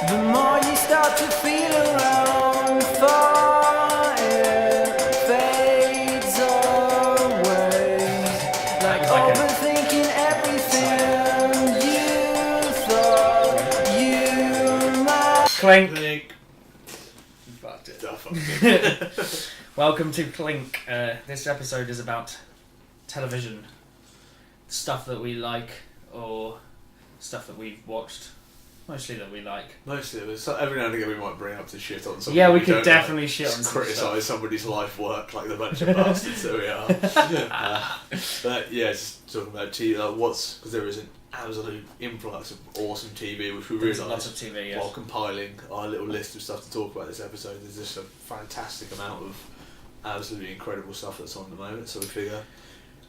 The more you start to feel around, fire fades away. Like overthinking everything you thought you might. Clink. Clink. Fucked it. Oh, fuck. Welcome to Clink. This episode is about television. Stuff that we like or stuff that we've watched. Mostly that we like. Mostly, every now and again we might bring up to shit on something. Yeah, we could definitely shit on some criticise stuff. somebody's life work like the bunch of bastards that we are. But yeah, just talking about TV, because there is an absolute influx of awesome TV, which we There's realised lots of TV, yes. while compiling our little list of stuff to talk about this episode. There's just a fantastic amount of absolutely incredible stuff that's on at the moment, so we figure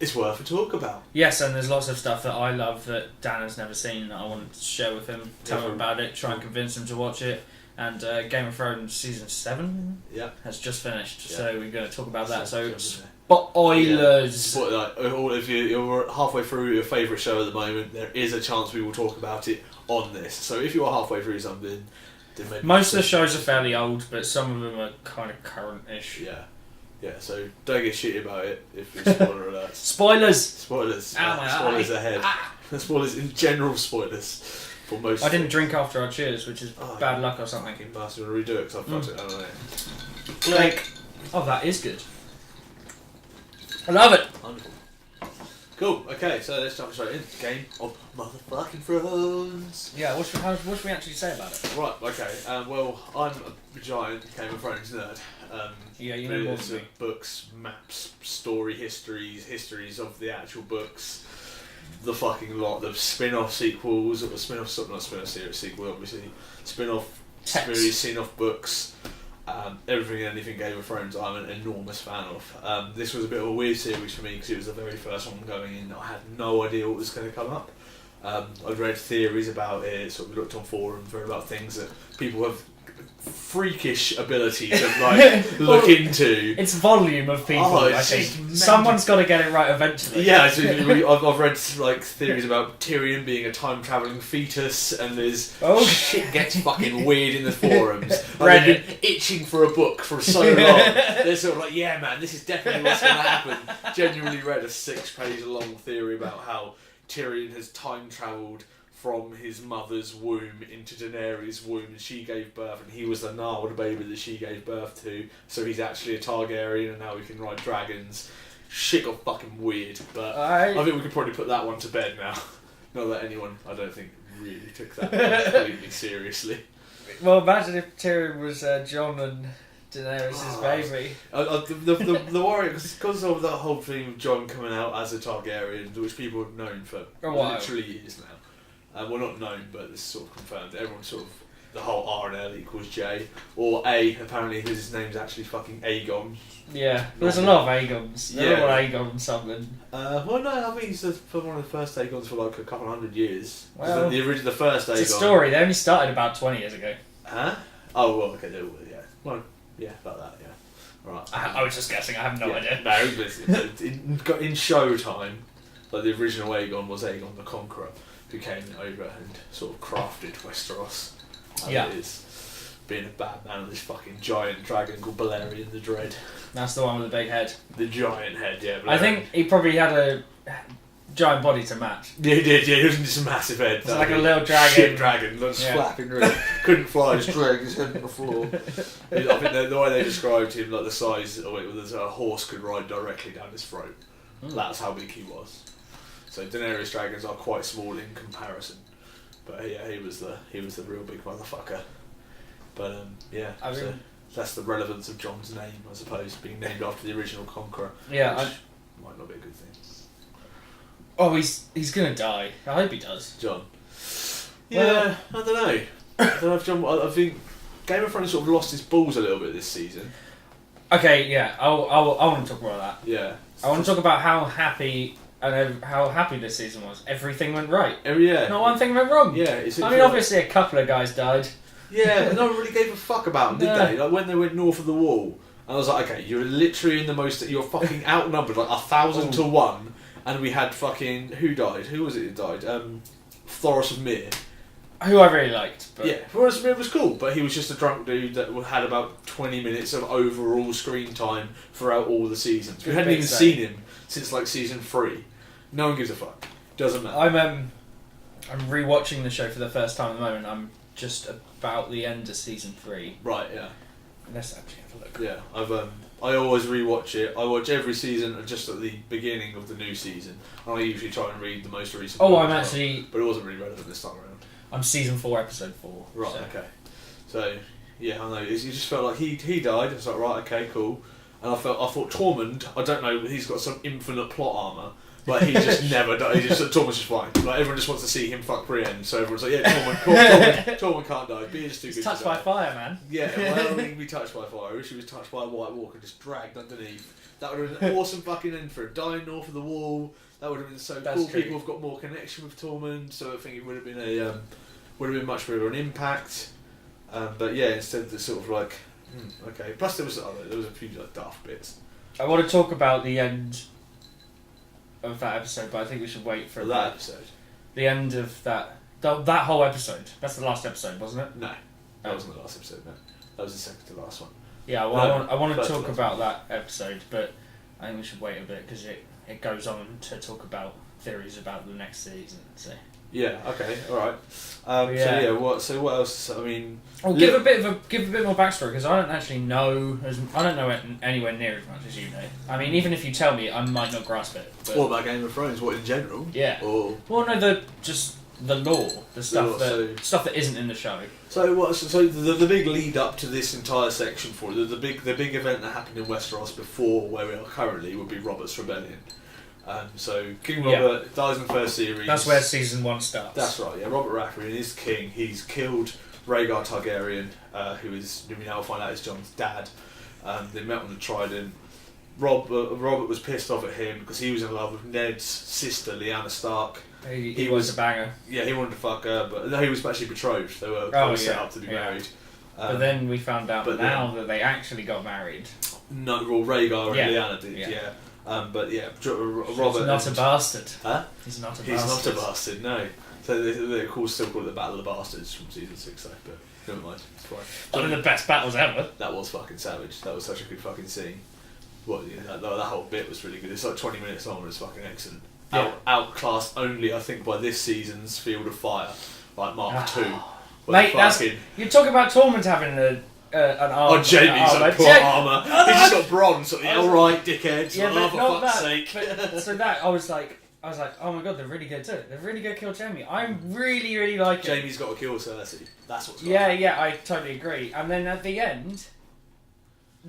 it's worth a talk about. Yes, and there's lots of stuff that I love that Dan has never seen that I want to share with him, tell him about it, try and convince him to watch it. And Game of Thrones season 7 has just finished, so we're going to talk about that. So spoilers. If you're halfway through your favourite show at the moment, there is a chance we will talk about it on this. So if you're halfway through something, then maybe most of the shows are fairly old, but some of them are kind of current-ish. Yeah, so don't get shitty about it if it's spoiler alerts. Spoilers! Spoilers. Ow, my spoilers eye. ahead. Spoilers in general, spoilers for most. I didn't drink after our cheers, which is bad luck or something. Fucking bastard, want to redo it because I fucked it out of it. Like, oh, that is good. I love it. Wonderful. Cool. Okay, so let's jump straight in. Game of motherfucking Thrones. Yeah, what should we actually say about it? Right. Okay. Well, I'm a giant Game of Thrones nerd. Yeah, you know more It's than me. books, maps, story histories of the actual books, the fucking lot, the spin-off sequels, or not spin-off series sequel, obviously, spin-off series, spin-off books, everything and anything Game of Thrones I'm an enormous fan of. This was a bit of a weird series for me because it was the very first one going in. I had no idea what was going to come up. I'd read theories about it, sort of looked on forums, read about things that people have freakish ability to like look into. It's volume of people. I think someone's got to get it right eventually. Yeah, so I've read like theories about Tyrion being a time travelling fetus, and there's shit gets fucking weird in the forums. I've been itching for a book for so long. They're sort of like, yeah, man, this is definitely what's going to happen. Genuinely read a 6-page long theory about how Tyrion has time travelled from his mother's womb into Daenerys' womb, and she gave birth, and he was the gnarled baby that she gave birth to, so he's actually a Targaryen, and now he can ride dragons. Shit got fucking weird, but I think we could probably put that one to bed now. Not that anyone, I don't think, really took that completely seriously. Well, imagine if Tyrion was Jon and Daenerys' baby. The worry, because of that whole thing of Jon coming out as a Targaryen, which people have known for literally years now. Well, not known, but it's sort of confirmed. Everyone sort of, the whole R and L equals J. Or A, apparently, because his name's actually fucking Aegon. Yeah, there's a lot of Aegons. They're all Aegon something. Well, no, I mean, he's one of the first Aegons for like a couple of 100 years. Well, the first Aegon. It's a story, they only started about 20 years ago. Huh? Oh, well, okay, yeah. Well, yeah, about that, yeah. Right. I was just guessing, I have no idea. No, but in Showtime, like the original Aegon was Aegon the Conqueror, who came over and sort of crafted Westeros. It is being a bad man with this fucking giant dragon called Balerion the Dread. That's the one with the big head. The giant head, yeah. Balerion. I think he probably had a giant body to match. Yeah, he did, yeah. He wasn't just a massive head. It's like a little dragon. Shit dragon, just flapping around. Couldn't fly, just dragged his head on the floor. I think the way they described him, like the size of it, was a horse could ride directly down his throat. That's how big he was. So Daenerys dragons are quite small in comparison, but yeah, he was the real big motherfucker. But so that's the relevance of Jon's name, I suppose, being named after the original Conqueror. Yeah, which might not be a good thing. Oh, he's gonna die. I hope he does. Jon. Yeah, I don't know. If Jon. I think Game of Thrones sort of lost its balls a little bit this season. Okay, yeah, I want to talk about that. Yeah. I want to talk about how happy this season was. Everything went right. Not one thing went wrong. Yeah. Obviously a couple of guys died. Yeah, but no one really gave a fuck about them, did they? Like when they went north of the wall, and I was like, okay, you're literally you're fucking outnumbered like 1,000 to 1, and we had fucking who died? Who was it who died? Thoros of Myr. who I really liked. But yeah, it was cool, but he was just a drunk dude that had about 20 minutes of overall screen time throughout all the seasons. We hadn't even seen him since like season 3. No one gives a fuck. Doesn't matter. I'm rewatching the show for the first time at the moment. I'm just about the end of season 3. Right, yeah. Let's actually have a look. Yeah, I always rewatch it. I watch every season just at the beginning of the new season. And I usually try and read the most recent. Oh, I'm actually... But it wasn't really relevant this time around. I'm season 4, episode 4. Right, so. okay. So, yeah, I know. It just felt like he died. It's like, right, okay, cool. And I thought Tormund, I don't know, he's got some infinite plot armour. Like, he just never died. Tormund's just fine. Like, everyone just wants to see him fuck Brienne. So everyone's like, yeah, Tormund can't die. But he's just too good to die. Touched by fire, man. Yeah, well, I don't think he'd be touched by fire. I wish he was touched by a White Walker, just dragged underneath. That would have been an awesome fucking end for him. Dying north of the wall. That would have been so cool. True. People have got more connection with Tormund, so I think it would have been much bigger an impact. But yeah, instead it's sort of like, okay. Plus there was a few like daft bits. I want to talk about the end of that episode, but I think we should wait for that episode. The end of that whole episode. That's the last episode, wasn't it? No, that wasn't the last episode. No, that was the second to last one. Yeah, well, no, I want to talk about that episode, but I think we should wait a bit because it goes on to talk about theories about the next season. So. Yeah. Okay. All right. So what else? I mean, give a bit more backstory because I don't actually know. I don't know it anywhere near as much as you know. I mean, even if you tell me, I might not grasp it. But what about Game of Thrones? What in general? Yeah. Or well, no, the lore, the stuff that isn't in the show. So what? So the big lead up to this entire section for the big event that happened in Westeros before where we are currently would be Robert's Rebellion. So King Robert dies in the first series. That's where season 1 starts. That's right. Yeah, Robert Baratheon is king. He's killed Rhaegar Targaryen, who we now find out is Jon's dad. They met on the Trident. Robert was pissed off at him because he was in love with Ned's sister, Lyanna Stark. He was a banger. Yeah, he wanted to fuck her, but no, he was actually betrothed. They were set up to be married. But then we found out that they actually got married. No, well, Rhaegar and Lyanna did, yeah. But yeah, Robert... He's not a bastard. Huh? He's not a bastard. He's not a bastard, no. So they still call it the Battle of the Bastards from season 6, though, but never mind. It's fine. One of the best battles ever. That was fucking savage. That was such a good fucking scene. That whole bit was really good. It's like 20 minutes long, but it's fucking excellent. Yeah. Outclassed only, I think, by this season's Field of Fire, like Mark 2. Mate, you're talking about Tormund having an arm. Oh, Jaime's poor armour. He's just got bronze. Alright, dickhead. Yeah, for fuck's sake. So that, I was like, oh my god, they're really good too. They're really good to kill Jaime. I'm really, really like it. Jaime's got to kill Cersei. That's what's going on. Yeah, I totally agree. And then at the end,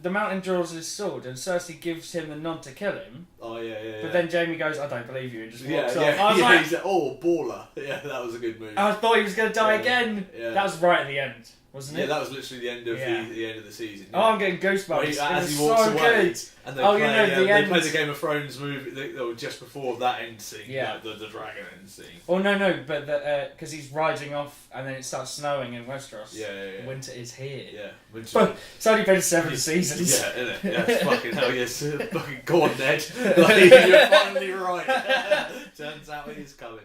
the Mountain draws his sword and Cersei gives him the nod to kill him. Oh, yeah. But then Jaime goes, I don't believe you, and just walks off. Yeah, I was like, he's like, oh, baller. Yeah, that was a good move. I thought he was going to die again. Yeah. That was right at the end, wasn't it? Yeah, that was literally the end of the end of the season. Yeah. Oh, I'm getting goosebumps. As he walks away, good. And they they play the Game of Thrones movie just before that end scene, like the dragon end scene. Oh no, but because he's riding off, and then it starts snowing in Westeros. Yeah. Winter is here. Yeah, but it's only been 7 seasons. Yeah, isn't it? Yeah, it's fucking hell yes. Fucking go on, Ned. You're finally right. Turns out he is coming.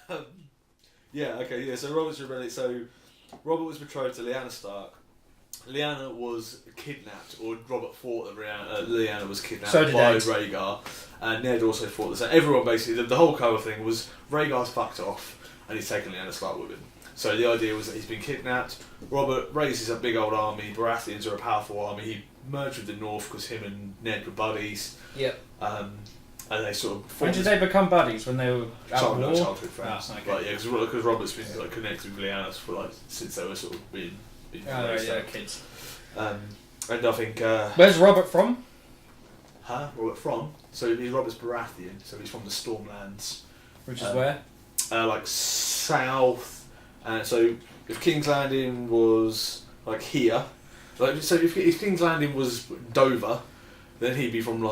So Robert's Rebellion. So Robert was betrothed to Lyanna Stark. Lyanna was kidnapped, or Robert thought that Lyanna was kidnapped by Rhaegar. Ned also thought that. Everyone basically, the whole cover thing was Rhaegar's fucked off and he's taken Lyanna Stark with him. So the idea was that he's been kidnapped. Robert raises a big old army. Baratheons are a powerful army. He merged with the North because him and Ned were buddies. Yep. And they sort of... When did they become buddies? When they were childhood friends. Oh, okay. Because Robert's been connected with Lyanna for since they were sort of being kids. And I think... Where's Robert from? Robert from? So Robert's Baratheon, so he's from the Stormlands. Which is where? South. So if King's Landing was here, so if King's Landing was Dover, then he'd be from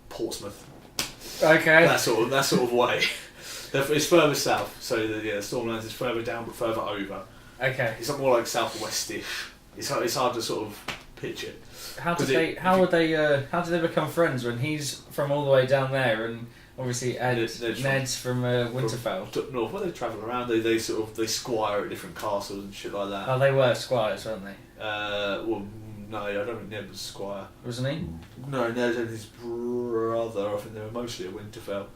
Portsmouth. Okay. That sort of way. It's further south, so the Stormlands is further down but further over. Okay. It's more like southwestish. It's hard to sort of pitch it. How did they become friends when he's from all the way down there and obviously Ned's Ned's from Winterfell. From up north, where they travel around, they squire at different castles and shit like that. Oh, they were squires, weren't they? Well, no, I don't think Ned was a squire. Wasn't he? No, Ned and his brother, I think they were mostly at Winterfell.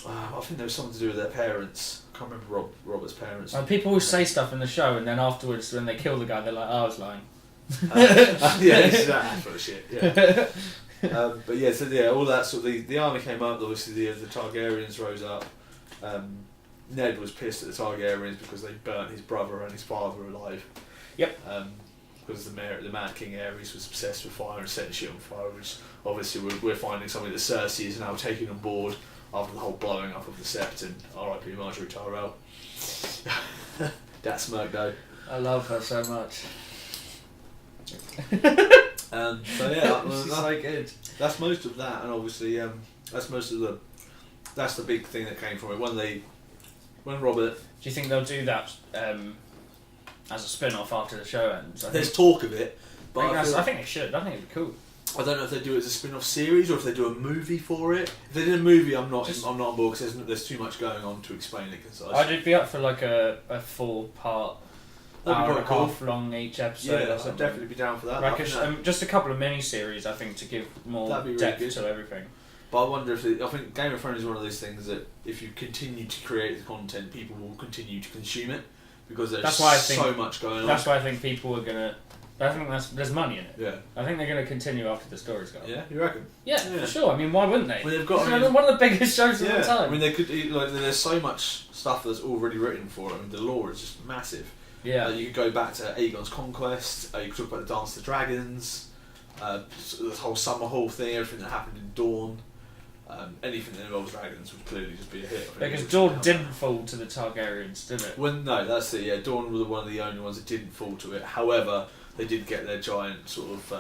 I think there was something to do with their parents. I can't remember Robert's parents. People always say stuff in the show, and then afterwards, when they kill the guy, they're like, "Oh, I was lying." Yeah, it's that sort of shit. Yeah. But yeah, so yeah, all that sort of the army came up. Obviously, the Targaryens rose up. Ned was pissed at the Targaryens because they burnt his brother and his father alive. Yep. Because the Mad King Aerys was obsessed with fire and setting shit on fire. Which obviously we're finding something that Cersei is now taking on board after the whole blowing up of the Sept and R.I.P. Marjorie Tyrell. That smirk though. I love her so much. So yeah, she's so good. That's most of that, and obviously that's the big thing that came from it. When Robert. Do you think they'll do that as a spin-off after the show ends? There's talk of it, but I think they should. I think it'd be cool. I don't know if they do it as a spin-off series or if they do a movie for it. If they did a movie, I'm not on board because there's too much going on to explain it concisely. I'd be up for like a 4-part. Hour and a half long each episode. Yeah, I'd definitely be down for that. Like just a couple of mini-series, I think, to give more depth really to everything. But I wonder if I think Game of Thrones is one of those things that if you continue to create the content, people will continue to consume it because there's so much going on. That's why I think people are gonna. I think there's money in it. Yeah. I think they're gonna continue after the story's gone. Yeah, you reckon? Yeah, for sure. I mean, why wouldn't they? Well, they've got one of the biggest shows of all time. I mean, they could there's so much stuff that's already written for it. I mean, the lore is just massive. Yeah. You could go back to Aegon's conquest. You could talk about the Dance of the Dragons, the whole Summer Hall thing, everything that happened in Dawn. Anything that involves dragons would clearly just be a hit. Because Dawn didn't fall to the Targaryens, did it? No, that's it. Yeah, Dawn was one of the only ones that didn't fall to it. However, they did get their giant sort of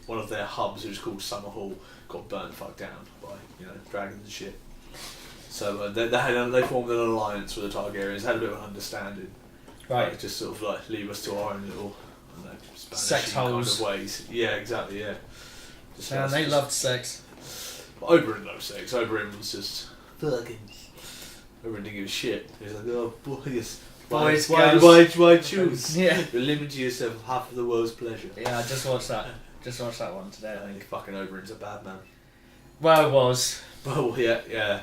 one of their hubs, which was called Summer Hall, got burnt the fuck down by dragons and shit. So they formed an alliance with the Targaryens, had a bit of an understanding. Right. Like, just sort of like leave us to our own little Spanish sex holes kind of ways. Yeah, exactly. Yeah. And they loved sex. Oberyn loved sex. Oberyn was just fucking. Oberyn didn't give a shit. He was like, oh boys, why choose? Yeah. You're limiting yourself of half of the world's pleasure. Yeah, I just watched that. Just watched that one today. I think fucking Oberyn's a bad man. Well, it was. Well, yeah.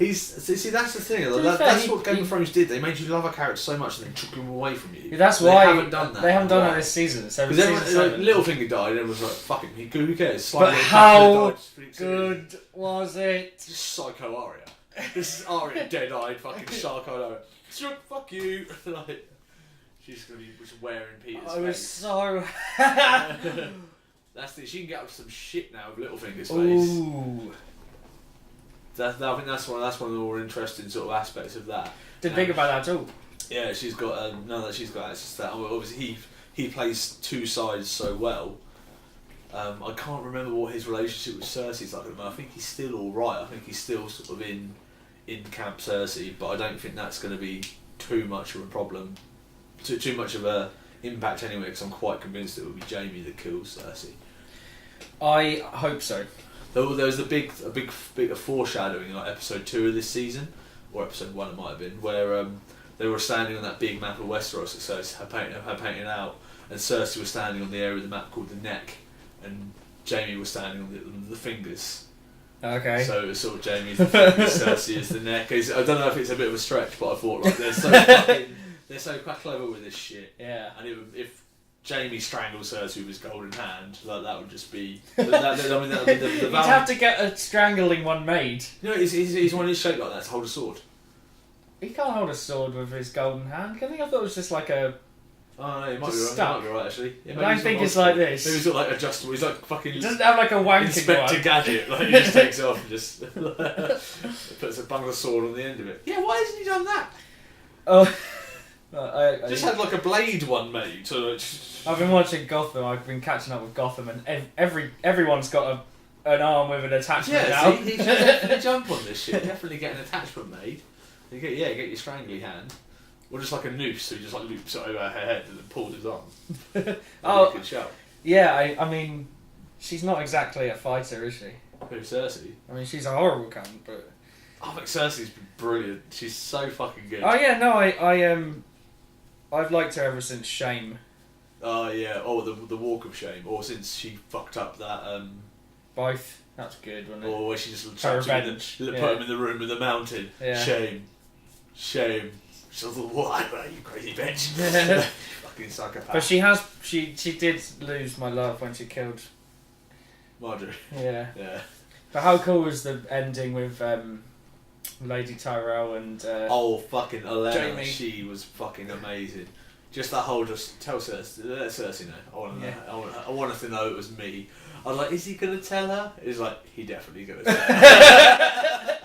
See, that's the thing. That's what Game of Thrones did. They made you love a character so much and then took him away from you. Yeah, that's why they haven't done that. They haven't done that this season. Because Littlefinger died and everyone was like, "Fuck him, who cares?" But how good was it? Just psycho Arya. This is Arya, dead-eyed, fucking psycho Arya. Fuck you. Like, she's gonna be just wearing Peter's face. I was so. That's it. She can get up to some shit now with Littlefinger's face. Ooh. I think that's one of the more interesting sort of aspects of that. Didn't think about that at all. Yeah, she's got she's got access to that. Obviously, he plays two sides so well. I can't remember what his relationship with Cersei's like at the moment. I think he's still all right. I think he's still sort of in Camp Cersei, but I don't think that's going to be too much of a problem, too much of a impact anyway. Because I'm quite convinced it will be Jaime that kills Cersei. I hope so. There was a big foreshadowing in like episode 2 of this season, or episode 1 it might have been, where they were standing on that big map of Westeros that Cersei had painted out, and Cersei was standing on the area of the map called the neck, and Jaime was standing on the fingers. Okay. So it was sort of Jaime's the fingers, Cersei is the neck. I don't know if it's a bit of a stretch, but I thought like they're so quite clever with this shit. Yeah. And if Jaime strangles Cersei with his golden hand, that would just be. You'd have to get a strangling one made. He's one who's shaped like that to hold a sword. He can't hold a sword with his golden hand. I think I thought it was just like a. Oh no, you might be right actually. Yeah, I don't think it's like this. Maybe he's got like adjustable. He's like fucking. He doesn't have like a wanking Inspector one. Gadget. Like he just takes it off and just puts a bundle of sword on the end of it. Yeah, why hasn't he done that? Oh. Just had like a blade one made. I've been watching Gotham. I've been catching up with Gotham, and everyone's got an arm with an attachment now. He should definitely jump on this shit. Definitely get an attachment made. You get your strangly hand, or just like a noose, so you just like loops it over her head and then pulls his arm. Oh, good shout. Yeah, I mean, she's not exactly a fighter, is she? Who, Cersei? I mean, she's a horrible cunt, but I think Cersei's brilliant. She's so fucking good. Oh yeah, no, I've liked her ever since Shame. Oh yeah. Oh, the Walk of Shame, or since she fucked up that. Both. That's good, wasn't it? Or where she just Her trapped him revenge. put him in the room with the mountain. Yeah. Shame. She's like, what? You crazy bitch. Fucking psychopath. But she did lose my love when she killed Marjorie. Yeah. Yeah. But how cool was the ending with Lady Tyrell and oh, fucking Olenna. Jamie. She was fucking amazing. Just that whole tell Cersei, let Cersei know. I want her to know it was me. I was like, is he gonna tell her? He's like, he definitely gonna tell her.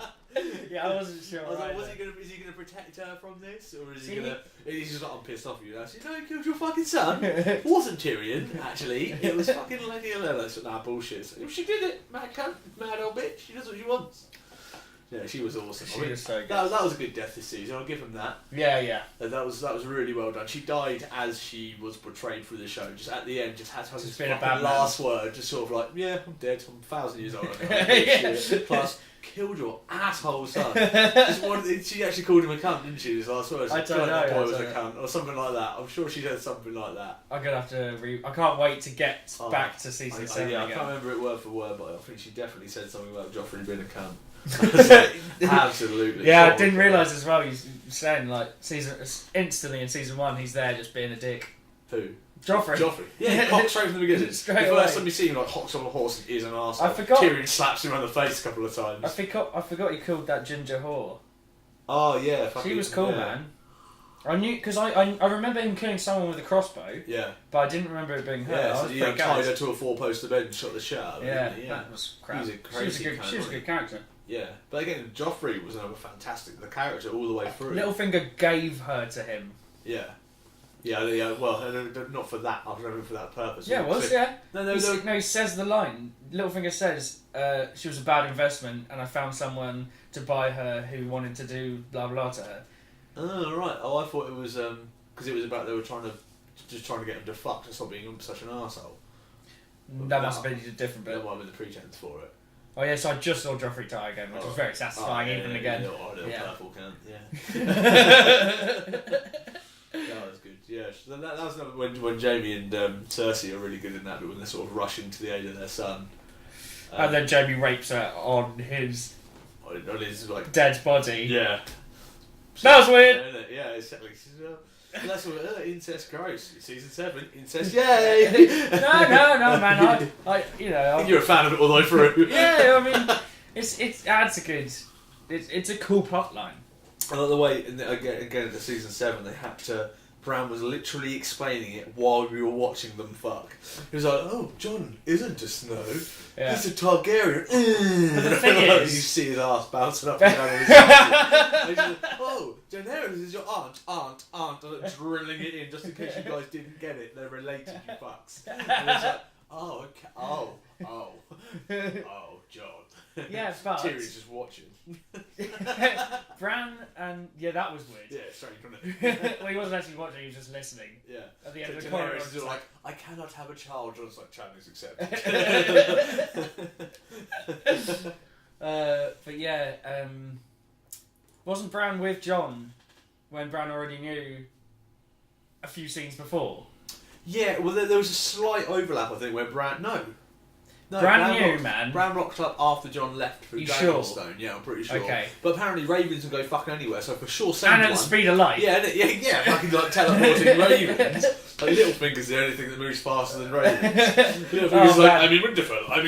Yeah, I wasn't sure. I was like, is he gonna protect her from this, or is he gonna? He's just like, I'm pissed off at you now. She's like, no, he killed your fucking son. It wasn't Tyrion, actually. It was fucking Lady Olenna. So, nah, bullshit. So, she did it, mad cunt, mad old bitch. She does what she wants. Yeah, she was awesome. She was so good. That was a good death this season. I'll give him that. Yeah. That was really well done. She died as she was portrayed through the show. Just at the end, just had to have this fucking last word. Just sort of like, yeah, I'm dead. I'm 1,000 years old. Plus, killed your asshole son. She actually called him a cunt, didn't she? His last words. I don't know. That boy was a cunt, or something like that. I'm sure she said something like that. I'm gonna have to I can't wait to get back to season 7 yeah, again. I can't remember it word for word, but I think she definitely said something about Joffrey being a cunt. Like, absolutely. Yeah, I didn't realise as well. He's saying like instantly in season 1, he's there just being a dick. Who? Joffrey. Yeah, cock straight from the beginning. The first time you see him like hocks on a horse and is an arsehole. I forgot. Tyrion slaps him on the face a couple of times. I forgot he killed that ginger whore. Oh yeah, She was cool, man. I knew because I remember him killing someone with a crossbow. Yeah. But I didn't remember it being her. Yeah, so he tied her to a 4-poster bed and shot the shit out of her. Yeah, that was crap. He was a crazy she was a good character. Yeah, but again, Joffrey was another fantastic. The character all the way through. Littlefinger gave her to him. Yeah. Yeah. Well, not for that. I was remember for that purpose. Yeah, it was. Yeah. No. He says the line. Littlefinger says, "She was a bad investment, and I found someone to buy her who wanted to do blah blah to her." Oh right. Oh, I thought it was because it was about they were trying to get him to fuck to stop being such an arsehole. That must have been a different bit. That might have been the pretense for it. Oh yeah, so I just saw Joffrey die again, which was very satisfying even again. Little purple cunt, yeah. That was good, yeah. So that was when Jamie and Cersei are really good in that, but when they're sort of rushing to the aid of their son. And then Jamie rapes her on his like dead body. Yeah. That was weird! Yeah, exactly. That's what incest gross. Season 7, incest, yay! no, man. You're a fan of it all the way through. Yeah, I mean, it adds a good. It's a cool plot line. I like the way again the season 7 they had to. Bran was literally explaining it while we were watching them fuck. He was like, "Oh, Jon isn't a Snow. Yeah. He's a Targaryen." But the thing is, you see his ass bouncing up and down on his head. He's like, "Oh, Daenerys is your aunt, like, drilling it in just in case you guys didn't get it. They're related, you fucks." And it's like, "Oh, okay, oh, Jon." Yeah, but Tyrion's just watching. Bran and that was weird. Yeah, strange, wasn't it? Well, he wasn't actually watching; he was just listening. Yeah. At the end of the corridor, corridor, he's like, "I cannot have a child." John's like, "Challenge accepted." But yeah, wasn't Bran with Jon when Bran already knew a few scenes before? Yeah, well, there was a slight overlap, I think, where Bran... No, Bran knew, man. Bran rocked up after Jon left through Dragonstone. Sure? Yeah, I'm pretty sure. Okay. But apparently Ravens can go fucking anywhere, so for sure... And at the speed of light. Yeah, fucking like teleporting Ravens. Like Littlefinger's the only thing that moves faster than Ravens. Littlefinger's I'm in Winterfell, where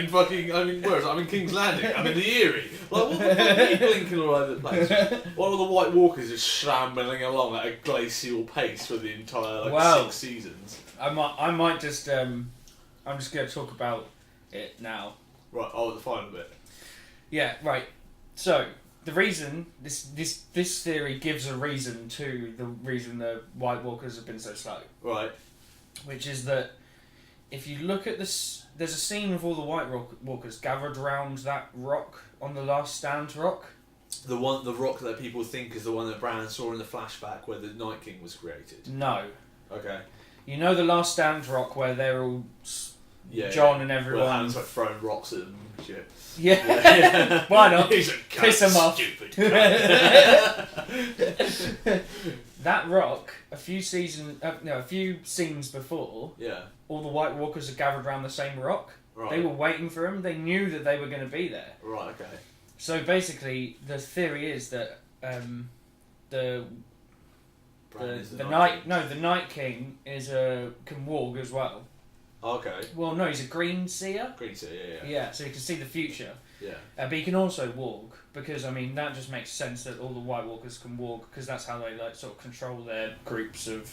is it? I'm in King's Landing, I'm in the Eyrie. Like, what the fuck are you blinking all over the place? While all the White Walkers just shambling along at a glacial pace for the entire 6 seasons. I might just I'm just going to talk about it now. Right. The final bit. Yeah. Right. So the reason this theory gives a reason to the reason the White Walkers have been so slow. Right. Which is that if you look at this, there's a scene of all the White Walkers gathered around that rock on the Last Stand rock. The rock that people think is the one that Bran saw in the flashback where the Night King was created. No. Okay. You know the Last Stand rock where they're all John and everyone. Well, Hannah's like throwing rocks at them and shit. Yeah. Why not? He's a cunt, Piss him off. Stupid cunt. That rock, a few scenes before, all the White Walkers are gathered around the same rock. Right. They were waiting for him. They knew that they were going to be there. Right. Okay. So basically, the theory is that the Night King can walk as well. Okay. Well, no, he's a green seer. Green seer, yeah. Yeah, so he can see the future. Yeah. But he can also walk because that just makes sense that all the White Walkers can walk because that's how they sort of control their groups of.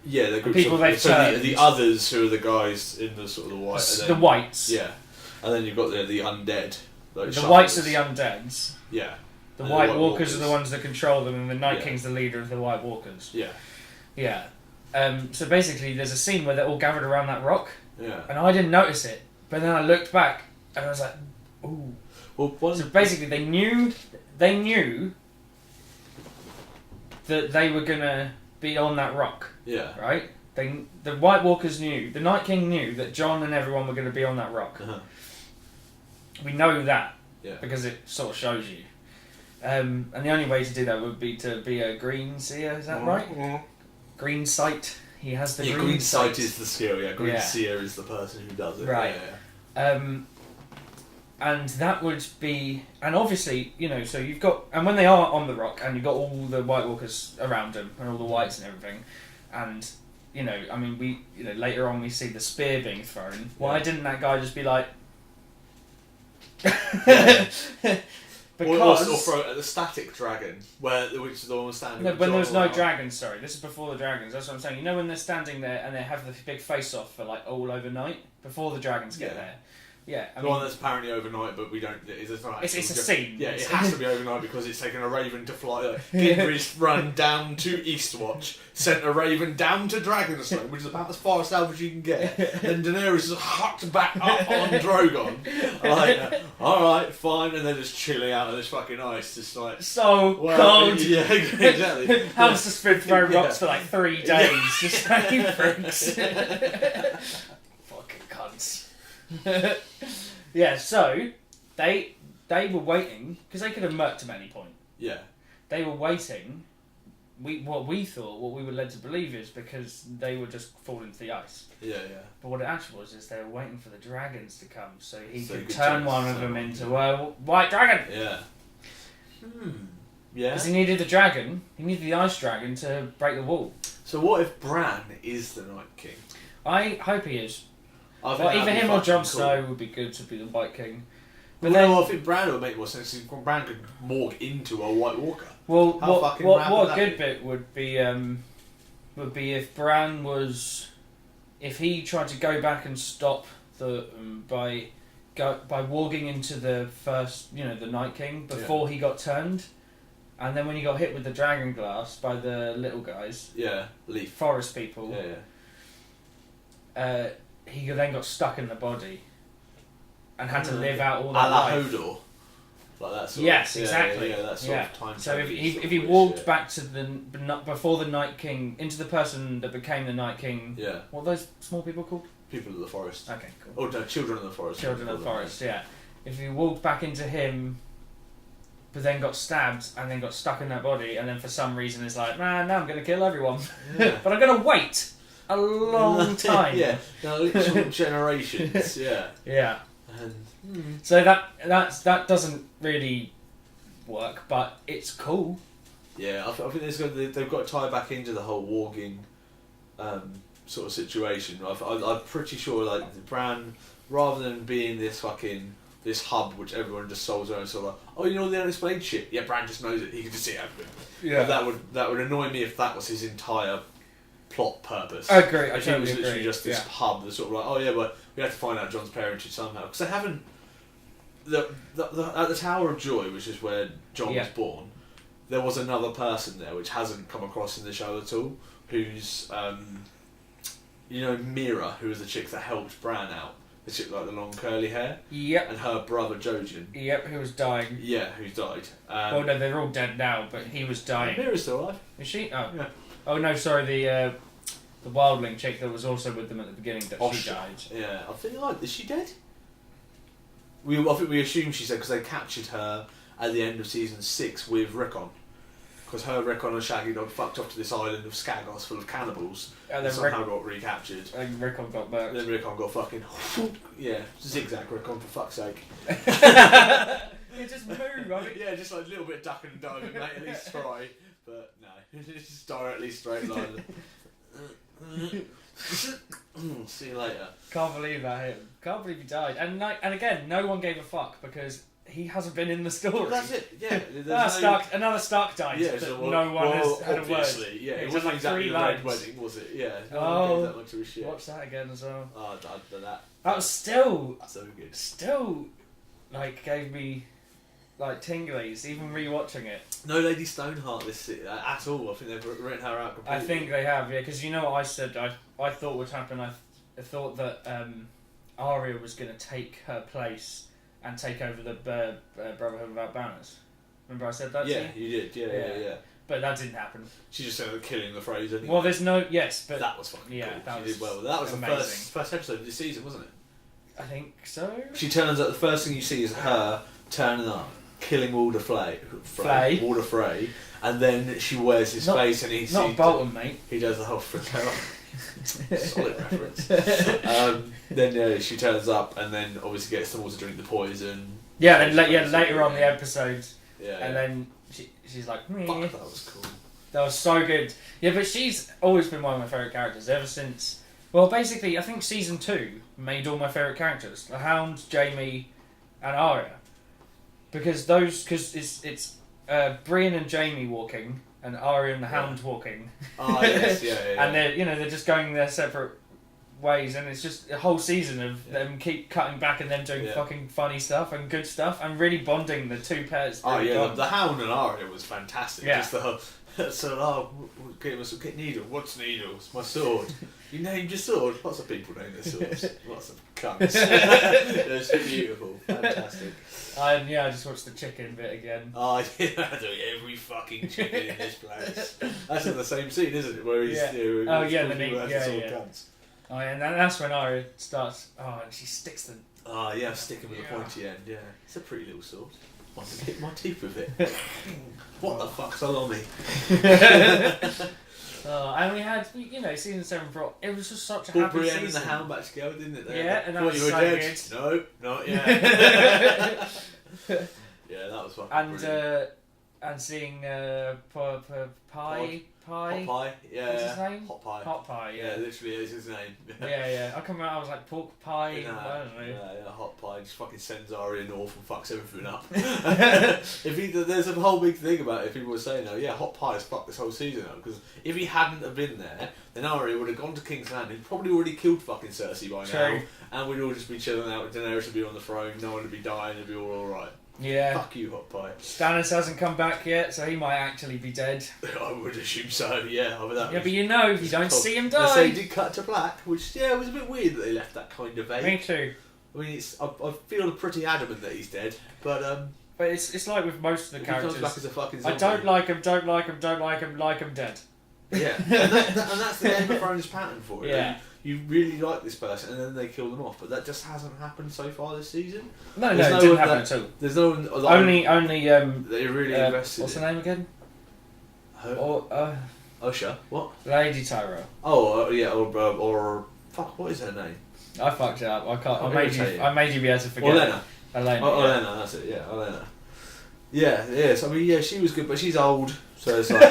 Yeah, the groups people they've turned. The others who are the guys in the sort of the white. The whites. Yeah, and then you've got the undead. The whites are the undeads. Yeah. The White Walkers are the ones that control them, and the Night King's the leader of the White Walkers. Yeah. Yeah. So basically, there's a scene where they're all gathered around that rock. Yeah. And I didn't notice it, but then I looked back and I was like, "Ooh." Well, so basically, they knew that they were gonna be on that rock. Yeah. Right. The White Walkers knew. The Night King knew that John and everyone were gonna be on that rock. Uh-huh. We know that. Yeah. Because it sort of shows you. And the only way to do that would be to be a green seer, is that right? Yeah. Green sight. He has the green sight is the skill, green Yeah. seer is the person who does it. Right. Yeah. And that would be... And obviously, so you've got... And when they are on the rock, and you've got all the White Walkers around them, and all the whites and everything, and, later on we see the spear being thrown. Why didn't that guy just be like... Because or throw it at the static dragon, which is the one standing. No, when there was no dragons. Sorry, this is before the dragons. That's what I'm saying. When they're standing there and they have the big face-off for all overnight before the dragons get there. Yeah, the one that's apparently overnight, but we don't. It's not. It's a scene. Yeah, it has to be overnight because it's taken a raven to fly. Gingrich run down to Eastwatch, sent a raven down to Dragonstone, which is about as far south as you can get. And Daenerys is hucked back up on Drogon. All right, fine, and they're just chilling out of this fucking ice, just like so cold. Yeah, exactly. Hamster's been throwing rocks for 3 days, just like freaks. Fucking cunts. Yeah, so they were waiting because they could have murked him at any point. Yeah, they were waiting. What we were led to believe is because they were just falling to the ice. Yeah. But what it actually was is they were waiting for the dragons to come so he could turn one of them into a white dragon. Yeah. Yeah. Because he needed the dragon. He needed the ice dragon to break the wall. So what if Bran is the Night King? I hope he is. Either him or Jon Snow would be good to be the White King. But I think Bran would make more sense because Bran could morph into a White Walker. Well, what a good bit would be if Bran was, if he tried to go back and stop the by walking into the first, the Night King before he got turned, and then when he got hit with the dragon glass by the little guys, Leaf forest people, he then got stuck in the body and had to live out all that life. Hodor. Like that sort yes, of, exactly. That sort of time. So if he walked back to before the Night King into the person that became the Night King. Yeah. What are those small people called? People of the forest. Okay, cool. Oh no, children of the forest. Children of the forest. Yeah. If he walked back into him, but then got stabbed and then got stuck in that body, and then for some reason is like, man, now I'm going to kill everyone, but I'm going to wait a long time. Literal generations. Yeah. And, so that doesn't really work, but it's cool. Yeah, I think they've got to tie back into the whole warging sort of situation. I'm pretty sure Bran, rather than being this hub which everyone just solves their own sort of they don't explain shit. Yeah, Bran just knows it. He can just see it everywhere. Yeah. But that would annoy me if that was his entire plot purpose. I agree. If he was literally just this hub that's sort of but we have to find out Jon's parentage somehow because they haven't. At the Tower of Joy, which is where Jon was born, there was another person there which hasn't come across in the show at all. Who's Mira, who was the chick that helped Bran out. The chick like the long curly hair. Yep. And her brother Jojen. Yep, who was dying. Yeah, who's died. Well, no, they're all dead now, but he was dying. Mira's still alive. Is she? Oh. Yeah. Oh no, sorry. the wildling chick that was also with them at the beginning, that she died. Yeah, I think is she dead? I think we assume she's dead because they captured her at the end of season 6 with Rickon. Because her, Rickon and Shaggy Dog fucked off to this island of Skagos full of cannibals and somehow got recaptured. And Rickon got back. Then Rickon got fucking zigzag Rickon for fuck's sake. It just moved, right? Yeah, just like a little bit of ducking and diving, mate, at least try. But no, it's just directly straight line. See you later. Can't believe that. Can't believe he died. And again, no one gave a fuck because he hasn't been in the story. Well, that's it. Yeah. Another Stark died, but no one has had a word. Yeah, it was wasn't like exactly 3 a red lines. wedding, was it? Yeah. Oh, that much of a shit. Watch that again as well. Oh, that was still so good. Still, like, gave me like tinglies, even rewatching it. No Lady Stoneheart this at all. I think they've written her out completely. I think they have, yeah, because you know what I said. I thought would happen. I thought that Arya was going to take her place and take over the Brotherhood Without Banners. Remember I said that? Yeah, to you? you did. Yeah. But that didn't happen. She just ended up killing the phrase anyway. Well, there's no but that was fucking cool. That she was did well. That was amazing. the first episode of this season, wasn't it? I think so. She turns up. The first thing you see is her turning up, killing Walder Frey, and then she wears his face, and he's not Bolton, mate. He does the whole solid reference. Then she turns up, and then obviously gets them all to drink the poison. Yeah, and later on the episode, and then she's like, meh. Fuck, that was cool. That was so good. Yeah, but she's always been one of my favourite characters ever since. Well, basically, I think season 2 made all my favourite characters: the Hound, Jaime, and Arya. Because it's Brienne and Jaime walking, and Arya and the Hound walking. Oh yes, yeah. And they're just going their separate ways, and it's just a whole season of them keep cutting back and them doing fucking funny stuff and good stuff and really bonding the two pairs. The Hound and Arya was fantastic. Yeah. Just the whole, get needle. What's needle? It's my sword. You named your sword. Lots of people name their swords. Lots of cunts. It was beautiful, fantastic. I just watched the chicken bit again. Oh yeah, I do every fucking chicken in this place. That's in the same scene, isn't it? Where he's cunts. Oh yeah, and that's when Arya starts. Oh, and she sticks them. Oh yeah, stick him with a pointy end. Yeah, it's a pretty little sword. I can hit my teeth with it. What the fuck's on me? And we had, season 7 brought. It was just such a happy Brienne season. and the Hound back together, didn't it? And that was so good. No, not yet. Yeah, that was fucking brilliant. And seeing Pie. Hot Pie, yeah. What's his name? Hot Pie. Hot Pie, yeah. Yeah, literally is his name. Yeah. I come out, I was like, pork pie, I don't know. Yeah, Hot Pie just fucking sends Arya north and fucks everything up. There's a whole big thing about it, if people were saying, Hot Pie has fucked this whole season up, because if he hadn't have been there, then Arya would have gone to King's Landing, probably already killed fucking Cersei by now, and we'd all just be chilling out, Daenerys would be on the throne, no one would be dying, it'd be all alright. Yeah. Fuck you, Hot Pie. Stannis hasn't come back yet, so he might actually be dead. I would assume so, yeah. But you don't see him die. They did cut to black, which, it was a bit weird that they left that kind of vague. Me too. I mean, I feel pretty adamant that he's dead, but it's like with most of the characters. He comes back as a fucking zombie. I don't like him dead. Yeah, and that's the Game of Thrones pattern for it. Yeah. You really like this person, and then they kill them off, but that just hasn't happened so far this season. No, it didn't happen at all. There's no one. Only. They're really invested. What's the name again? Usher. What? Lady Tyrell. Oh yeah, or fuck. What is her name? I fucked it up. I can't. I made you be able to forget. Olenna. Olenna. That's it. Yeah, Olenna. Yeah. So, I mean, she was good, but she's old, so it's like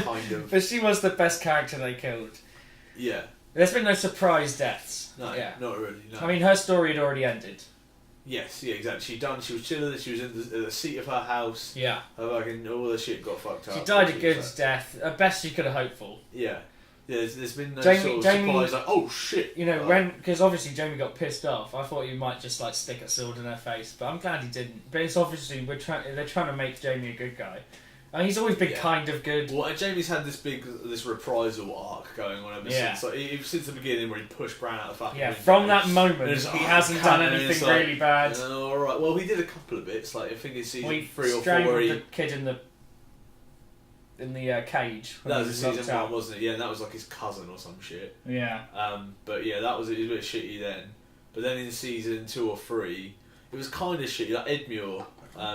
kind of. But she was the best character they killed. Yeah. There's been no surprise deaths. No, not really. No. I mean, her story had already ended. Yes, yeah, exactly. She was chilling. She was in the seat of her house. Yeah. Fucking all the shit got fucked up. She died a good death, a best she could have hoped for. Yeah. There's been no sort of surprise like, oh shit. Because obviously Jaime got pissed off. I thought he might just like stick a sword in her face, but I'm glad he didn't. But it's obviously they're trying to make Jaime a good guy. And he's always been kind of good. Well, Jaime's had this reprisal arc going on ever since. Like, since the beginning where he pushed Bran out of the fucking window. From that moment, he hasn't done anything really bad. Alright, well, he did a couple of bits. Like, I think it's season 3 or 4 where the kid in the... in the cage. That was season 1, wasn't it? Yeah, and that was like his cousin or some shit. Yeah. But yeah, it was a bit shitty then. But then in season 2 or 3, it was kind of shitty. Like Edmure,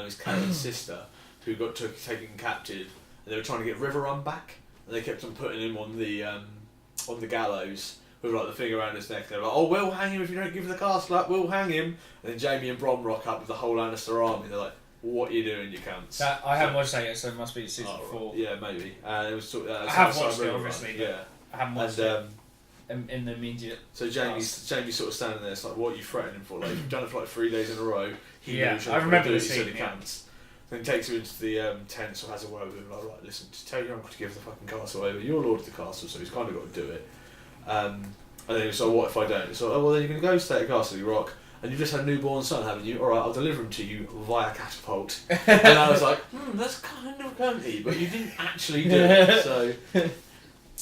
his Karen's sister, who got taken captive, and they were trying to get Riverrun back, and they kept on putting him on the gallows with like the thing around his neck. They were like, "Oh, we'll hang him if you don't give the castle up. We'll hang him." And then Jamie and Bronn rock up with the whole Lannister army. They're like, "What are you doing, you cunts?" I haven't watched that yet, so it must be season 4. Right. Yeah, maybe. It was. I have watched it, obviously. Yeah. I haven't watched it in the immediate. So Jamie's sort of standing there. It's like, what are you threatening for? Like, you've done it for like 3 days in a row. He knows I remember the scene. scene. Then he takes him into the tent, or has a word with him. Like, right, listen, just tell your uncle to give the fucking castle over. You're lord of the castle, so he's kind of got to do it. And then he's like, what if I don't? It's like, oh, well, then you're going to go stay at Castle Rock, and you've just had a newborn son, haven't you? All right, I'll deliver him to you via catapult. And I was like, that's kind of cunty, but you didn't actually do it. So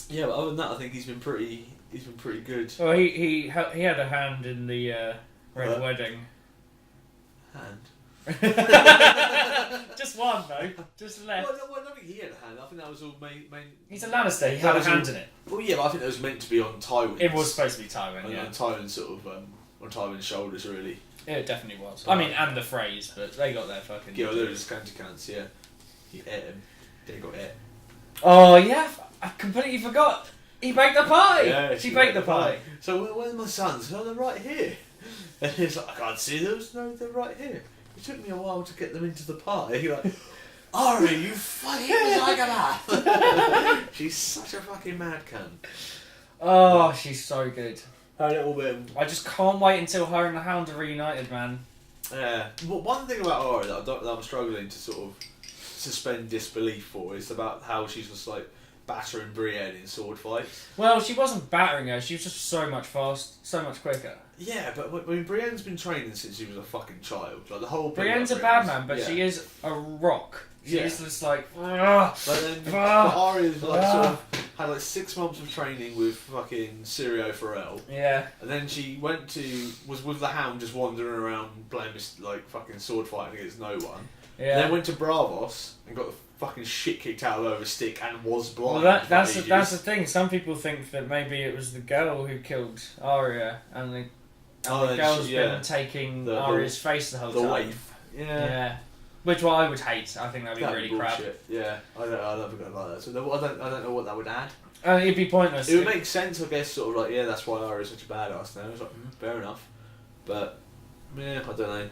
yeah, but other than that, I think he's been pretty good. Well, he had a hand in the Red Wedding. Hand. Just one though, just left. Well, I don't think he had a hand. I think that was all main. He's a Lannister. He had a hand in it. Well, yeah, but I think that was meant to be on Tywin. It was supposed to be Tywin, on Tywin's sort of on Tywin's shoulders, really. Yeah, it definitely was. I mean, and the phrase, but they got their fucking. Yeah, well, they're just county cunts. Yeah, he ate him. They got it. Oh yeah, I completely forgot. He baked the pie. Yeah, she baked the pie. So where's my sons? Oh, they're right here. And he's like, I can't see those. No, they're right here. It took me a while to get them into the pie. You're like, Ari, you fucking psychopath. She's such a fucking mad cunt. Oh, she's so good. Her little bit. I just can't wait until her and the Hound are reunited, man. Yeah. Well, one thing about Ari that I'm struggling to sort of suspend disbelief for is about how she's just like battering Brienne in sword fights. Well, she wasn't battering her. She was just so much so much quicker. Yeah, but I mean, Brienne's been training since she was a fucking child. Like the whole. Brienne's a bad man, but she is a rock. She's just like. But then Arya's like sort of had like 6 months of training with fucking Syrio Forel. Yeah. And then she was with the Hound just wandering around playing this like fucking sword fighting against no one. Yeah. And then went to Bravos and got the fucking shit kicked out of her with a stick and was blind. Well, that's the thing. Some people think that maybe it was the girl who killed Arya, and the girl's been taking Arya's face the whole time. Waif. Yeah. Which I would hate. I think that'd be really crap. Yeah, I don't think I'd like that. So I don't know what that would add. It'd be pointless. It would make sense, I guess. Sort of like, yeah, that's why Arya's such a badass now. It's like, fair enough. But yeah, I don't know.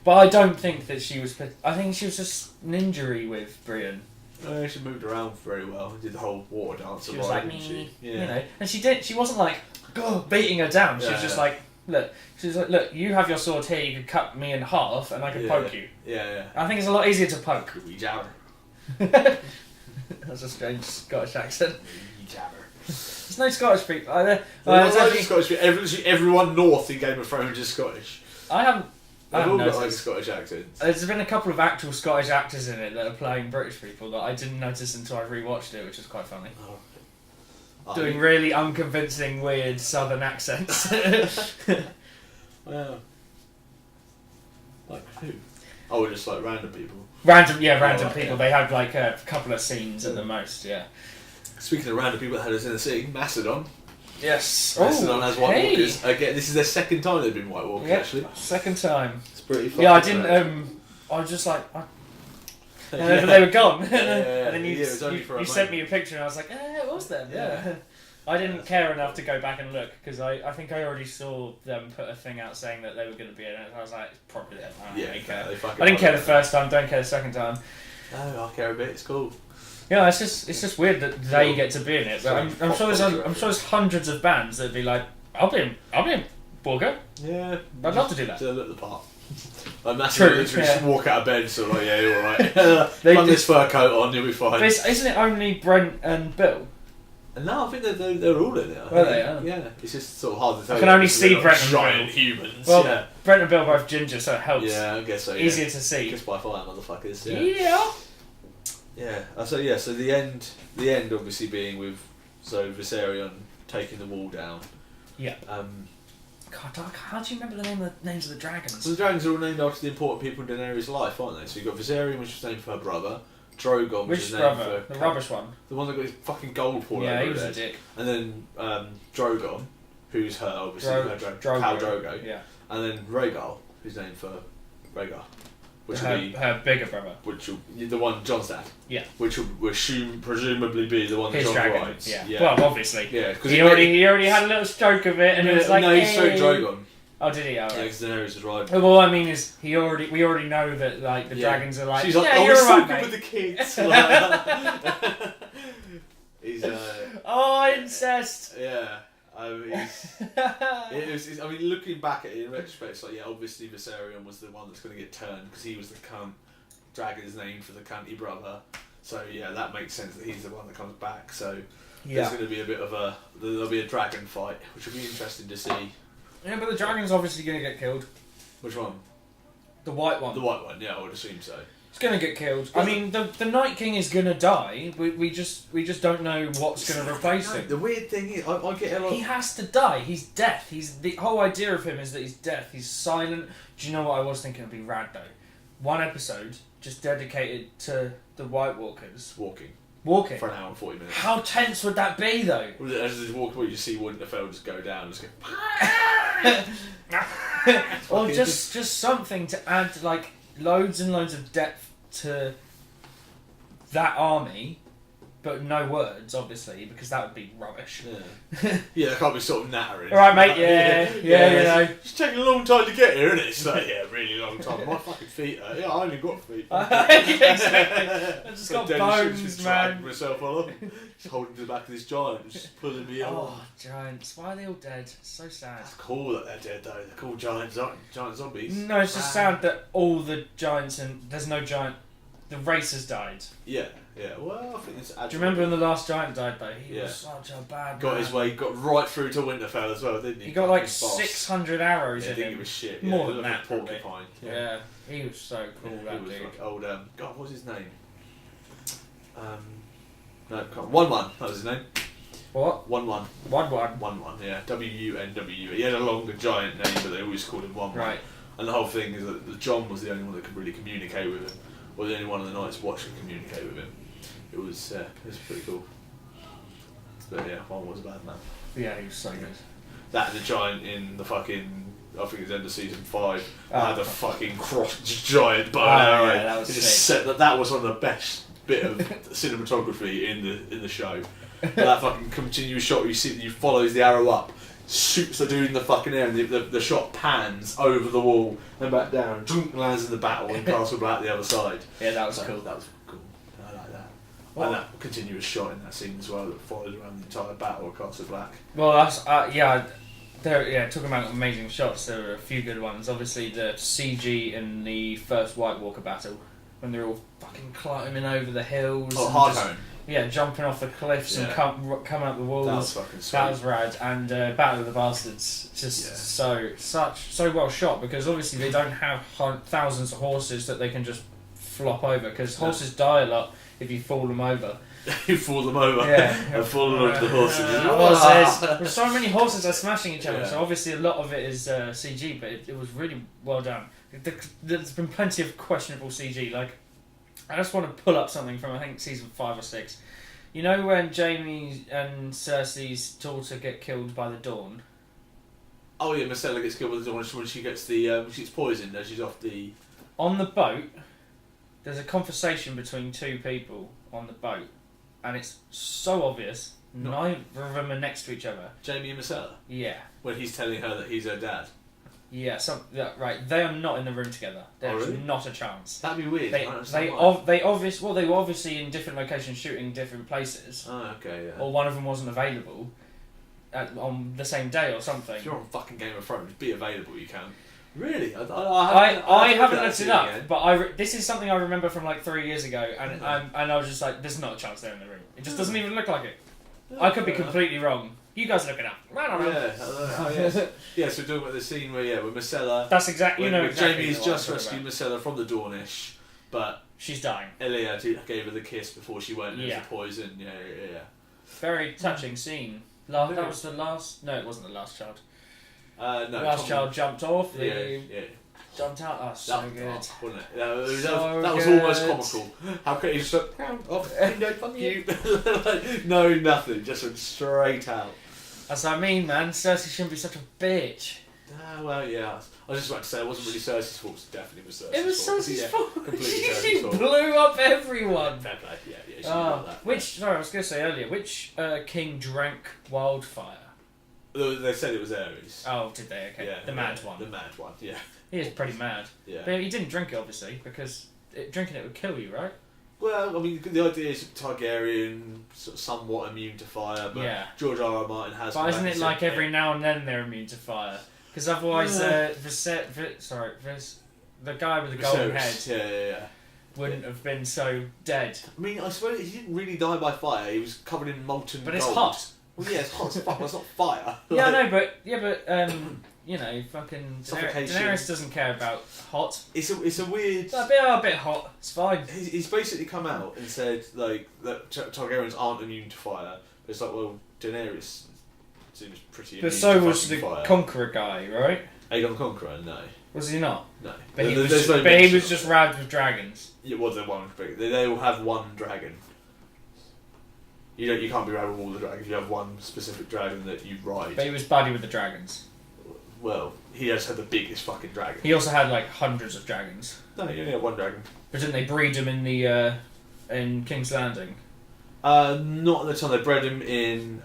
But I don't think that she was. I think she was just ninja-y with Brienne. She moved around very well. Did the whole water dance. She was like, me, you know, and she did. She wasn't like beating her down. She was just like, look. She was like, look, you have your sword here. You could cut me in half, and I can poke you. Yeah. I think it's a lot easier to poke. We jabber. That's a strange Scottish accent. We jabber. There's no Scottish people. Scottish people. Everyone north in Game of Thrones is Scottish. I haven't all got like Scottish accents. There's been a couple of actual Scottish actors in it that are playing British people that I didn't notice until I rewatched it, which is quite funny. Doing really unconvincing, weird southern accents. Wow. Like who? Oh, just like random people. Random people. Yeah. They had like a couple of scenes at the most, yeah. Speaking of random people that had us in the scene, Macedon. Yes. Macedon has White Walkers. Again, this is their second time they've been White Walkers, actually. Second time. It's pretty fun. Yeah, I didn't, I was just like... But they were gone. And then you sent me a picture and I was like, it was them, yeah. I didn't care enough to go back and look because I think I already saw them put a thing out saying that they were going to be in it. I was like, probably them. I didn't care the first time, don't care the second time. No, I care a bit. It's cool. Yeah, it's just weird that they get to be in it. But I'm sure there's hundreds of bands that'd be like, I'll be in Borgo. Yeah, I'd love to do that. To look the part. Like Macedon just walk out of bed, so like, yeah, you're alright. Put this fur coat on, you'll be fine. But isn't it only Brent and Bill? No, I think they're all in it. Were they? Oh. Yeah, it's just sort of hard to tell. I can only see Brent and giant Bill. Humans. Well, Brent and Bill are both ginger, so it helps. Yeah, I guess so. Yeah. Easier to see. Just by fire, motherfuckers. Yeah. Yeah. So the end obviously being with Viserion taking the wall down. Yeah. God, how do you remember the names of the dragons? Well, the dragons are all named after the important people in Daenerys' life, aren't they? So you've got Viserion, which was named for her brother. Drogon was Which his name brother? for The rubbish one. the one that got his fucking gold poured Yeah, over he was his a head. dick. And then Drogon, who's her obviously, Drogo. Khal Drogo. Yeah. And then Rhaegal, who's named for Rhaegar, which will be her bigger brother. which will the one Jon's dad. Yeah. Which will presumably be the one that His Jon dragon. rides. Yeah. Well, obviously. Yeah, because He already had a little stroke of it, and it was like. no, he hey. stroked Drogon. Oh, did he? Oh, Yeah, right. because Daenerys was riding. Well, what I mean is, we already know that like the dragons are like. She's like, yeah, oh, you're he's so right, good mate. with the kids. He's Oh, incest. yeah. I mean, looking back at it in retrospect, it's like, yeah, obviously Viserion was the one that's going to get turned because he was the cunt. Dragon's named for the cunty brother. So yeah, that makes sense that he's the one that comes back. So there's going to be there'll be a dragon fight, which will be interesting to see. Yeah, but the dragon's obviously going to get killed. Which one? The white one. The white one, yeah, I would assume so. It's going to get killed. I mean, the Night King is going to die. We just don't know what's going to replace him. The weird thing is, I get a lot. He has to die. He's death. The whole idea of him is that he's death. He's silent. Do you know what I was thinking would be rad though? One episode just dedicated to the White Walkers Walking walking. for an hour and 40 minutes. How tense would that be though? As they walk, you see Winterfell just go down, just go. Or just something to add like loads and loads of depth to that army, but no words, obviously, because that would be rubbish. Yeah, yeah, they can't be sort of nattering. All right, mate. Yeah, you know. It's taking a long time to get here, isn't it? It's like, yeah, really long time. My fucking feet hurt. Yeah, I only got feet. Exactly. I've just got Dennis bones, just man. dragging myself along, just holding to the back of this giant, just pulling me along. Oh, giants. Why are they all dead? It's so sad. It's cool that they're dead though. They're called giant zombies. No, it's just sad that all the giants and there's no giant. The race has died. Yeah. Well, I think it's. Do you remember when the last giant died though? He Yeah. was such a bad Got man. his way, got right through to Winterfell as well, didn't he? He got like Fucking boss. 600 arrows Yeah, in didn't him. give a shit. More yeah, than he that, looked like a probably. porcupine. Yeah, he was so cool, Yeah, that he was dude. like old. God, what was his name? No, 1-1. That was his name. What? 1-1. 1-1. 1-1. Yeah, WUNW. He had a longer giant name, but they always called him 1-1. Right. And the whole thing is that John was the only one that could really communicate with him, or the only one of the Night's Watch could communicate with him. It was pretty cool. But yeah, 1 was a bad man. Yeah, he was so good. That and the giant in the fucking, I think it's end of season 5, Oh. had a fucking cross giant bow Oh, and arrow. yeah, that was It just sick. set that was one of the best bit of cinematography in the show. That fucking continuous shot where you see that you follows the arrow up, shoots the dude in the fucking air, and the shot pans over the wall and back down, lands in the battle in Castle Black the other side. Yeah, that was cool. That was cool. I like that. What? And that continuous shot in that scene as well that followed around the entire battle of Castle Black. Well, that's talking about amazing shots. There were a few good ones. Obviously, the CG in the first White Walker battle when they're all fucking climbing over the hills. Oh, and hard just- home. Yeah, jumping off the cliffs and come up the walls. That was fucking sweet. That was rad. And Battle of the Bastards, just so well shot, because obviously they don't have thousands of horses that they can just flop over, because horses die a lot if you fall them over. You fall them over. Yeah. I've fallen over the horses. There's so many horses are smashing each other, Yeah. so obviously a lot of it is CG, but it was really well done. There's been plenty of questionable CG. Like, I just want to pull up something from I think season 5 or 6. You know when Jaime and Cersei's daughter get killed by the Dawn? Oh yeah, Marcella gets killed with the dawn when she gets the she's poisoned as she's off the. On the boat, there's a conversation between two people on the boat, and it's so obvious. No. Neither of them are next to each other. Jamie and Marcella. Yeah. When he's telling her that he's her dad. Yeah, right. They are not in the room together. There's really? not a chance. That'd be weird. They I don't they were obviously in different locations shooting different places, oh, okay, yeah. or one of them wasn't available on the same day or something. If you're on fucking Game of Thrones, be available. You can. Really? I haven't looked it up, but this is something I remember from like 3 years ago, and I was just like, there's not a chance they're in the room. It just doesn't even look like it. I could be completely wrong. You guys look it up. I don't know. Yeah, so we're talking about the scene where with Marcella. That's exactly. You know exactly. Jamie's what I'm just talking rescued about. Marcella from the Dornish, but She's dying. Elia gave her the kiss before she went into poison. Yeah. Very touching scene. That was the last. No, it wasn't the last child. No. The last child jumped off. Yeah. Jumped out. Oh, so good. Wasn't it? That was good. almost comical. How could he just look off window, fuck you? Like, no, nothing. Just went straight out. That's what I mean, man. Cersei shouldn't be such a bitch. Well, yeah. I was just about to say it wasn't really Cersei's fault. It definitely was Cersei's fault. It was Cersei's fault. Completely She Cersei's fault. blew up everyone. Fair play. Yeah, she did that. Sorry, I was going to say earlier, which king drank wildfire? They said it was Ares. Oh, did they? Okay. Yeah, the mad one. The mad one, yeah. He is pretty mad. Yeah. But he didn't drink it, obviously, because drinking it would kill you, right? Well, I mean, the idea is Targaryen, sort of somewhat immune to fire, but Yeah. George R. R. Martin has... But isn't it like every now and then they're immune to fire? Because otherwise, the guy with the golden head wouldn't have been so dead. I mean, I suppose he didn't really die by fire. He was covered in molten But gold. it's hot. Well, yeah, it's hot as fuck. It's not fire. Yeah, I Like, know, but you know, fucking Suffocation. Daenerys doesn't care about hot. It's a weird... It's a bit hot. It's fine. He's basically come out and said like that Targaryens aren't immune to fire. But it's like, well, Daenerys seems pretty immune But so to was fucking the fire. Conqueror guy, right? Aegon Conqueror, no. Was he not? No. But he There's was, no but he mention was of just it. rabbed with dragons. Yeah, well, they're one. They all have one dragon. You can't be riding with all the dragons. You have one specific dragon that you ride. But he was buddy with the dragons. Well, he has had the biggest fucking dragon. He also had like hundreds of dragons. No, he only had one dragon. But didn't they breed him in the in King's Landing? Not at the time. They bred him in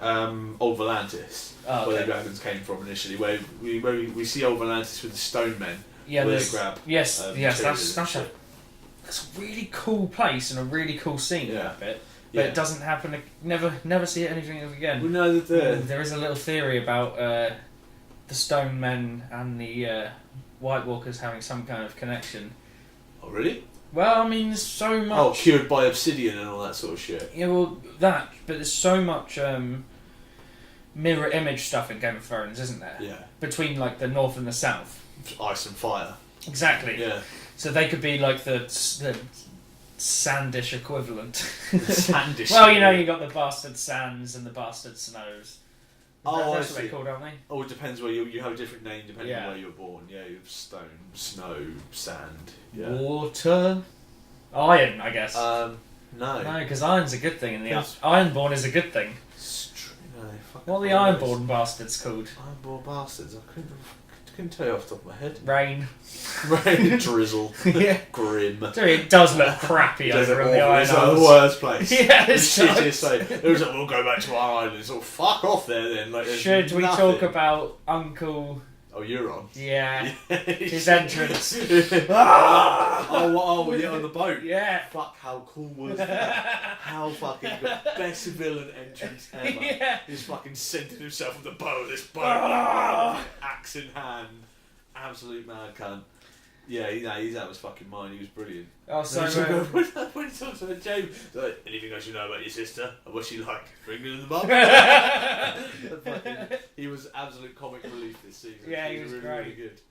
Old Volantis, Oh, where okay. the dragons came from initially. Where we see Old Volantis with the stone men. Yeah, where there's- they grab. Yes, materials that's and a really cool place and a really cool scene. Yeah. That bit, but Yeah. it doesn't happen. Never see it anything again. We know that There is a little theory about the Stone Men and the White Walkers having some kind of connection. Oh, really? Well, I mean, there's so much. Oh, cured by obsidian and all that sort of shit. Yeah, well, that. But there's so much mirror image stuff in Game of Thrones, isn't there? Yeah. Between like the North and the South. Ice and fire. Exactly. Yeah. So they could be like the Sandish equivalent. Sandish. Well, you know, you got the bastard Sands and the bastard Snows. Oh, That's I what they're see. called, aren't they? Oh, it depends where you have a different name depending Yeah. on where you were born. Yeah, you have stone, snow, sand. Yeah. Water, iron, I guess. No. No, because iron's a good thing, and the Yes. Ironborn is a good thing. No, fuck What are the knows. Ironborn bastards called? Ironborn bastards. I couldn't tell you off the top of my head. Rain. Rain, drizzle, Yeah. grim. So it does look crappy over in the Iron It's like the Isles. worst place. Yeah, The it shittiest does. place. It was like, we'll go back to our island. So fuck off there then. Like, there's Should we nothing. talk about Uncle? Oh, Euron. Yeah, his His entrance. oh, yeah, on the boat. Yeah. Fuck, how cool was that? How fucking good. Best villain entrance ever. Yeah. He's fucking centered himself with the bow of this boat. Ah. Axe in hand. Absolute mad cunt. Yeah, he's out of his fucking mind. He was brilliant. Oh, so When he talks about James, he's like, anything else you know about your sister? And what's she like? Bringing in the mum? He was absolute comic relief this season. Yeah, he was really, great. really good.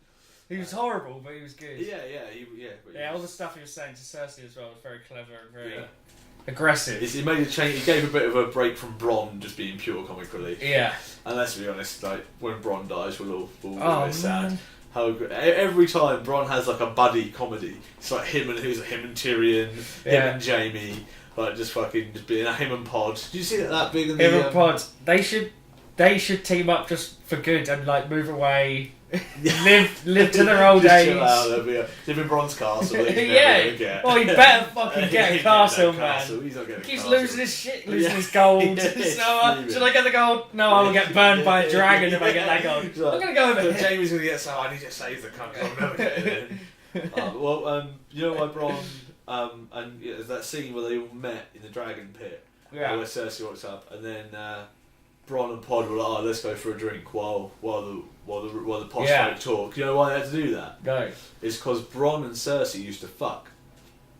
he was horrible, but he was good. Yeah. But Yeah, he all the was- stuff he was saying to Cersei as well was very clever and very Yeah. aggressive. He made a change. He gave a bit of a break from Bronn just being pure comic relief. Yeah. And let's be honest, like when Bronn dies, we'll all be Oh, very sad. man. How every time Bronn has like a buddy comedy, it's like him and Tyrion, him Yeah. and Jamie, like just fucking just being a him and Pod. Did you see that big in Him the and Pod, they should team up just for good and like move away, live to their old Just age. chill out, live in Bronn's castle. That he's never Yeah. gonna get. Well, he better fucking get a He'll castle, that man. castle. He's not getting a He's castle. losing his shit, losing Yeah. his gold. Yeah, it's So, screaming. should I get the gold? No, I will get burned by a dragon if I get that gold. He's like, I'm gonna go over "So here. Jamie's gonna get so I need to save the country. I'll never get it. You know why Bronn and yeah, there's that scene where they all met in the dragon pit. Yeah. Where Cersei walks up, and then Bronn and Pod were like, "Oh, let's go for a drink while the posh Yeah. folk talk." You know why they had to do that? Go. It's because Bronn and Cersei used to fuck.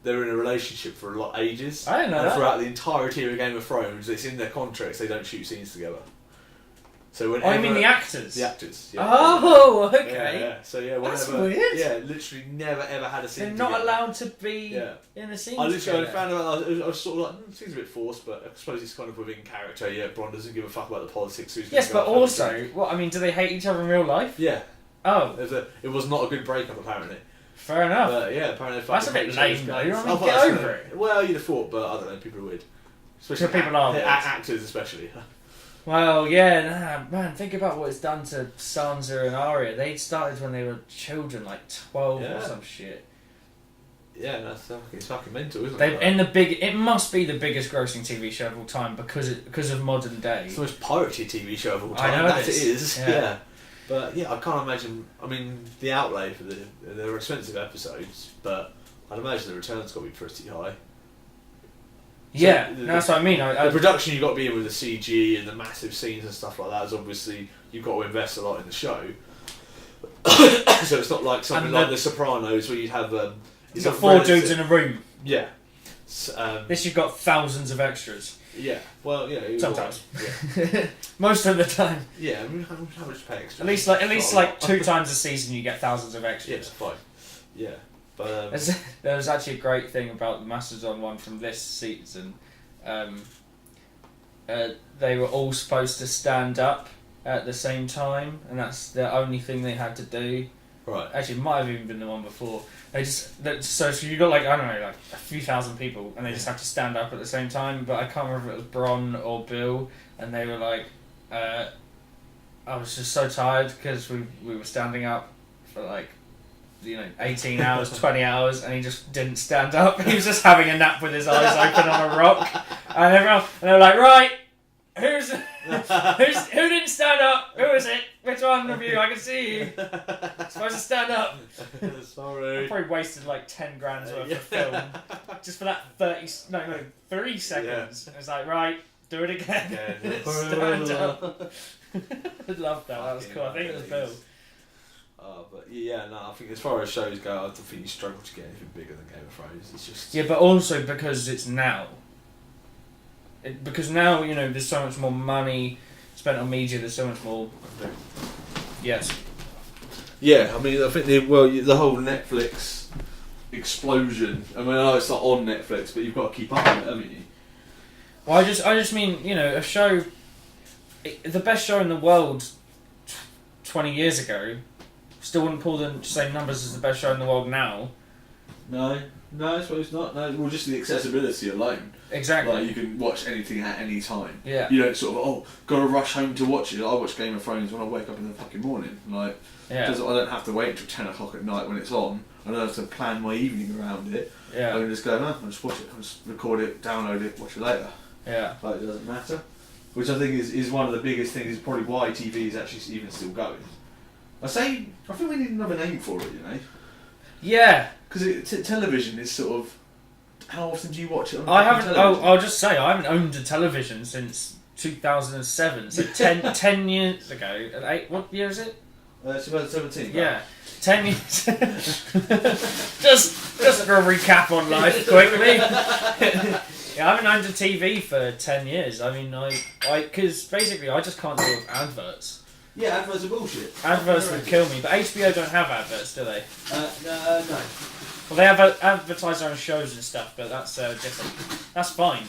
They were in a relationship for a lot ages. I didn't know and that. throughout the entirety of Game of Thrones, it's in their contracts they don't shoot scenes together. So Oh, whenever you mean the actors? the actors. Yeah. Oh, Yeah, okay. yeah. So yeah, whenever, That's weird. Yeah, literally never ever had a scene. They're not together. allowed to be Yeah. in a scene I literally together. found out. I was sort of like, seems a bit forced, but I suppose it's kind of within character. Yeah, Bronn doesn't give a fuck about the politics. So he's gonna Yes, go but and have a also, drink. what I mean, do they hate each other in real life? Yeah. Oh. It was not a good breakup, apparently. Fair enough. Yeah, apparently. That's a bit lame, though. You know what I mean? Get over it. Well, you'd have thought, but I don't know. People are weird. Especially people are weird. Actors, especially. Well, yeah, man, think about what it's done to Sansa and Arya. They started when they were children, like 12 or some shit. Yeah, it's fucking mental, isn't it? It must be the biggest grossing TV show of all time because of modern day. It's the most pirated TV show of all time. I know that it is. Yeah. But yeah, I can't imagine. I mean, the outlay for they're expensive episodes, but I'd imagine the return's got to be pretty high. Yeah, that's what I mean. The production you've got to be in with the CG and the massive scenes and stuff like that is obviously you've got to invest a lot in the show. So it's not like something like The Sopranos where you'd have you've got 4 dudes in a room. Yeah. This you've got thousands of extras. Yeah. Well, yeah. Sometimes. Yeah. Most of the time. Yeah. I mean, how much to pay extra? At least like 2 times a season you get thousands of extras. Yeah, it's fine. Yeah. But there was actually a great thing about the Mastodon one from this season. They were all supposed to stand up at the same time, and that's the only thing they had to do. Right. Actually, it might have even been the one before. So you got like, I don't know, like a few thousand people, and they just have to stand up at the same time. But I can't remember if it was Bron or Bill, and they were like, I was just so tired because we were standing up for like, 18 hours, 20 hours, and he just didn't stand up. He was just having a nap with his eyes open on a rock, and they were like, right, who didn't stand up? Who is it? Which one of you? I can see you. Supposed to stand up. Sorry. I probably wasted like 10 grand's worth of film just for that 3 seconds. Yeah. It's like, right, do it again. Stand up. I loved that. That was cool. I think it was Bill. But yeah, no, I think as far as shows go, I don't think you struggle to get anything bigger than Game of Thrones. It's just but also because it's now. Because now there's so much more money spent on media. There's so much more. Yes. Yeah, I mean, I think the whole Netflix explosion. I mean, I know it's not on Netflix, but you've got to keep up with it, haven't you? Well, I just mean a show. The best show in the world 20 years ago still wouldn't pull the same numbers as the best show in the world now. No, I suppose not. No, well, just the accessibility alone. Exactly. Like, you can watch anything at any time. Yeah. You don't sort of, gotta rush home to watch it. I watch Game of Thrones when I wake up in the fucking morning. Like, because I don't have to wait until 10 o'clock at night when it's on. I don't have to plan my evening around it. Yeah. I can just go, no, I'll just watch it. I'll just record it, download it, watch it later. Yeah. Like, it doesn't matter. Which I think is one of the biggest things, is probably why TV is actually even still going. I think we need another name for it, Yeah. Because television is sort of... How often do you watch it on television? television? I'll just say, I haven't owned a television since 2007, so 10 years ago. What year is it? 2017. Yeah. 10 years. just for a recap on life, quickly. Yeah, I haven't owned a TV for 10 years. I mean, because basically I just can't deal with adverts. Yeah, adverts are bullshit. Adverts would kill me, but HBO don't have adverts, do they? No. Well, they have advertise their own shows and stuff, but that's different. That's fine.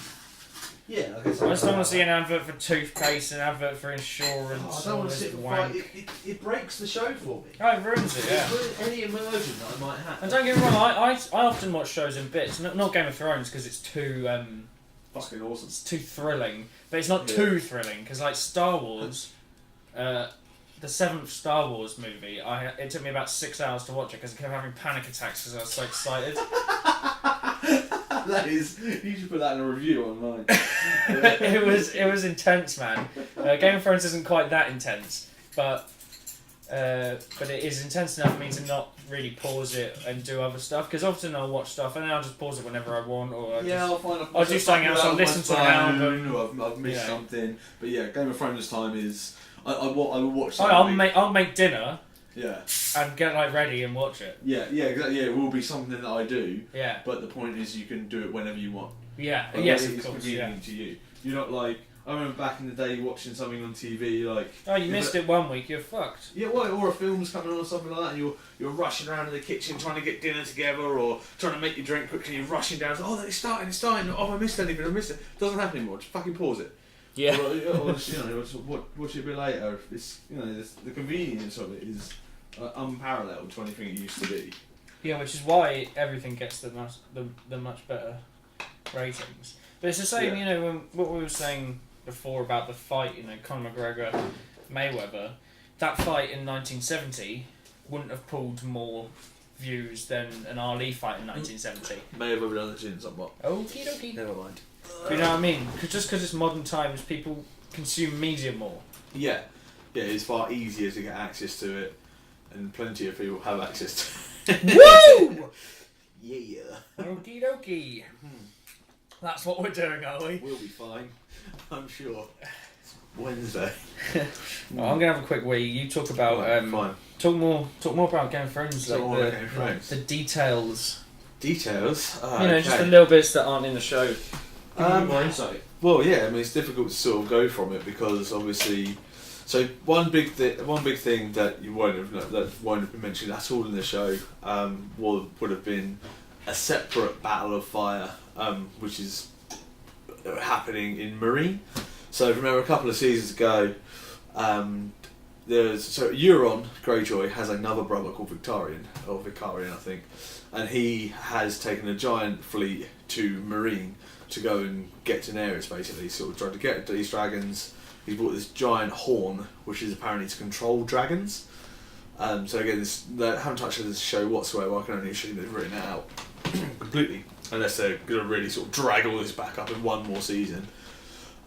Yeah, I just don't want to see an advert for toothpaste, an advert for insurance. I don't want to sit wank. It breaks the show for me. Oh, it ruins it, yeah. Any immersion that I might have. And don't get me wrong, I often watch shows in bits. Not Game of Thrones, because it's too... fucking awesome. It's too thrilling. But it's not too thrilling, because like Star Wars... the 7th Star Wars movie, it took me about 6 hours to watch it because I kept having panic attacks because I was so excited. That is, you should put that in a review online. It was intense, man. Game of Thrones isn't quite that intense, but it is intense enough for me to not really pause it and do other stuff, because often I'll watch stuff and then I'll just pause it whenever I want, or I'll do something else. I'll listen to an album, or I've missed something. But yeah, Game of Thrones time is. I will watch something. I'll make dinner. Yeah. And get ready and watch it. Yeah, exactly. Yeah, it will be something that I do. Yeah. But the point is, you can do it whenever you want. Yeah. Yes, of course. It's convenient to you. You're not like, I remember back in the day watching something on TV like. Oh, you missed it 1 week. You're fucked. Yeah, well, or a film's coming on or something like that, and you're rushing around in the kitchen trying to get dinner together, or trying to make your drink quickly. You're rushing down. Oh, it's starting. Oh, I missed anything. It doesn't happen anymore. Just fucking pause it. Yeah. Or watch it a bit later. It's the convenience of it is unparalleled to anything it used to be. Yeah, which is why everything gets the much better ratings. But it's the same, you know, when, what we were saying before about the fight, you know, Conor McGregor, Mayweather. That fight in 1970 wouldn't have pulled more views than an Ali fight in 1970. May have overdone the gin somewhat. Okie dokie. Never mind. You know what I mean? Just because it's modern times, people consume media more. Yeah, it's far easier to get access to it, and plenty of people have access to it. Woo! Yeah. Okie dokie. That's what we're doing, are we? We'll be fine, I'm sure. It's Wednesday. Well, I'm gonna have a quick wee. You talk about fine. Talk more about Game of Thrones, Talk more like about Game of Thrones. the details. Details. You know, just the little bits that aren't in the show. Give me more insight. Well, yeah, I mean, it's difficult to sort of go from it because obviously, so one big thing that won't have been mentioned at all in the show would have been a separate Battle of Fire, which is happening in Marine. So remember a couple of seasons ago, Euron Greyjoy has another brother called Victarion I think, and he has taken a giant fleet to Marine to go and get Daenerys, basically, sort of trying to get these dragons. He's bought this giant horn, which is apparently to control dragons. So again, they haven't touched this show whatsoever. I can only assume they've written it out completely, unless they're going to really sort of drag all this back up in one more season.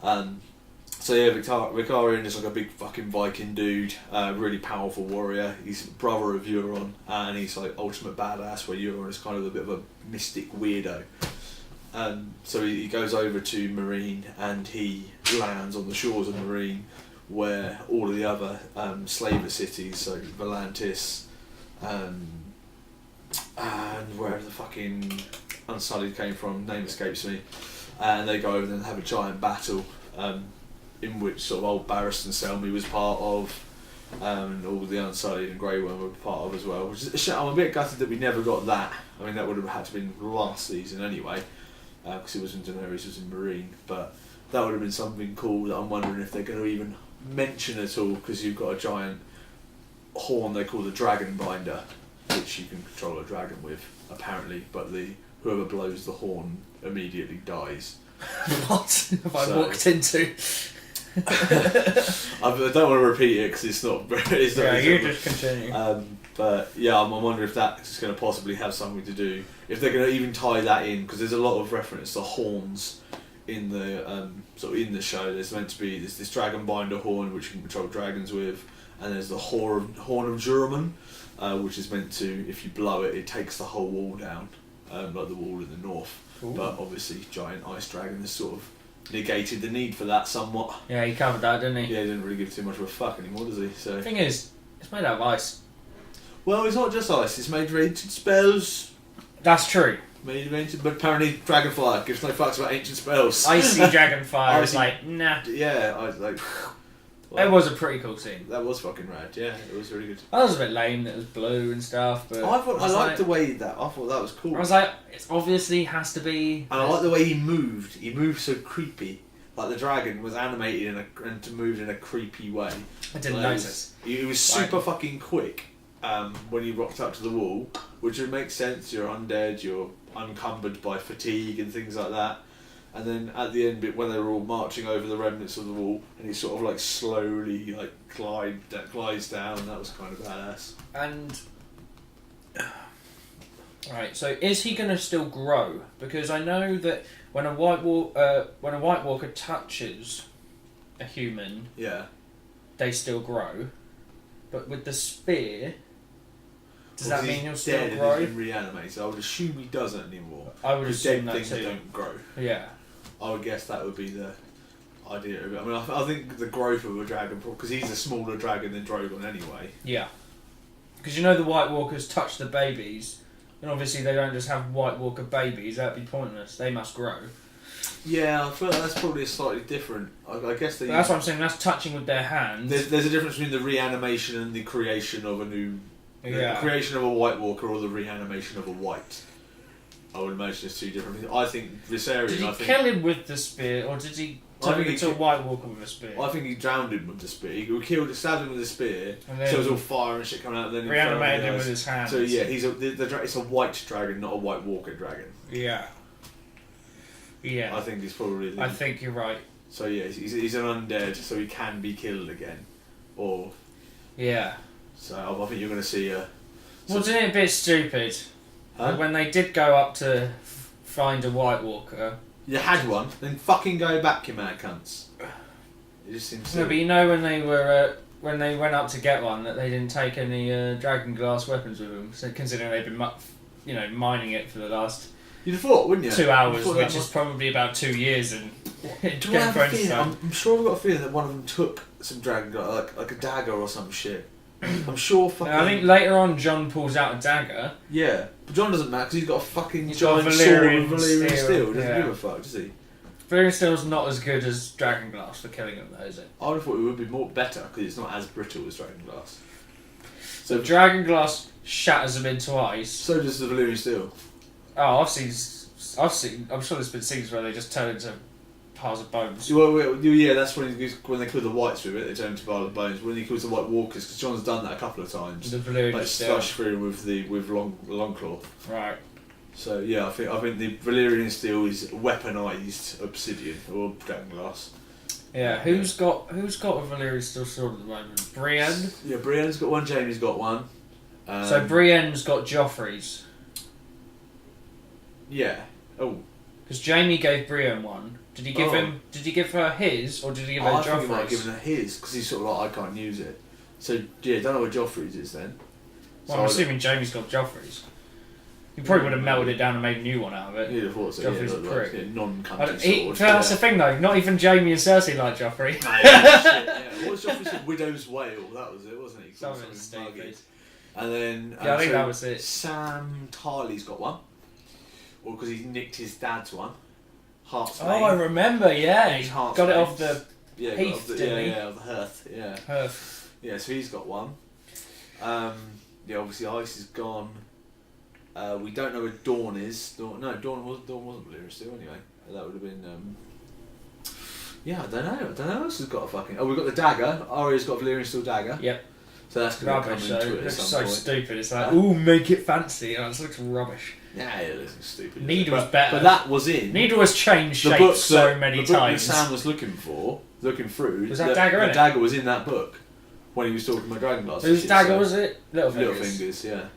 So yeah, Victarion is like a big fucking Viking dude, really powerful warrior. He's brother of Euron, and he's like ultimate badass, where Euron is kind of a bit of a mystic weirdo. So he goes over to Marine, and he lands on the shores of Marine, where all of the other slaver cities, so Volantis, and wherever the fucking Unsullied came from, name escapes me, and they go over there and have a giant battle, in which sort of old Barristan Selmy was part of, and all the Unsullied and Grey Worm were part of as well. Which is, I'm a bit gutted that we never got that. I mean, that would have had to have been last season anyway, because it was in Daenerys, it was in Marine, but that would have been something cool that I'm wondering if they're going to even mention at all, because you've got a giant horn they call the Dragon Binder, which you can control a dragon with, apparently, but whoever blows the horn immediately dies. What have I walked into? I don't want to repeat it because it's not. It's not. Yeah, you just continue. But yeah, I'm wondering if that's going to possibly have something to do. If they're going to even tie that in, because there's a lot of reference to horns in the in the show. There's meant to be this Dragon Binder horn which you can control dragons with, and there's the horn of Juraman, which is meant to, if you blow it, it takes the whole wall down, like the wall in the north. Ooh. But obviously, giant ice dragon has sort of negated the need for that somewhat. Yeah, he covered that, didn't he? Yeah, he didn't really give too much of a fuck anymore, does he? So the thing is, it's made out of ice. Well, it's not just ice. It's made of ancient spells. That's true. Made of ancient, but apparently Dragonfire gives no fucks about ancient spells. Icy Dragonfire is like, nah. Yeah, I was like. Well, it was a pretty cool scene. That was fucking rad. Yeah, it was really good. That was a bit lame. It was blue and stuff, but I liked the way that. I thought that was cool. I was like, it obviously has to be. And I like the way he moved. He moved so creepy. Like the dragon was animated and moved in a creepy way. I didn't notice. He was super fucking quick when he rocked up to the wall, which would make sense. You're undead. You're unencumbered by fatigue and things like that. And then at the end, when they were all marching over the remnants of the wall, and he sort of like slowly like glides down, and that was kind of badass. And right, so is he going to still grow? Because I know that when a White Walker touches a human, yeah, they still grow. But with the spear, does that mean he'll still grow? He's been reanimated, so I would assume he doesn't anymore. I would assume dead that things too. Don't grow. Yeah. I would guess that would be the idea of it. I mean, I think the growth of a dragon, because he's a smaller dragon than Drogon anyway. Yeah. Because you know the White Walkers touch the babies, and obviously they don't just have White Walker babies, that'd be pointless. They must grow. Yeah, I feel like that's probably slightly different. I guess that's what I'm saying, that's touching with their hands. There's a difference between the reanimation and the creation of a new... Yeah. The creation of a White Walker or the reanimation of a white. I would imagine it's two different things. I think Viserion... Did he kill him with the spear, or did he Turning into a White Walker with a spear. I think he drowned him with the spear. He stabbed him with a spear, And then so it was all fire and shit coming out, and then he reanimated him with his hands. So yeah, it's a white dragon, not a White Walker dragon. Yeah. Yeah. I think he's probably... I think you're right. So yeah, he's an undead, so he can be killed again. Or... Yeah. So I think you're going to see a... Wasn't it a bit stupid? Huh? When they did go up to find a White Walker... You had one, then fucking go back, you mad cunts. It just seems No, but you know when they were... when they went up to get one, that they didn't take any dragon glass weapons with them. So considering they've been, mining it for the last... You'd have thought, wouldn't you? 2 hours, which is probably about 2 years in Game of Thrones time. I'm sure I've got a feeling that one of them took some dragon, like a dagger or some shit. I'm sure fucking... I think later on John pulls out a dagger. Yeah, but John doesn't matter because he's got a fucking He's got giant Valyrian sword with Valyrian steel, steel. Doesn't yeah. give a fuck, does he? Valyrian Steel's not as good as dragon glass for killing them, though, is it? I would have thought it would be better because it's not as brittle as dragon glass. So dragon glass shatters them into ice. So does the Valyrian steel. Oh, I've seen. I'm sure there's been scenes where they just turn into piles of bones. Well, yeah, that's when they kill the whites with it. They turn into piles of bones. When he kills the White Walkers, because John's done that a couple of times. The Valyrian like steel. slush through with Longclaw. Right. So yeah, I think the Valyrian steel is weaponized obsidian or dragon glass. Yeah. Who's got a Valyrian steel sword at the moment? Brienne. Yeah, Brienne's got one. Jaime's got one. So Brienne's got Joffrey's. Yeah. Oh. Because Jaime gave Brienne one. Did he give him? Did he give her his, or did he give her I think he might have Joffrey's? given her his because he's sort of like, I can't use it. So yeah, don't know what Joffrey's is then. Well, I'm assuming Jaime's got Joffrey's. He probably would have melted it down and made a new one out of it. You'd have thought so. Joffrey's a prick. Like, non-country sword. That's the thing though. Not even Jaime and Cersei like Joffrey. What was Joffrey's called? Widow's Wail. That was it, wasn't it? Something stupid. And then I think that was it. Sam Tarley's got one. Or because he nicked his dad's one. Heart's Oh, I remember. Yeah, he Heart's got it Mane. off the Heath, didn't he? Yeah, of the hearth. Yeah. Hearth. Yeah, so he's got one. Yeah, obviously Ice is gone. We don't know where Dawn is. Dawn wasn't Valyrian still anyway. That would have been. Yeah, I don't know. Who else has got a fucking. Oh, we've got the dagger. Arya's got a Valyrian steel dagger. Yep. So that's going to come Rubbish. into Though. it It at looks some so point. stupid. It's like, ooh, make it fancy. It looks rubbish. Yeah, it looks stupid. Needle's better. But that was in Needle has changed the shape book so many the book times. that Sam was looking through. Was that dagger in it? The dagger was in that book when he was talking about dragon glass. Whose dagger was it? Littlefingers, yeah.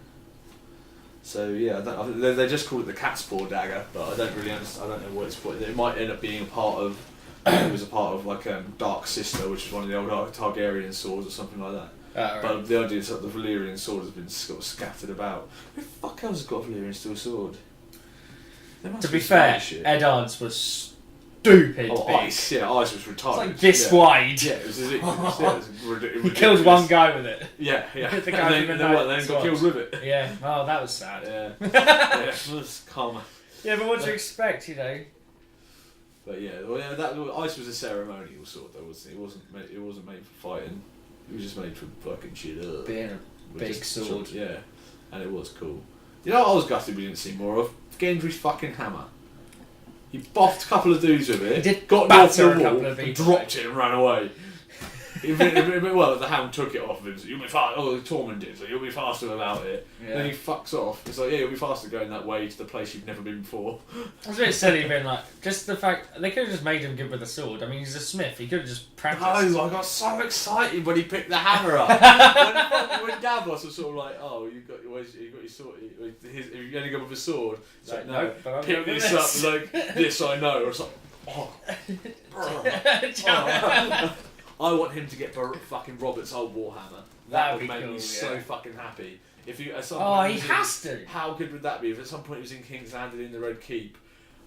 So yeah, they just call it the cat's paw dagger, but I don't really understand. I don't know what it's put. It might end up being a part of. It was a part of like Dark Sister, which is one of the old Targaryen swords or something like that. Right. But the idea is that the Valyrian sword has been sort of scattered about. Who the fuck else has got a Valyrian steel sword? To be fair, Eddard's was stupid big. Ice was retarded. It's like this wide. Yeah, it was ridiculous. Yeah, it was ridiculous. He killed one guy with it. Yeah. The guy and then got killed with it. Yeah, oh, that was sad. Yeah. It was karma. Yeah, but what do you expect, But yeah, that Ice was a ceremonial sword, though, wasn't it? It wasn't made for fighting. It was just made for fucking shit up. Being a big sword. Yeah, and it was cool. You know what I was gutted we didn't see more of? Gendry's fucking hammer. He boffed a couple of dudes with it. He did got off the batter a couple wall, of and people. dropped it and ran away. Well, the hound took it off of him. So you'll be fast. Oh, the Tormund did. So you'll be faster without it. Yeah. Then he fucks off. It's like, yeah, you'll be faster going that way to the place you've never been before. It was a bit silly being like, just the fact, they could have just made him good with a sword. I mean, he's a smith, he could have just practiced. No, I got so excited when he picked the hammer up. when Davos was sort of like, oh, you got your sword. You're going to go with a sword. It's like, no, but pick this up like this. I know. Or it's like, oh. I want him to get fucking Robert's old Warhammer. That would make me so fucking happy. If you at some point he has to. How good would that be? If at some point he was in King's Landing in the Red Keep,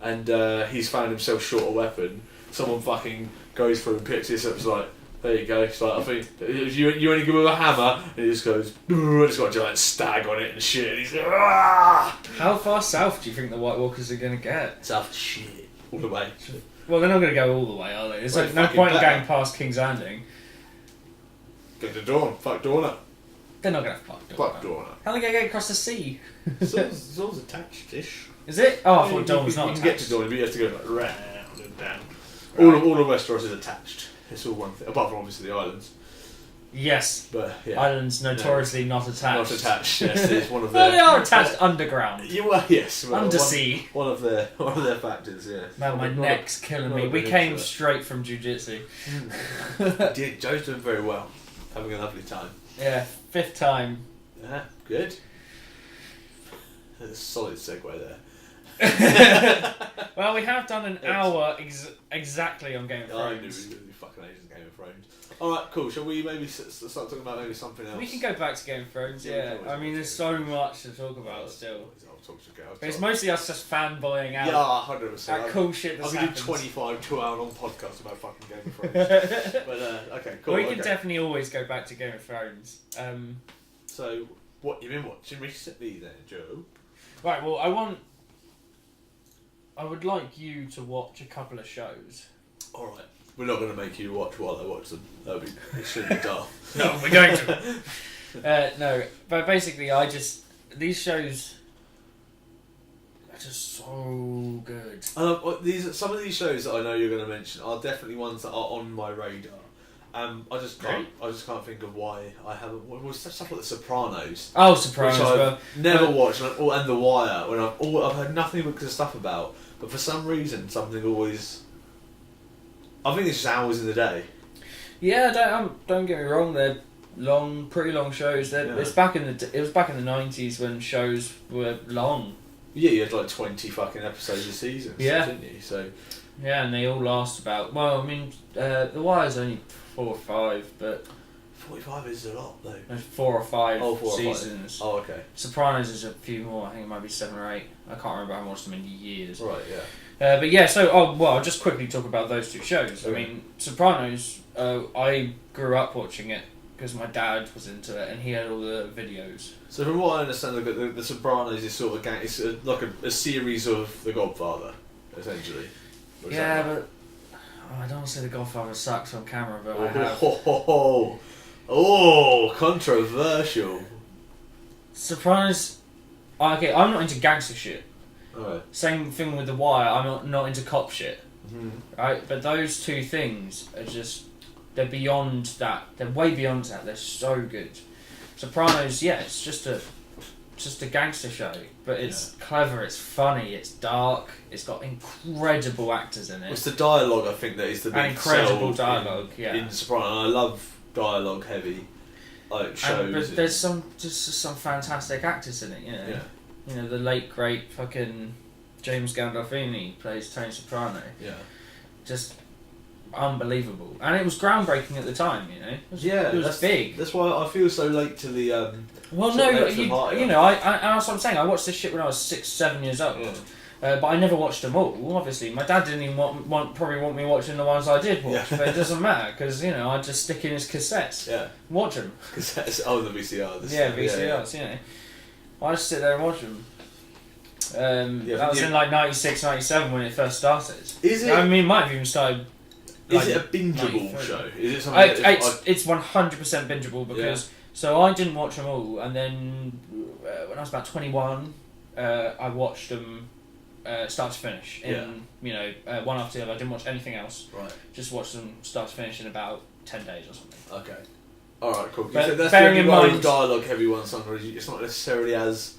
and he's found himself short a weapon, someone fucking goes through and picks this up. It's like, there you go. It's like, I think you only give him a hammer, and he just goes, and it's got a giant stag on it and shit. And he's like, ah! How far south do you think the White Walkers are going to get? South shit all the way. Well, they're not going to go all the way, are they? There's like no point in going past King's Landing. Go to Dawn. Fuck Dawn up. They're not going to fuck Dawn. Fuck Dawn up. How are they going to get across the sea? It's all attached-ish. Is it? Oh, I thought Dawn was not You can attached. get to Dawn, but you have to go like round and down. All of Westeros is attached. It's all one thing, apart from obviously the islands. Yes. But yeah. Islands notoriously not attached. Not attached. Yes, it's one of Well, their. they are attached underground. Yes. Well, Undersea. One of their factors. Yeah. Man, my neck's killing me. We came straight from jiu-jitsu. Joe's doing very well. Having a lovely time. Yeah, 5th time. Yeah, good. That's a solid segue there. Well, we have done an hour exactly on Game of Thrones. I knew we were going to be fucking ages on Game of Thrones. Alright, cool. Shall we maybe start talking about maybe something else? We can go back to Game of Thrones, yeah. I mean, there's so much to talk about still. But it's mostly us just fanboying out. Yeah, 100%. That cool shit that's happened. I could do 25 2-hour-long podcasts about fucking Game of Thrones. But, okay, cool. We can definitely always go back to Game of Thrones. So, what you've been watching recently then, Joe? Right, well, I would like you to watch a couple of shows. Alright. We're not going to make you watch while I watch them. That would be extremely dull. No, we're going to. No, but basically, these shows are just so good. Some of these shows that I know you're going to mention are definitely ones that are on my radar. I just can't think of why I haven't. Well, stuff like The Sopranos. Oh, Sopranos! Which I've never watched, and The Wire. When I've heard nothing but good stuff about, but for some reason something always. I think it's just hours in the day. Yeah, don't get me wrong. They're pretty long shows. It was back in the 90s when shows were long. Yeah, you had like 20 fucking episodes a season. Yeah, didn't you? So. Yeah, and they all last about. Well, I mean, The Wire's only 4 or 5, but 45 is a lot though. There's 4 or 5 seasons. 5. Oh, okay. Sopranos is a few more. I think it might be 7 or 8. I can't remember. I haven't watched them in years. Right. Yeah. But yeah, so I'll just quickly talk about those 2 shows. Okay. I mean, Sopranos. I grew up watching it because my dad was into it and he had all the videos. So from what I understand, the Sopranos is sort of it's like a series of The Godfather, essentially. Yeah, but I don't want to say The Godfather sucks on camera, but I have. Oh, controversial. Sopranos. Okay, I'm not into gangster shit. Right. Same thing with The Wire. I'm not into cop shit. Mm-hmm. Right, but those 2 things are they're beyond that. They're way beyond that. They're so good. Sopranos, yeah, it's just a gangster show, but it's clever, it's funny, it's dark, it's got incredible actors in it. It's the dialogue, I think, that is the big incredible dialogue. In Sopranos, and I love dialogue heavy shows. But there's some fantastic actors in it, you know. Yeah. You know, the late great fucking James Gandolfini plays Tony Soprano. Yeah. Just unbelievable, and it was groundbreaking at the time. You know. It was big. That's why I feel so late to the. Well, no, you know, I that's what I'm saying. I watched this shit when I was 6, 7 years old. Yeah. But I never watched them all. Obviously, my dad didn't even probably want me watching the ones I did watch. Yeah. But it doesn't matter because you know I just stick in his cassettes. Yeah. Watch them. Cassettes. Oh, the VCRs. Yeah, VCRs. You know. I just sit there and watch them. That was in like 96, 97 when it first started. Is it? I mean, it might have even started. Is it a bingeable show? Is it something? It's 100% bingeable because so I didn't watch them all, and then when I was about 21, I watched them start to finish. One after the other. I didn't watch anything else. Right. Just watched them start to finish in about 10 days or something. Okay. All right, cool. But so that's the only one with dialogue heavy one. Sometimes it's not necessarily as.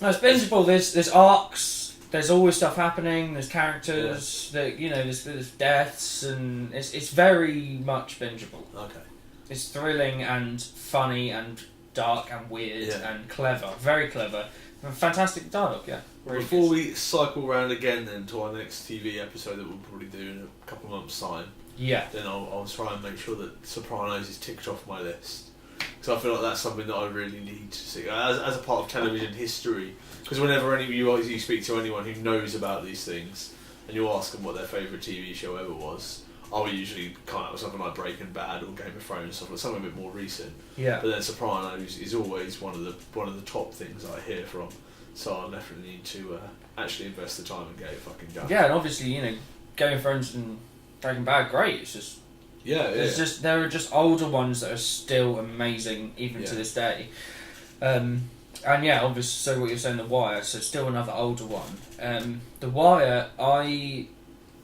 No, it's bingeable. There's arcs. There's always stuff happening. There's characters. That there's deaths, and it's very much bingeable. Okay. It's thrilling and funny and dark and weird and clever. Very clever. And fantastic dialogue. Yeah. Really Before good. we cycle round again then to our next TV episode that we'll probably do in a couple of months' time. Yeah. Then I'll try and make sure that Sopranos is ticked off my list. Because I feel like that's something that I really need to see as a part of television history. Because whenever you speak to anyone who knows about these things and you ask them what their favourite TV show ever was, I'll usually come out with something like Breaking Bad or Game of Thrones, something a bit more recent. Yeah. But then Sopranos is always one of the top things I hear from. So I definitely need to actually invest the time and get it fucking done. Yeah, and obviously Game of Thrones and Breaking Bad, great. It's just there are just older ones that are still amazing even to this day. And yeah, obviously, so what you're saying, The Wire, so still another older one. The Wire,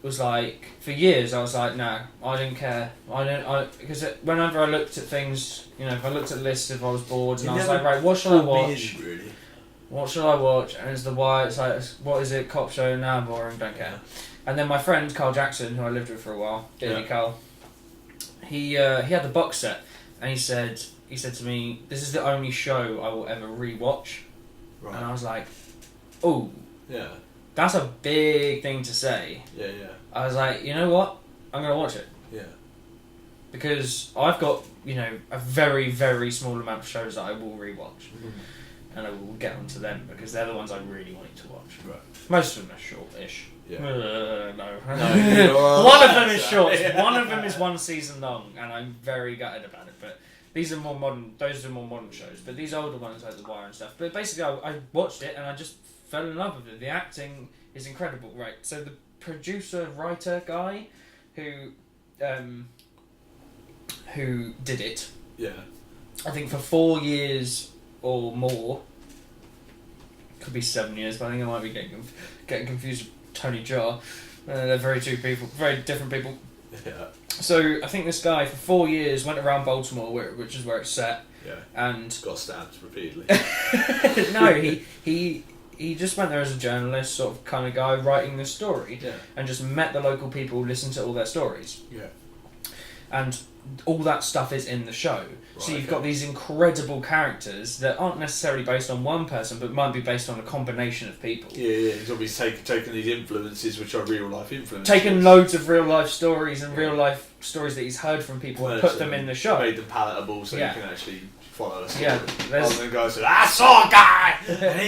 was like, for years I was like, no, I didn't care. Because whenever I looked at things, if I looked at lists, if I was bored, and I was like, right, what should I watch? Really. What should I watch? And it's The Wire. It's like, what is it? Cop show? Nah, boring. Don't care. And then my friend Carl Jackson, who I lived with for a while, Carl, he had the box set, and he said to me, "This is the only show I will ever rewatch." Right. And I was like, "Oh, yeah, that's a big thing to say." Yeah. I was like, you know what? I'm gonna watch it. Yeah. Because I've got a very, very small amount of shows that I will rewatch. And I will get onto them because they're the ones I really wanted to watch. Right. Most of them are short-ish. Yeah. No. One of them is short. One of them is one season long, and I'm very gutted about it. But these are more modern. Those are more modern shows. But these older ones like The Wire and stuff. But basically, I watched it and I just fell in love with it. The acting is incredible, right? So the producer writer guy who did it. Yeah. I think for 4 years or more. Could be 7 years, but I think I might be getting confused with Tony Jaa. They're very different people. Yeah. So I think this guy for 4 years went around Baltimore, which is where it's set. Yeah. And got stabbed repeatedly. No, he just went there as a journalist, sort of kind of guy writing this story, and just met the local people, listened to all their stories. Yeah. And all that stuff is in the show. Right, so you've got these incredible characters that aren't necessarily based on one person, but might be based on a combination of people. Yeah. He's obviously taken these influences, which are real life influences. Taken loads of real life stories and real life stories that he's heard from people and put them in the show. Made them palatable so you can actually follow a story. Yeah. Rather than go and I saw a guy and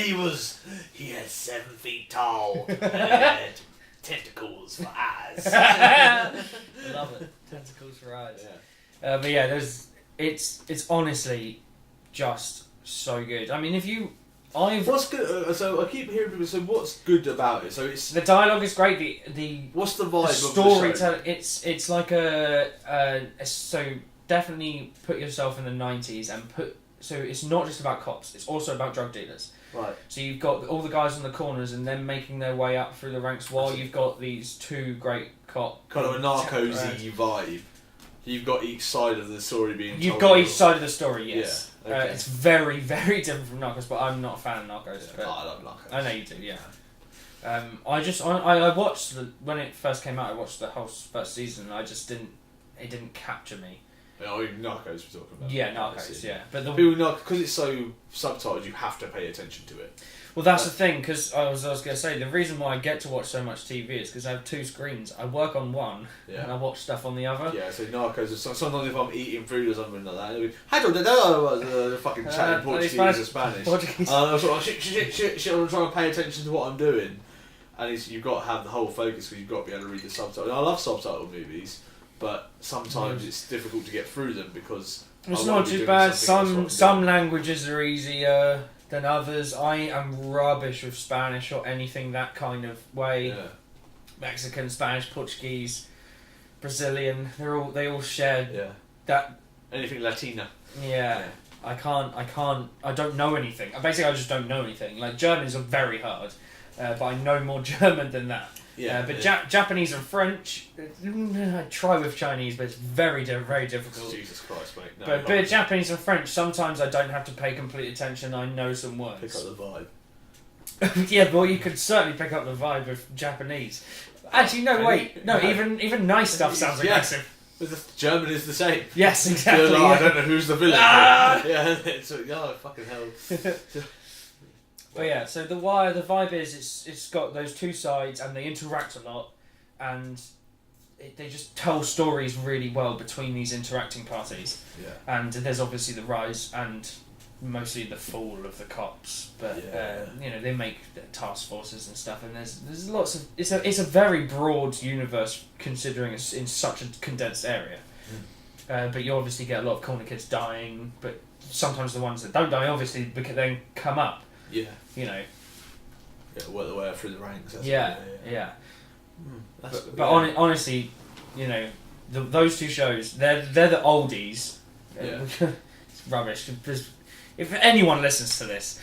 he had 7 feet tall and he had tentacles for eyes. Love it. Tentacles for eyes. Yeah. But yeah, it's honestly just so good. I mean, what's good? So I keep hearing people. So what's good about it? So it's the dialogue is great. What's the vibe? The storytelling. It's like so definitely put yourself in the 90s and so it's not just about cops. It's also about drug dealers. Right. So you've got all the guys on the corners and them making their way up through the ranks while you've got these two great cop. Kind of a Narcos-y vibe. You've got each side of the story being told. You've got each side of the story, yes. Yeah, okay. It's very, very different from Narcos, but I'm not a fan of Narcos. Yeah, I love Narcos. I know you do, yeah. I watched when it first came out, I watched the whole first season and it didn't capture me. Oh, Narcos we're talking about. Yeah, Narcos, yeah. But because it's so subtitled, you have to pay attention to it. Well, that's the thing, because I was going to say, the reason why I get to watch so much TV is because I have 2 screens. I work on one, and I watch stuff on the other. Yeah, so Narcos, sometimes if I'm eating food or something like that, it'll be, the fucking chatting Portuguese or Spanish. Portuguese. I'm sort of, shit, I'm trying to pay attention to what I'm doing. And you've got to have the whole focus, because you've got to be able to read the subtitles. And I love subtitled movies, but sometimes it's difficult to get through them, because it's not too bad. Some languages are easier than others. I am rubbish with Spanish or anything that kind of way. Yeah. Mexican, Spanish, Portuguese, Brazilian. They all share that. Anything Latina. Yeah. I don't know anything. Basically, I just don't know anything. Like Germans are very hard, but I know more German than that. Yeah, but Japanese and French, I try with Chinese, but it's very difficult. Jesus Christ, mate. No, but Japanese and French, sometimes I don't have to pay complete attention. I know some words. Pick up the vibe. Yeah, well, you could certainly pick up the vibe with Japanese. Actually, no, wait. No, even nice stuff sounds aggressive. The German is the same. Yes, exactly. I don't know who's the villain. Yeah, fucking hell. But yeah, so The Wire, the vibe is it's got those 2 sides and they interact a lot, and they just tell stories really well between these interacting parties. Yeah. And there's obviously the rise and mostly the fall of the cops, but they make task forces and stuff, and there's lots of it's a very broad universe considering it's in such a condensed area. But you obviously get a lot of corner kids dying, but sometimes the ones that don't die obviously then come up. Yeah. Work their way up through the ranks. Yeah. Honestly, those 2 shows, they're the oldies. Yeah. It's rubbish. If anyone listens to this,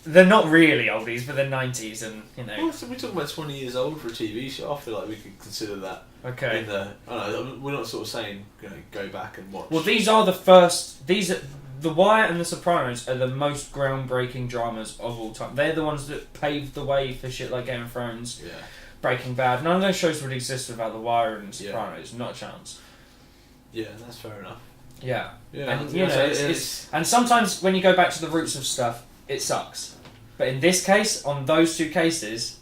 they're not really oldies, but they're 90s, and you know. Well, so we're talking about 20 years old for a TV show. I feel like we could consider that. Okay. In the, I don't know, we're not sort of saying go back and watch. Well, these are the first. These are The Wire and The Sopranos are the most groundbreaking dramas of all time. They're the ones that paved the way for shit like Game of Thrones, Breaking Bad. None of those shows would exist without The Wire and Sopranos. Not a chance. Yeah, that's fair enough. Yeah. Yeah. And you know, it's and sometimes when you go back to the roots of stuff, it sucks. But in this case, on those two cases,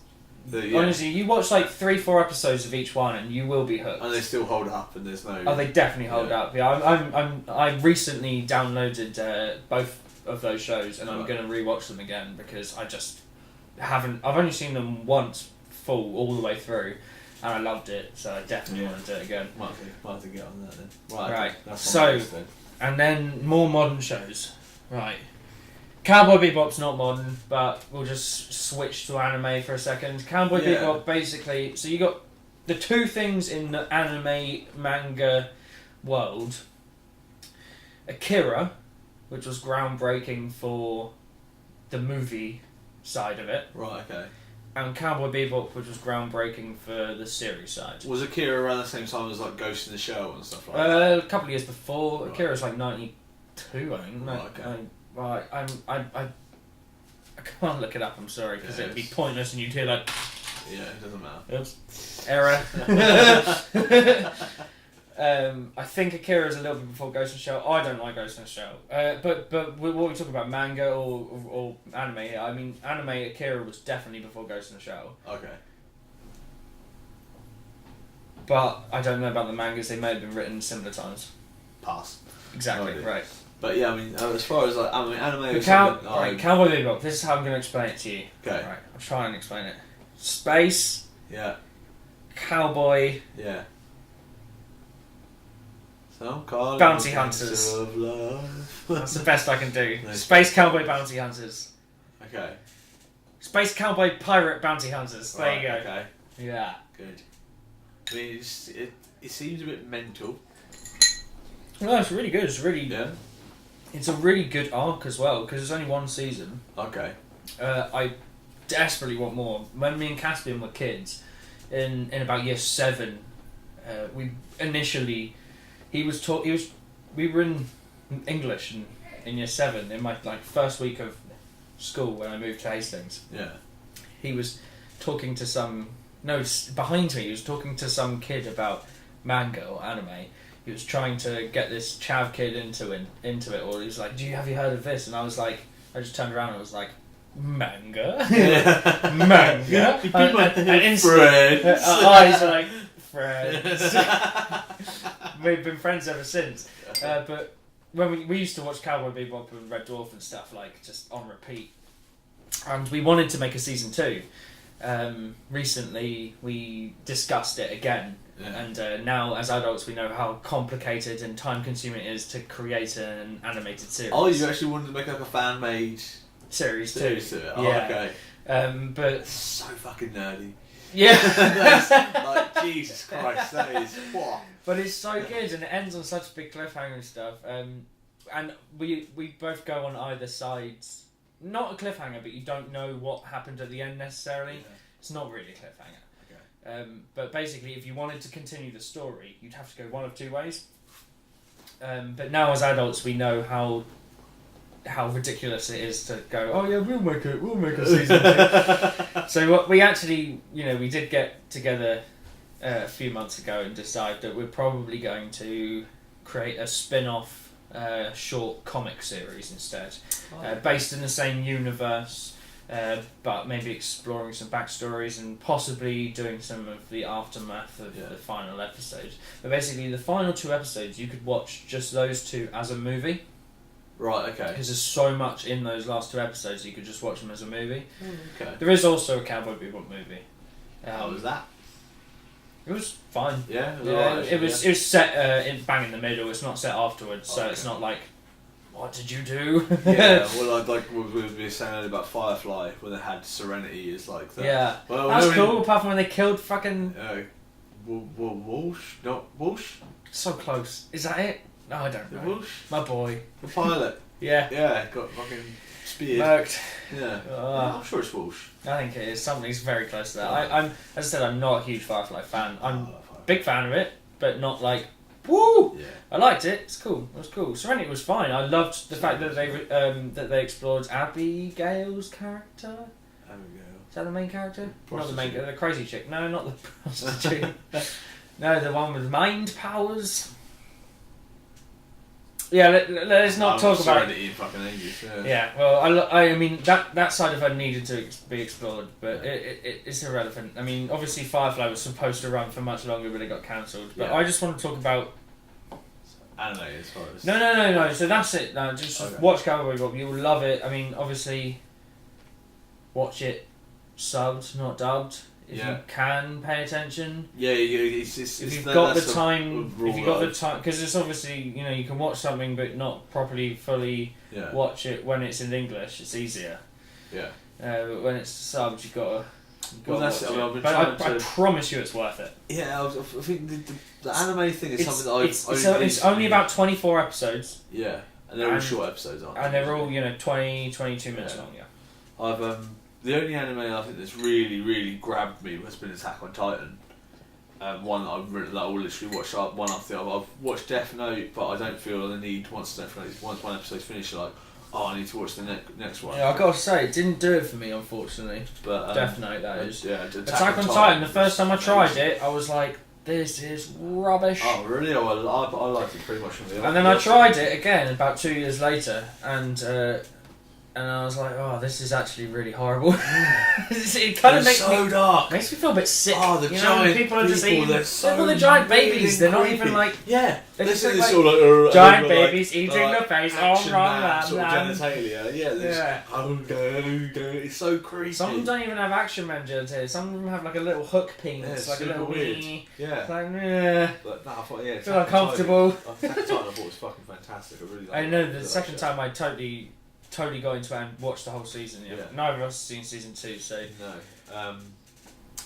honestly, you watch like 3-4 episodes of each one, and you will be hooked. And they still hold up, and there's no. Oh, they definitely hold up. Yeah, I recently downloaded both of those shows, and I'm going to rewatch them again because I just haven't. I've only seen them once full all the way through, and I loved it. So I definitely want to do it again. Might have to get on that then. Right. That's So, and then more modern shows. Right. Cowboy Bebop's not modern, but we'll just switch to anime for a second. Cowboy Bebop, basically, so you got the two things in the anime manga world. Akira, which was groundbreaking for the movie side of it. Right, okay. And Cowboy Bebop, which was groundbreaking for the series side. Was Akira around the same time as like Ghost in the Shell and stuff like that? A couple of years before. Right. Akira's like 92, I think. Right, okay. Right, I can't look it up. I'm sorry, because it'd be pointless, and you'd hear like. Yeah, it doesn't matter. Oops, error. I think Akira is a little bit before Ghost in the Shell. I don't like Ghost in the Shell. But what we talking about, manga or anime? I mean, anime Akira was definitely before Ghost in the Shell. Okay. But I don't know about the mangas. They may have been written similar times. Pass. Exactly. No Right. But yeah, I mean, as far as like anime, right, Cowboy Bebop. This is how I'm going to explain it to you. Okay. Right, I'll try and explain it. Space. Yeah. Cowboy. Yeah. Some kind bounty hunters. Of love. That's the best I can do. Space cowboy bounty hunters. Okay. Space cowboy pirate bounty hunters. There you go. Okay. Yeah. Good. I mean, it seems a bit mental. No, it's really good. It's a really good arc as well because it's only one season. Okay. I desperately want more. When me and Caspian were kids, in about year 7, we initially. We were in English in year 7 in my first week of school when I moved to Hastings. Yeah. He was talking to behind me he was talking to some kid about manga or anime. He was trying to get this chav kid into it, or he was like, have you heard of this? And I was like, I just turned around and I was like, manga? Manga? And instantly, eyes are like, friends. We've been friends ever since. But when we used to watch Cowboy Bebop and Red Dwarf and stuff, just on repeat. And we wanted to make a season 2. Recently, we discussed it again. Yeah. And now, as adults, we know how complicated and time-consuming it is to create an animated series. Oh, you actually wanted to make a fan-made series to it? Oh, yeah. Okay. But it's so fucking nerdy. Yeah. That's, Jesus Christ, that is what. But it's so good, and it ends on such a big cliffhanger and stuff. And we both go on either sides. Not a cliffhanger, but you don't know what happened at the end necessarily. Yeah. It's not really a cliffhanger. But basically, if you wanted to continue the story, you'd have to go one of two ways. But now, as adults, we know how ridiculous it is to go, oh yeah, we'll make a season 2. So what we actually, we did get together a few months ago and decide that we're probably going to create a spin-off short comic series instead, based in the same universe. But maybe exploring some backstories and possibly doing some of the aftermath of the final episode. But basically, the final 2 episodes, you could watch just those 2 as a movie. Right, okay. Because there's so much in those last 2 episodes, you could just watch them as a movie. Okay. There is also a Cowboy Bebop movie. How was that? It was fine. Yeah? It was set bang in the middle. It's not set afterwards, so it's not like, what did you do? Yeah, well, like we were saying earlier about Firefly, when they had Serenity, is like that. Yeah, well, that's cool, apart from when they killed fucking... Walsh? Not Walsh? So close. Is that it? No, I don't know. Walsh? My boy. The pilot. Yeah. Yeah, got fucking speared. Murked. Yeah. I'm sure it's Walsh. I think it is. Something's very close to that. I'm, as I said, I'm not a huge Firefly fan. I'm a big fan of it, but not like, woo! Yeah. I liked it. It's cool. It was cool. Serenity was fine. I loved the fact that they explored Abigail's character. Is that the main character? Prostitute. Not the crazy chick. No, not the prostitute. No, the one with mind powers. Yeah, let's not talk about it. Fucking ages, yeah, well, I mean that side of her needed to be explored, but it's irrelevant. I mean, obviously Firefly was supposed to run for much longer, but it got cancelled. But I just want to talk about anime as far as... No. So that's it. No, just watch Cowboy Bebop. You'll love it. I mean, obviously, watch it subbed, not dubbed. If you can pay attention, if you've got the time, because it's obviously you can watch something but not properly fully watch it when it's in English. It's easier. Yeah. But when it's subbed, you've got to. That's it. I promise you, it's worth it. Yeah, I think the anime thing is something that it's only about 24 episodes. Yeah, and they're all short episodes, aren't they? And they're all 20, 22 minutes long. Yeah. The only anime I think that's really, really grabbed me has been Attack on Titan. One that I've literally watched one after the other. I've watched Death Note, but I don't feel the need once one episode's finished, like, I need to watch the next one. Yeah, I've got to say, it didn't do it for me, unfortunately. But Death Note, that is. Yeah, Attack on Titan, the first time I tried it, I was like, this is rubbish. Oh, really? Oh, I liked it pretty much from the And then I tried it again about 2 years later, and I was like, oh, this is actually really horrible. It kind of makes so dark. Makes me feel a bit sick. Oh, the giant people are just eating. They're so the giant babies. They're not even like. Yeah, they're just like giant babies eating the face. Oh, wrong, sort of genitalia. Yeah. It's so creepy. Some of them don't even have action man genitalia. Some of them have like a little hook penis, like a little weird. Yeah. It's like, But no, I thought, feel uncomfortable. Attack on Titan, I thought was fucking fantastic. I really liked it. I know the second time I totally got into it and watched the whole season. Yeah. Neither of us has seen season 2, so no.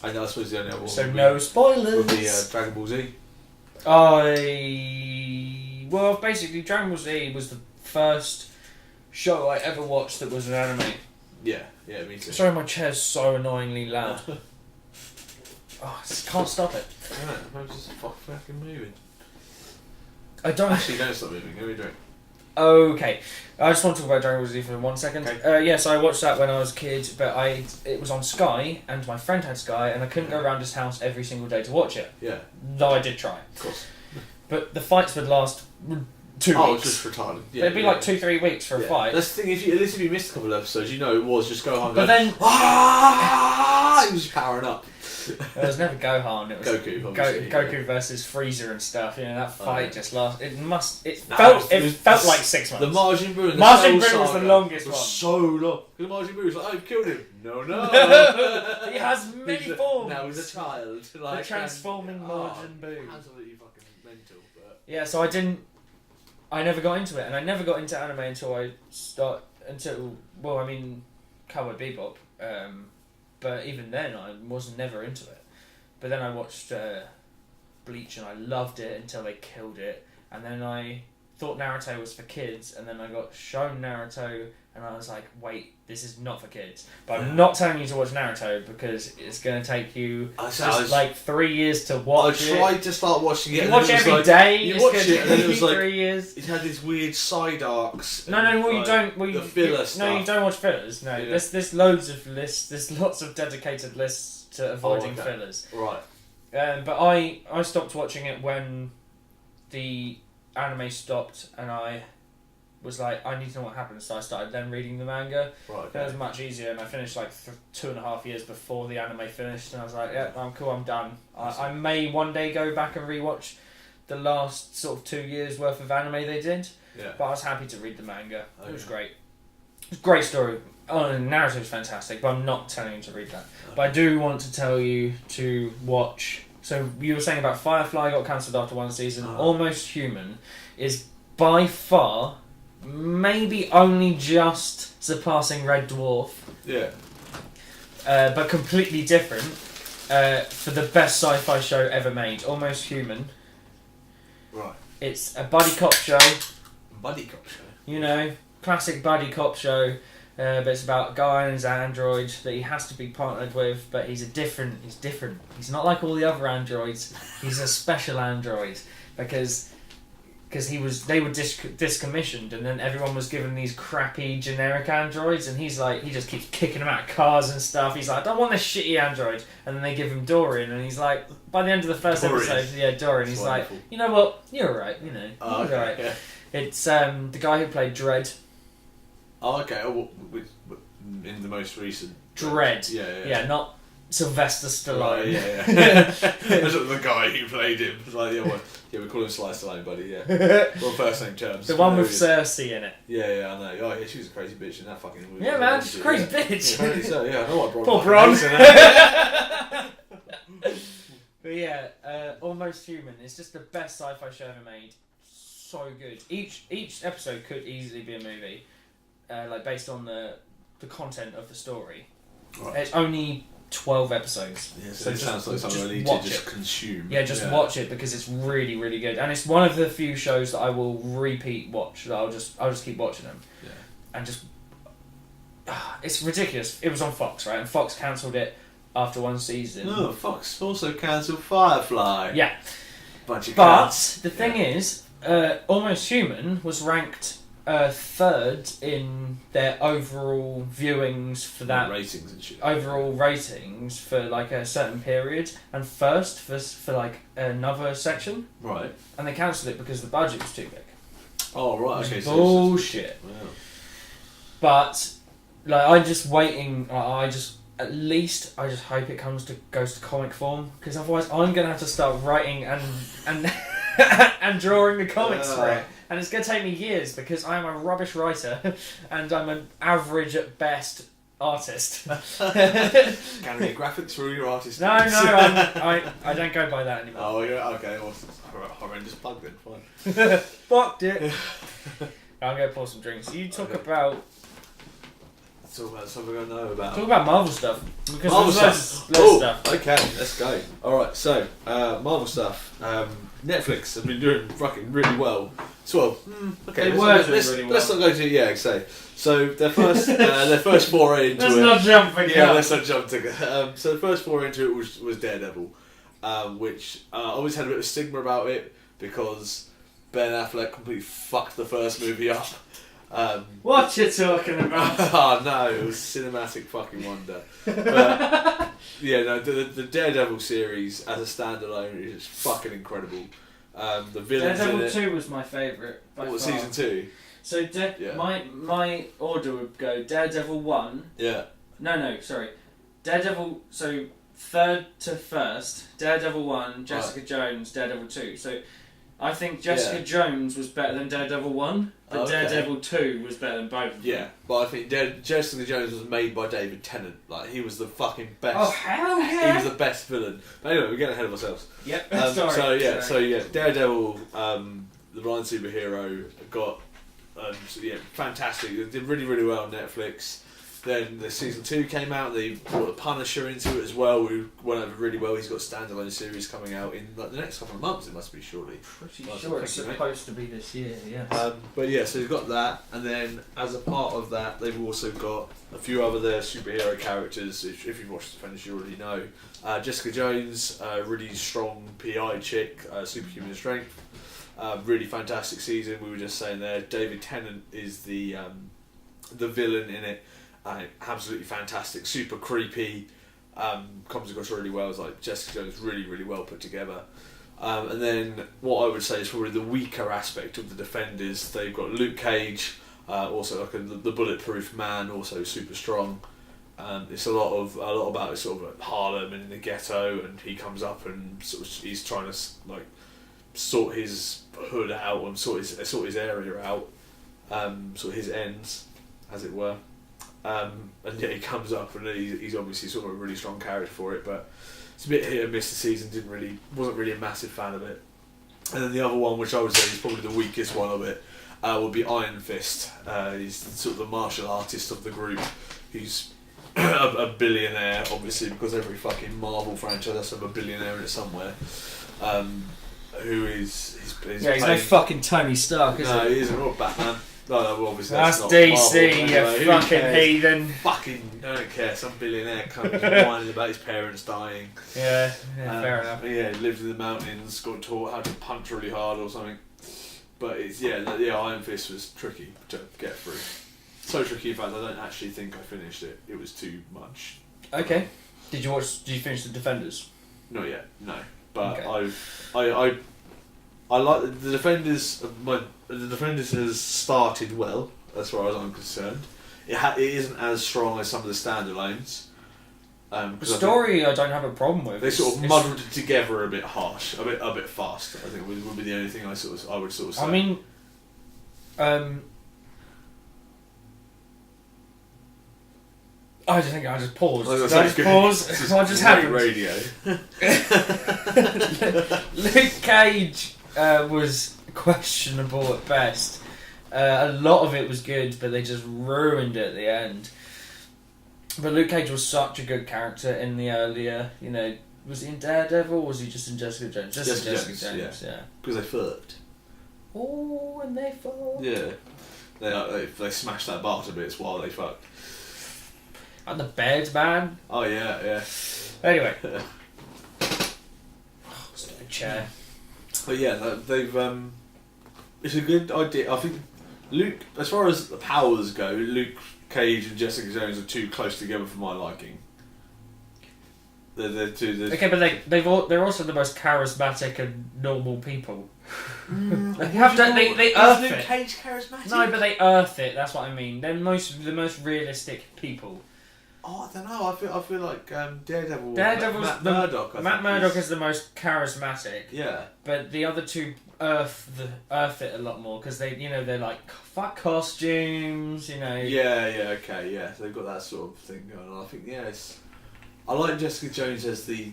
I suppose the only other one. So no spoilers. Would be Dragon Ball Z. Well, basically, Dragon Ball Z was the first show I ever watched that was an anime. Yeah, me too. Sorry, my chair's so annoyingly loud. I just can't stop it. I'm just fucking moving. I don't stop moving. Give me a drink. Okay, I just want to talk about Dragon Ball Z for 1 second. Okay. Yes, I watched that when I was a kid, but it was on Sky, and my friend had Sky, and I couldn't go around his house every single day to watch it. Yeah. Though I did try. Of course. But the fights would last 2 weeks. Oh, just retarded. Yeah, it'd be like 2-3 weeks for a fight. That's the thing. At least if you missed a couple of episodes, it was just Gohan. But then, he was powering up. It was never Gohan. It was Goku. Goku versus Frieza and stuff. That fight just lasted. It felt like 6 months. The Majin Buu. Majin Buu was the longest one. So long. Because Majin Buu was like, I've killed him. No. He has many forms. Now he's a child. The transforming Majin Buu. Absolutely fucking mental. But yeah, so I never got into it, and I never got into anime until Cowboy Bebop. But even then, I was never into it. But then I watched Bleach, and I loved it until they killed it. And then I thought Naruto was for kids, and then I got shown Naruto, and I was like, wait, this is not for kids. But I'm not telling you to watch Naruto, because it's going to take you like 3 years to watch it. I tried to start watching it. You watch it every day. You watch it, and then it was like 3 years. It had these weird side arcs. No, you don't. The filler stuff. No, you don't watch fillers. No, there's loads of lists. There's lots of dedicated lists to avoiding fillers. Right. But I stopped watching it when the anime stopped, and I was like, I need to know what happened, so I started then reading the manga. Right. Okay. That was much easier, and I finished like 2.5 years before the anime finished, and I was like, yeah, I'm cool, I'm done. I may one day go back and rewatch the last sort of 2 years worth of anime they did, but I was happy to read the manga. Okay. It was great. It was a great story. Oh, and the narrative is fantastic, but I'm not telling you to read that. Okay. But I do want to tell you to watch. So you were saying about Firefly got cancelled after 1 season. Almost Human is by far, maybe only just surpassing Red Dwarf. Yeah. But completely different. For the best sci-fi show ever made, Almost Human. Right. It's a buddy cop show. Buddy cop show. classic buddy cop show. But it's about a guy and his android that he has to be partnered with, but he's different. He's not like all the other androids. He's a special android because they were discommissioned, and then everyone was given these crappy generic androids, and he's like, he just keeps kicking them out of cars and stuff. He's like, I don't want this shitty android, and then they give him Dorian, and he's like, by the end of the first episode, Dorian, he's wonderful. Like, you know what, you're alright, you know, you're alright. Yeah. It's the guy who played Dredd. Oh, okay. Oh, in the most recent Dredd. Yeah, not Sylvester Stallone. Yeah. That's the guy who played him. Like, we call him Sly Stallone, buddy. Yeah, we're on first name terms. The one with Cersei in it. Yeah, I know. Oh, yeah, she was a crazy bitch in that fucking movie. Yeah, man, she's a crazy bitch. Yeah, so, I know what Bron. Poor Bron. But yeah, Almost Human. It's just the best sci-fi show ever made. So good. Each episode could easily be a movie. Like based on the content of the story. Right. It's only 12 episodes. Yeah, so it sounds like something I need to just consume. Yeah, watch it because it's really, really good. And it's one of the few shows that I will repeat watch. That I'll just keep watching them. Yeah. And just it's ridiculous. It was on Fox, right? And Fox cancelled it after one season. No, Fox also cancelled Firefly. Yeah. Bunch of but cats. The thing is, Almost Human was ranked third in their overall viewings for that ratings and shit. Overall ratings for like a certain period, and first for like another section. Right. And they cancelled it because the budget was too big. Oh right. Okay. Bullshit. Wow. But like I'm just waiting. I just hope it goes to comic form, because otherwise I'm gonna have to start writing and and drawing the comics for it. And it's going to take me years because I'm a rubbish writer and I'm an average at best artist. Can I get graphics for your artist? No, I don't go by that anymore. Oh, yeah, okay. Well, horrendous plug then, fine. Fucked it. I'm going to pour some drinks. You talk about... Talk about something I know about. Talk about Marvel stuff. Because Marvel stuff. Stuff. Okay, let's go. Alright, so, Marvel stuff. Netflix have been doing fucking really well. So, okay, let's not go to so their first foray into let's not jump again. Yeah, let's not jump to so the first foray into it was Daredevil, which always had a bit of stigma about it because Ben Affleck completely fucked the first movie up. What you talking about? Oh no, it was cinematic fucking wonder. But, the Daredevil series as a standalone is fucking incredible. The villains Daredevil in it. 2 was my favourite. What, season 2? So my order would go Daredevil 1. Yeah. No, sorry. Daredevil. So third to first. Daredevil 1, Jessica Jones, Daredevil 2. So I think Jessica Jones was better than Daredevil 1, but Daredevil 2 was better than both of them. Yeah, but I think Jessica Jones was made by David Tennant. Like, he was the fucking best. Oh, hell yeah! He was the best villain. But anyway, we're getting ahead of ourselves. Yep, sorry. So Daredevil, the blind superhero, got fantastic. It did really, really well on Netflix. Then the season 2 came out. They brought the Punisher into it as well, who went over really well. He's got a standalone series coming out in like the next couple of months. It must be surely. Pretty sure it's supposed to be this year. Yeah. So you've got that, and then as a part of that, they've also got a few other their superhero characters. If you've watched Defenders, you already know. Jessica Jones, really strong PI chick, superhuman strength. Really fantastic season. We were just saying there. David Tennant is the villain in it. Absolutely fantastic, super creepy, comes across really well. It's like Jessica Jones, really, really well put together. And then what I would say is probably the weaker aspect of the Defenders. They've got Luke Cage, also like the bulletproof man, also super strong. It's a lot about sort of like Harlem and in the ghetto, and he comes up and sort of he's trying to like sort his hood out and sort his area out, sort of his ends, as it were. And he comes up and he's obviously sort of a really strong character for it, but it's a bit hit and miss this season. Wasn't really a massive fan of it. And then the other one, which I would say is probably the weakest one of it, would be Iron Fist. He's sort of the martial artist of the group. He's a billionaire, obviously, because every fucking Marvel franchise has to have a billionaire in it somewhere. He's no fucking Tony Stark, is he? No, he isn't. Or Batman. well, obviously that's not DC, Marvel, anyway. you fucking heathen. Fucking, I don't care. Some billionaire comes whining about his parents dying. Yeah, fair enough. Yeah, he lived in the mountains, got taught how to punch really hard or something. But it's Iron Fist was tricky to get through. So tricky, in fact, I don't actually think I finished it. It was too much. Okay. Did you finish The Defenders? Not yet, no. But Okay. I like the Defenders. The Defenders has started well, as far as I'm concerned. It isn't as strong as some of the standalones. The story I don't have a problem with. They sort of muddled it together a bit harsh, a bit fast. I think would be the only thing I would sort of say. I mean, I just think I just paused. What just happened? Radio. Luke Cage was questionable at best. A lot of it was good, but they just ruined it at the end. But Luke Cage was such a good character in the earlier, was he in Daredevil or was he just in Jessica Jones? Just in Jessica Jones, yeah. Because they fucked. Oh, and they fucked. Yeah. They smashed that bar to bits while they fucked. And the bed, man. Oh, yeah. Anyway. Stupid chair. But yeah, they've... it's a good idea. I think Luke, as far as the powers go, Luke Cage and Jessica Jones are too close together for my liking. They're too... Okay, but they're also the most charismatic and normal people. They earth Luke it. Cage charismatic? No, but they earth it. That's what I mean. They're the most realistic people. Oh, I don't know. I feel like Daredevil's Matt Murdock is the most charismatic. Yeah. But the other two earth it a lot more because they're like fuck costumes. Yeah. Okay. Yeah. So they've got that sort of thing going on. I think I like Jessica Jones as the.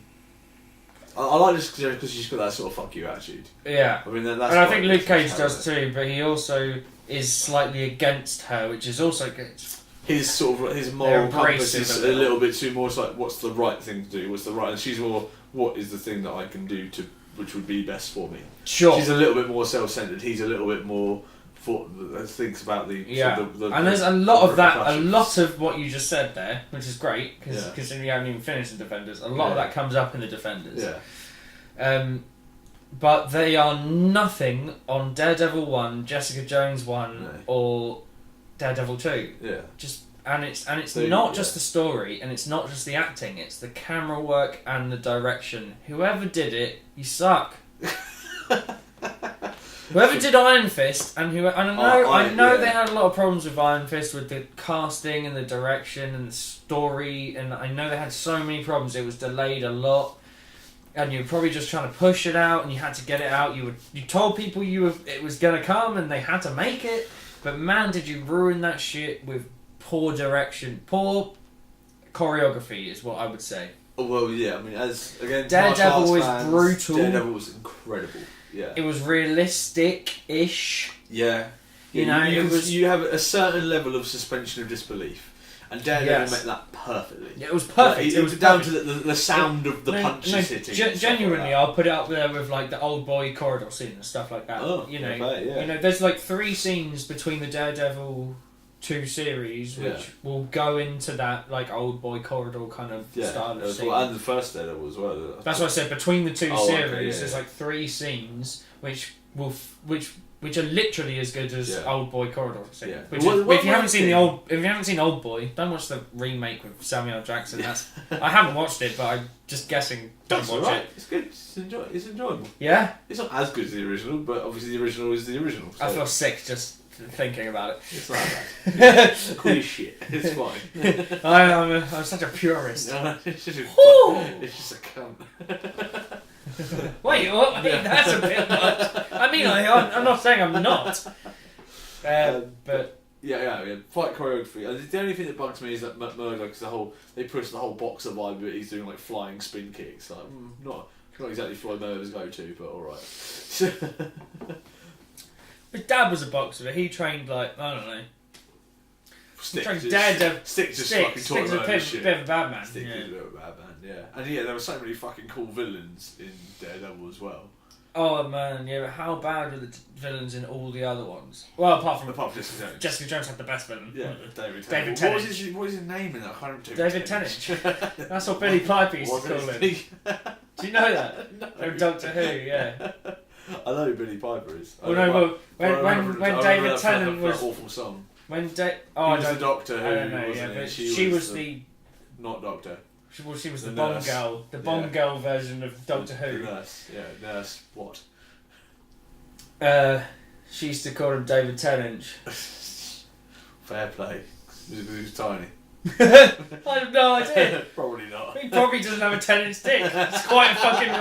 I like Jessica Jones because she's got that sort of fuck you attitude. Yeah. I mean, that's. And I think Luke Cage does too, but he also is slightly against her, which is also good. His moral compass is a little bit too more. It's like, what's the right thing to do? What's the right? And she's more, what is the thing that I can do which would be best for me? Sure. She's a little bit more self-centered. He's a little bit more thinks about the and there's a lot of that. A lot of what you just said there, which is great because you haven't even finished the Defenders. A lot of that comes up in the Defenders. Yeah. But they are nothing on Daredevil 1, Jessica Jones 1, or Daredevil 2. Yeah. It's not just the story, and it's not just the acting, it's the camera work and the direction. Whoever did it, you suck. Whoever did Iron Fist, I know they had a lot of problems with Iron Fist with the casting and the direction and the story, and I know they had so many problems. It was delayed a lot, and you were probably just trying to push it out, and you had to get it out. You told people it was gonna come, and they had to make it. But man, did you ruin that shit with poor direction, poor choreography is what I would say. Oh, well, yeah. I mean, Daredevil was brutal. Daredevil was incredible. Yeah. It was realistic-ish. Yeah. You have a certain level of suspension of disbelief, and Daredevil met that perfectly. Yeah, it was perfect. It was down to the sound of the punches hitting. Genuinely, I'll put it up there with like the old boy corridor scene and stuff like that. Oh, yeah. There's like 3 scenes between the Daredevil 2 series which will go into that like old boy corridor kind of style of scene. Well, and the first Daredevil as well. That's what I said. Between the 2 series, there's like 3 scenes which are literally as good as Old Boy Corridor scene. Yeah. If you haven't seen Old Boy, don't watch the remake with Samuel L. Jackson. I haven't watched it, but I'm just guessing. Don't watch it. It's good. It's enjoyable. Yeah. It's not as good as the original, but obviously the original is the original. So. I feel sick just thinking about it. It's like that. Cool shit. It's fine. I'm such a purist. No, it's just a cunt. Wait, what? I mean, that's a bit much. I mean, I'm not saying I'm not. But yeah. Fight choreography. The only thing that bugs me is that Murdoch is they push the whole boxer vibe, but he's doing like flying spin kicks. Like, not exactly Floyd Mayweather's go-to, but all right. His dad was a boxer, but he trained like I don't know. Stick fucking is a bit of a bad man. Yeah. And there were so many fucking cool villains in Daredevil as well. Oh man, yeah, but how bad were the villains in all the other ones? Well, apart from Jessica Jones. Jessica Jones had the best villain. Yeah, David David Tennant. Tennant. What is his name in that? I can't remember. David Tennant. That's what Billy Piper used to call him. Do you know that? No. From Doctor Who, yeah. I know who Billy Piper is. Well, no, but when David Tennant was... That awful song. When he was the Doctor Who, I don't know, wasn't yeah, he? but she was the... Not Doctor. She was the nurse. Bond girl. The Bond girl version of Doctor Who. The nurse, yeah. Nurse what? She used to call him David Tennant. Fair play. He was tiny. I have no idea. Probably not. He probably doesn't have a Tennant's dick. It's quite a fucking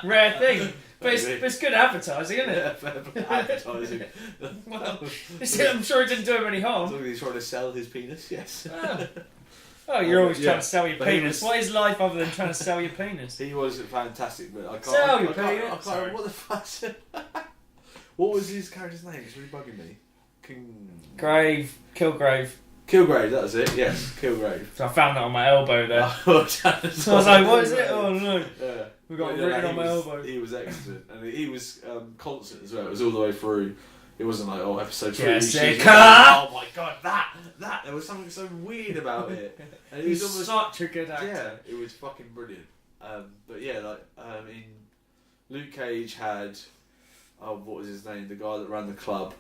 rare thing. But it's good advertising, isn't it? Yeah, fair play. Advertising. Well, I'm sure it didn't do him any As harm. long as he's trying to sell his penis, yes. Oh, you're always trying to sell your But he penis. was- What is life other than trying to sell your penis? He was fantastic, but I can't. Sell your I can't penis. remember what the fuck. What was his character's name? It's really bugging me. Kilgrave. Kilgrave, that was it. Yes, Kilgrave. So I found that on my elbow there. So I was like, what is it? Oh no. Yeah. We got it Well, written on my was, elbow. He was excellent, and he was constant as well. It was all the way through. It wasn't like episode 3. Jessica! Oh my god, that there was something so weird about it. And it was He's almost such a good actor. yeah, it was fucking brilliant. But yeah, like in Luke Cage had what was his name? The guy that ran the club.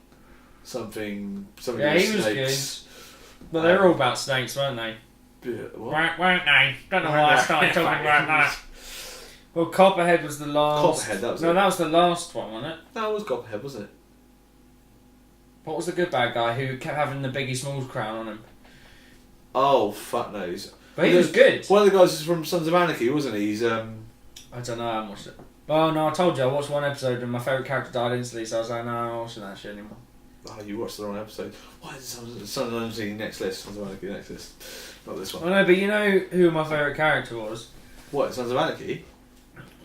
Something. Yeah, he was snakes. good. But they were all about snakes, weren't they? Yeah, what? Weren't they? Don't know why I started talking about that. Well, Copperhead was the last. Copperhead, that was no, it. that was the last one, wasn't it? No, it was Copperhead, wasn't it? What was the good bad guy who kept having the Biggie Smalls crown on him? Oh, fuck knows. But he was good. One of the guys was from Sons of Anarchy, wasn't he? He's I don't know, I haven't watched it. Oh no, I told you, I watched one episode and my favourite character died instantly, so I was like, no, I'm not watching that shit anymore. Oh, you watched the wrong episode. Why is Sons of Anarchy next list? Sons of Anarchy next list. Not this one. I know, but you know who my favourite character was? What, Sons of Anarchy?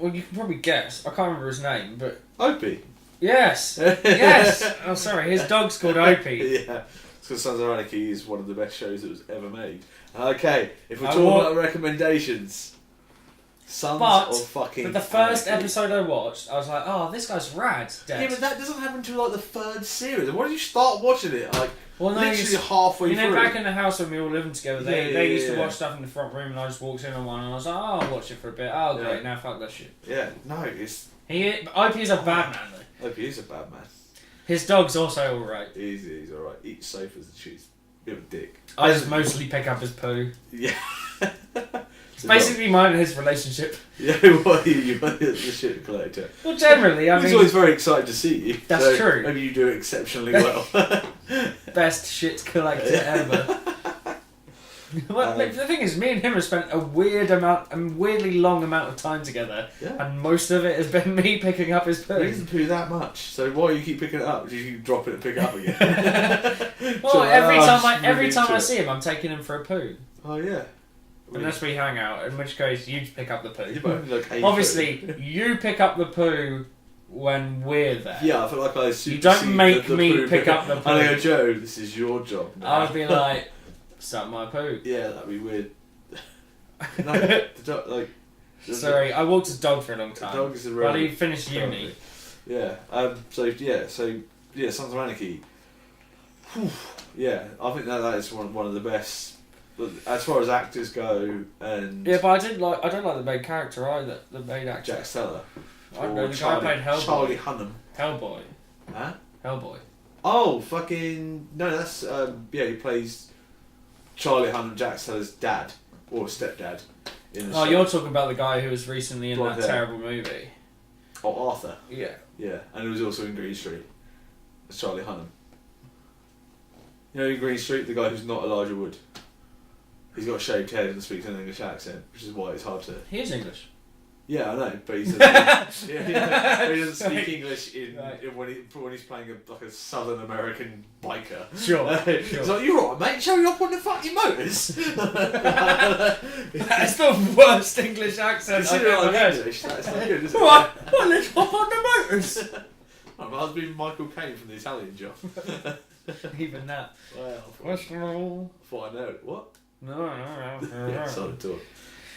Well, you can probably guess. I can't remember his name, but... Opie. Yes! Yes! Oh, sorry, his dog's called Opie. Yeah. It's because Sons of Anarchy is one of the best shows that was ever made. Okay, if we're talking about recommendations... Sons of fucking But the first Anarchy. episode I watched, I was like, oh, this guy's rad. Dead. Yeah, but that doesn't happen until like the third series. Why did you start watching it? Like, well, no, literally halfway through. You know, back in the house when we all lived together, they used to yeah. watch stuff in the front room and I just walked in on one and I was like, oh, I'll watch it for a bit. Oh, great, Yeah. now fuck that shit. Yeah, no, it's... IP is a bad man, though. Opie is a bad man. His dog's also alright. He's alright. Eats sofas and shoots. Bit of a dick. I just mostly pick up his poo. Yeah. It's basically mine and his relationship. Yeah, well, you're the shit collector. Well, generally, I He's mean... always very excited to see you. That's so true. Maybe you do exceptionally well. Best shit collector ever. Well, the thing is, me and him have spent a weirdly long amount of time together, Yeah. and most of it has been me picking up his He poo. doesn't poo that much, so why do you keep picking it up? Do you drop it and pick it up again? Well, So, every just time really I into see him, I'm taking him for a poo. Oh yeah. Unless we hang out, in which case you pick up the Yeah, poo. but like Obviously, you pick up the poo when we're there. Yeah, I feel like I You don't make me poo pick up the poo. I go, Joe, this is your job now. I would be like, suck my poo. Yeah, that'd be weird. No, the dog, like... Sorry, I walked his dog for a long The time. dog is a Well, he real... finished uni. Yeah, so Sons of Anarchy. Whew, yeah, I think that is one of the best... As far as actors go, and... Yeah, but I don't like the main character either, the main actor. Jack Steller. I don't know, the guy Charlie, played Hellboy. Charlie Hunnam. Hellboy. Huh? Hellboy. Oh, fucking... No, that's... he plays Charlie Hunnam, Jack Steller's dad. Or stepdad. In the show. You're talking about the guy who was recently in Blonde that hair. terrible movie. Oh, Arthur. Yeah. Yeah, and he was also in Green Street. It's Charlie Hunnam. You know in Green Street, the guy who's not Elijah Wood. He's got a shaved head and speaks an English accent, which is why it's hard to... He is English. Yeah, I know, but he doesn't, he doesn't speak English when he's playing a Southern American biker. Sure. He's like, you're right, mate, show you up on the fucking motors. That's the worst English accent I've Considering ever I'm heard. English, that's not good, is it? Right, well, let's hop on the motors. I was being Michael Caine from the Italian Job. Even that. Well, What's wrong? thought I know it. What? No. Yeah, solid talk.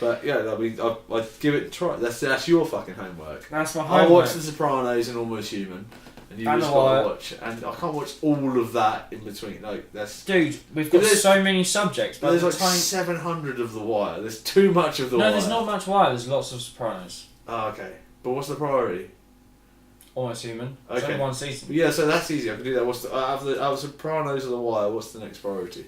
But yeah, I mean, I'd give it a try. That's your fucking homework. That's my I'll homework. watch The Sopranos and Almost Human, and you And just The gotta Wire. watch. And I can't watch all of that in between. Like that's. Dude, we've got so many subjects. But There's like 700 of The Wire. There's too much of The Wire. No, there's not much Wire. There's lots of Sopranos. Oh, okay. But what's the priority? Almost Human. Okay. It's only one season. Yeah, so that's easy. I can do that. What's the out of Sopranos or The Wire? What's the next priority?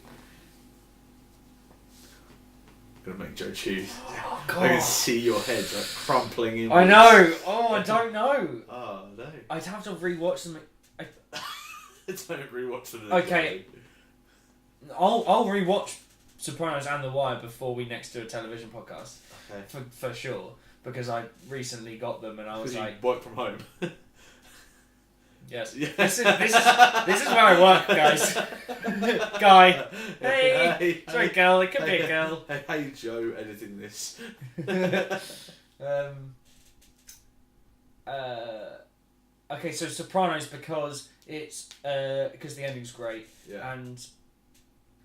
I'm gonna make Joe choose. Oh, I God. can see your head like crumpling in. I know. Oh, I don't know. Oh no. I'd have to rewatch them. Don't rewatch them. Okay. I'll rewatch Sopranos and The Wire before we next do a television podcast. Okay. For sure, because I recently got them and I was like, you work from home. yes. Yeah. This is where I work, guys. Guy. Hey. Sorry, girl. It could be a girl. Hey, Joe, editing this. Okay, so Sopranos because it's because the ending's great and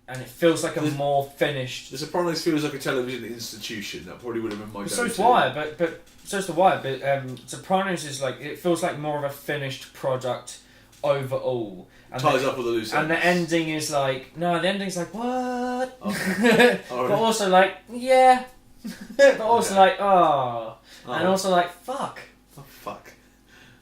it feels like a more finished. The Sopranos feels like a television institution. That probably would have been my go-to. So's Wire, but so's The Wire. But Sopranos is like it feels like more of a finished product overall. And ties up with the loose ends. And the ending is like the ending's like what? Okay. But also like yeah, but also like and also like fuck. Oh fuck.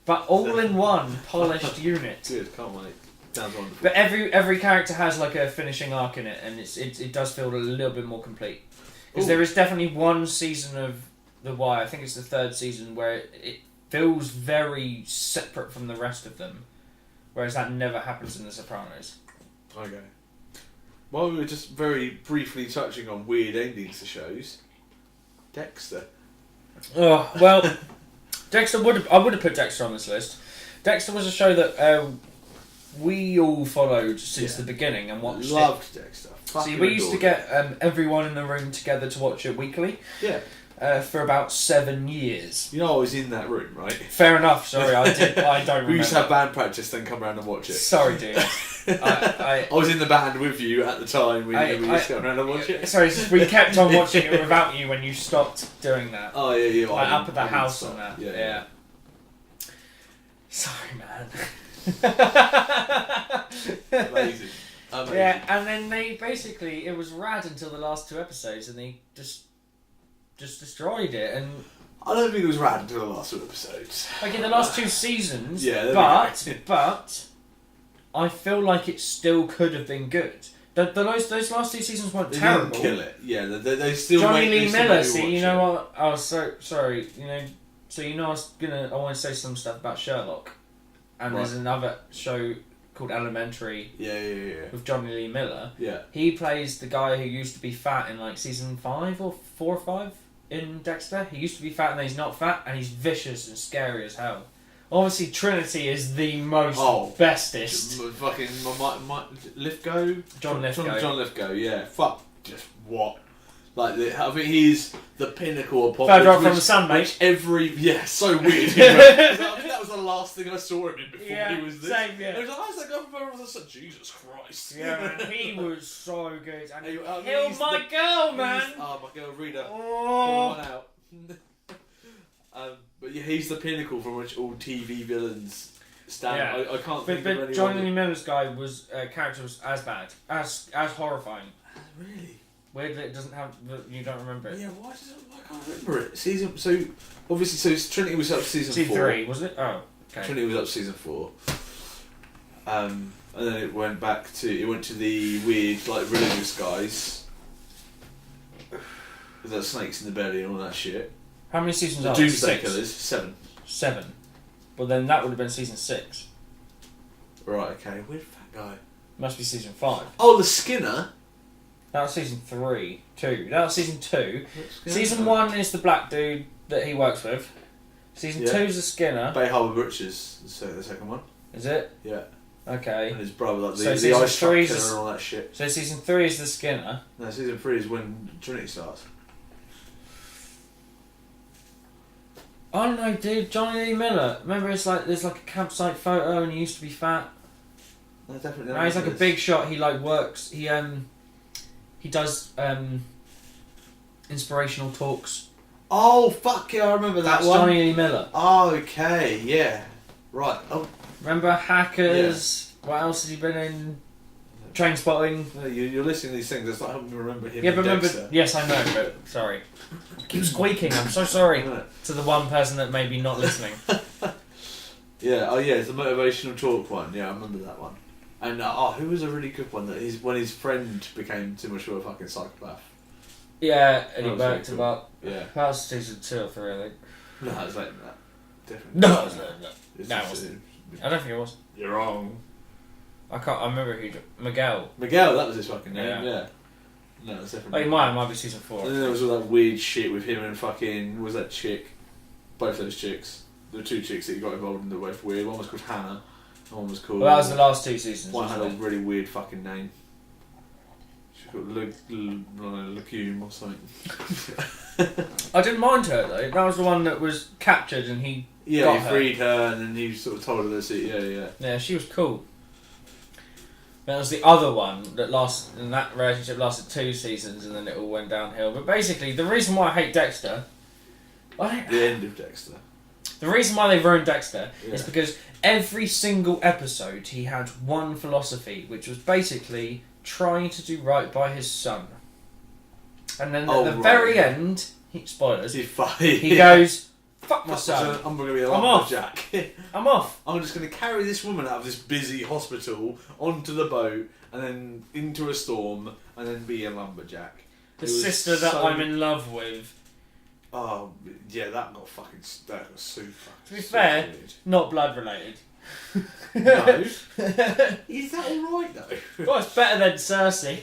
But all in one polished unit. Good, can't wait. Sounds wonderful. But every character has like a finishing arc in it, and it does feel a little bit more complete. Because there is definitely one season of The Wire, I think it's the third season, where it feels very separate from the rest of them. Whereas that never happens in The Sopranos. Okay. While we were just very briefly touching on weird endings to shows, Dexter. Oh, well, Dexter I would have put Dexter on this list. Dexter was a show that we all followed since the beginning and watched. Loved Dexter. See, we used to get everyone in the room together to watch it weekly. Yeah. For about 7 years. You know I was in that room, right? Fair enough. Sorry, I don't remember. We used to have band practice, then come around and watch it. Sorry, dude. I was in the band with you at the time. We used to come around and watch it. Sorry, we kept on watching it without you when you stopped doing that. Oh yeah. Like up at the house and that. Yeah. Sorry, man. Amazing. Yeah, and then it was rad until the last 2 episodes, and they just destroyed it. And I don't think it was rad until the last 2 episodes. okay, the last 2 seasons. Yeah, but I feel like it still could have been good. Those last 2 seasons weren't terrible. Didn't kill it. Yeah, they still. Johnny Lee Miller. See, See, you know what? Oh, so sorry. You know, so I want to say some stuff about Sherlock, and there's another show called Elementary. Yeah. With Johnny Lee Miller. Yeah. He plays the guy who used to be fat in like season 5 or 4 or 5 in Dexter. He used to be fat and then he's not fat and he's vicious and scary as hell. Obviously, Trinity is the most bestest. Fucking Lithgow? John Lithgow. John Lithgow, yeah. Fuck, just what? Like, I think he's the pinnacle of pop. Third Rock from the Sun, mate. So weird. I think that was the last thing I saw him in before he was this. Same, yeah. I was like, how's that guy from Fargo? I was like, Jesus Christ. Yeah, man, he was so good. And he killed killed my girl, man. Oh, my girl, Rita. Oh. Pull one out. But yeah, he's the pinnacle from which all TV villains stand. Yeah. I can't think of anyone. But Johnny Lee Miller's guy character was as bad, as horrifying. Really? Weirdly, it doesn't have. You don't remember it. Yeah, why can't I remember it? So obviously, Trinity was up to season 4. 3, wasn't it? Oh, okay. Trinity was up to season 4. And then it went to the weird, like, religious guys. With the snakes in the belly and all that shit. How many seasons the are there? Doomsday 6? Killers, 7. 7. Well, then that would have been season 6. Right, okay. Weird fat guy. Must be season 5. Oh, the Skinner? That was season 3. 2. That was season 2. Season 1 is the black dude that he works with. Season 2 is the Skinner. Bay Harbour Butchers, the second one. Is it? Yeah. Okay. And his brother, like So the ice truck is killer and all that shit. So season 3 is the Skinner. No, season 3 is when Trinity starts. I don't know, dude. Johnny Lee Miller. Remember, it's like there's like a campsite photo, and he used to be fat. No, definitely. Now he's like a big shot. He like works. He does Inspirational Talks. Oh, fuck yeah, I remember that That's one. Johnny Lee Miller. Oh, okay, yeah. Right. Oh, Remember Hackers? Yeah. What else has he been in? Trainspotting. No, you're listening to these things. It's like I don't remember him. Yeah, but Dexter. remember. Yes, I know, but sorry. I keep squeaking. I'm so sorry to the one person that may be not listening. Yeah. Oh, yeah. It's the motivational talk one. Yeah, I remember that one. And who was a really good one? That when his friend became too much of a fucking psychopath. Yeah, and he That was worked really cool. about. Yeah. That was season 2 or 3, I think. No, it was like that. Definitely. No, it was not. It's No, it just- wasn't. I don't think it was. You're wrong. I can't. I remember who. Miguel. Miguel, that was his fucking name. Yeah. Yeah. No, it's Oh, definitely. it might be season 4. And then there was all that weird shit with him and fucking. Was that chick? Both those chicks. The 2 chicks that he got involved in that were both weird. One was called Hannah. And one was called. Well, that was the last 2 seasons. One had a wasn't it? really weird fucking name. She got Legume or something. I didn't mind her though. That was the one that was captured and he. Yeah, got he her. freed her and then he sort of told her this. Yeah. Yeah, she was cool. That was the other one and that relationship lasted 2 seasons and then it all went downhill. But basically, the reason why I hate Dexter, The end of Dexter. the reason why they ruined Dexter is Yeah. because every single episode he had one philosophy, which was basically trying to do right by his son. And then at the very end, spoilers, he goes, "Fuck my son. I'm going to be a I'm off. lumberjack. I'm off." I'm just going to carry this woman out of this busy hospital onto the boat and then into a storm and then be a lumberjack. The It was sister that so- I'm in love with. Oh, yeah, that got super. To be fair, weird. not blood related. No. Is that alright though? Well, it's better than Cersei.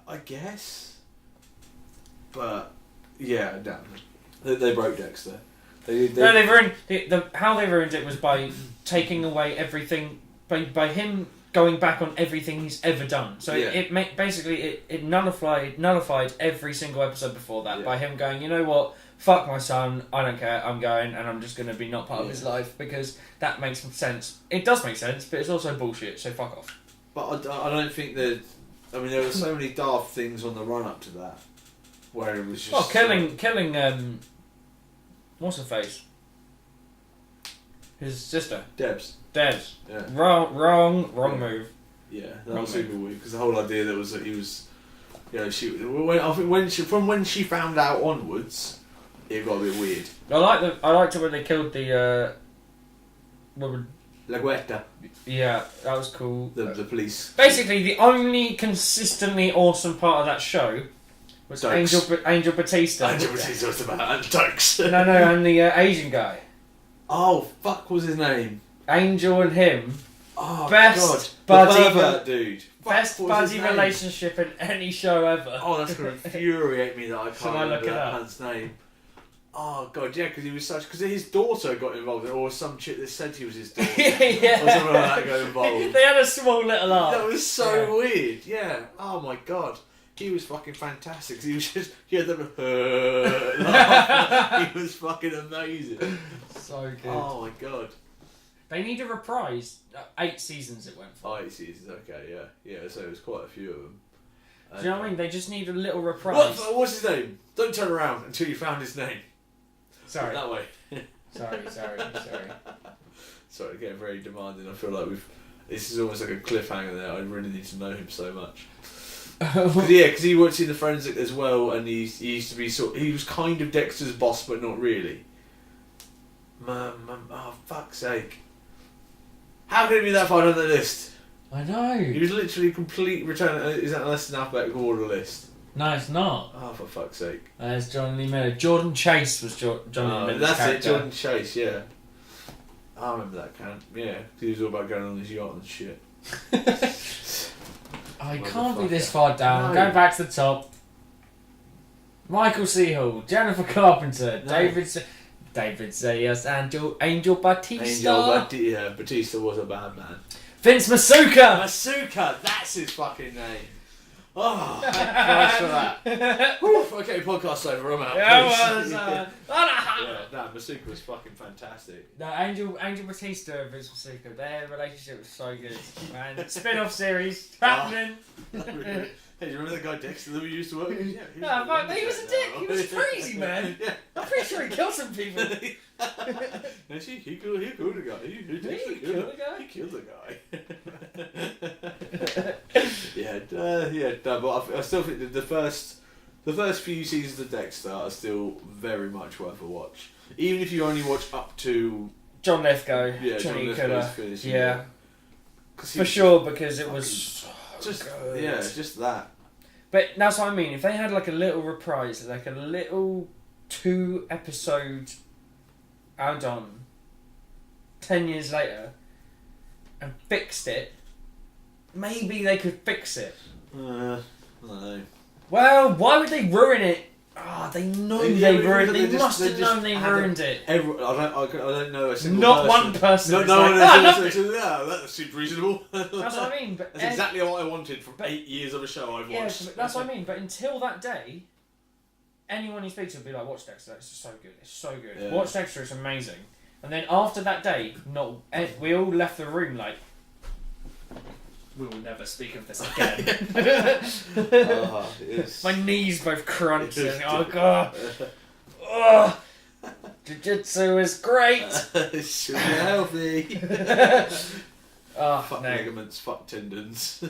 I guess. But, yeah, damn. They broke Dexter. They No, they ruined how they ruined it was by taking away everything by him going back on everything he's ever done. So Yeah. it nullified every single episode before that Yeah. by him going, you know what, fuck my son, I don't care, I'm going and I'm just going to be not part of his life because that makes sense. It does make sense, but it's also bullshit. So fuck off. But I don't think that. I mean, there were so many daft things on the run up to that, where it was just. Oh, killing. What's her face? His sister. Debs. Debs. Yeah. Wrong Yeah. move. Yeah, that Wrong was super weird because the whole idea that was that he was, you know, I think when she found out onwards, it got a bit weird. I liked it when they killed the woman. La Guetta, Yeah, that was cool. the police. Basically, the only consistently awesome part of that show was Dokes. Angel Batista. Angel Batista was about and Dokes. No, and the Asian guy. Oh fuck, what was his name? Angel and him. Oh Best God, buddy- the pervert dude. Fuck, Best what was his buddy name? relationship in any show ever. Oh, that's gonna infuriate me that I can't Shall I look remember it that up? man's name. Oh god, yeah, because he was because his daughter got involved, or some chick that said he was his daughter, Yeah. or something like that got involved. They had a small little arc. That was so Yeah. weird. Yeah. Oh my god. He was fucking fantastic. 'Cause he was just he had the laugh. He was fucking amazing. So good. Oh my god. They need a reprise. 8 seasons it went for. Oh, 8 seasons. Okay, yeah, yeah. So it was quite a few of them. Do you know what I mean? They just need a little reprise. What's his name? Don't turn around until you found his name. Sorry. That way. Sorry. Sorry, getting very demanding. I feel like this is almost like a cliffhanger there. I really need to know him so much. Because he worked in the forensic as well, and he used to be he was kind of Dexter's boss, but not really. Oh fuck's sake! How can it be that far down the list? I know. He was literally complete return. Is that less than alphabetical order list? No, it's not. Oh, for fuck's sake! There's Johnny Lee Miller. Jordan Chase was Johnny Lee Miller's That's character. it, Jordan Chase. Yeah, I remember that count. Yeah, 'cause he was all about going on his yacht and shit. Oh, he can't be this Motherfucker. far down. No. Go back to the top. Michael C. Hall, Jennifer Carpenter, No. David Zayas, Angel Batista, Batista was a bad man. Vince Masuka. Masuka, that's his fucking name. Oh, thank Christ for that. Whew, okay, podcast's over. I'm out. Yeah, Masuka was fucking fantastic. No, Angel Batista and Vince Masuka, their relationship was so good. Man, spin-off series happening. Hey, do you remember the guy Dexter that we used to work with? Yeah, he was a dick. He was crazy, man. Yeah. I'm pretty sure he killed some people. No, he killed a guy. He killed a guy. But I still think that the first few seasons of Dexter are still very much worth a watch. Even if you only watch up to John Lithgow, Johnny Lithgow's yeah. For sure, because it was just good. Yeah, just that. But that's what I mean. If they had like a little reprise, like a little 2-episode add-on 10 years later and fixed it, maybe they could fix it. I don't know. Well, why would they ruin it? They know they ruined it. They must have known they ruined it. I don't know a single Not person. one person. No, was no like, one says, that seems reasonable. That's what I mean. But that's exactly what I wanted from 8 years of a show I've watched. Yeah, that's what I mean. But until that day, anyone you speak to will be like, watch Dexter, it's so good. It's so good. Yeah. Watch Dexter, it's amazing. And then after that day, we all left the room like, we will never speak of this again. My knees both crunched. Oh god. Oh, Jiu-Jitsu is great. It's super healthy. Fuck ligaments, fuck tendons.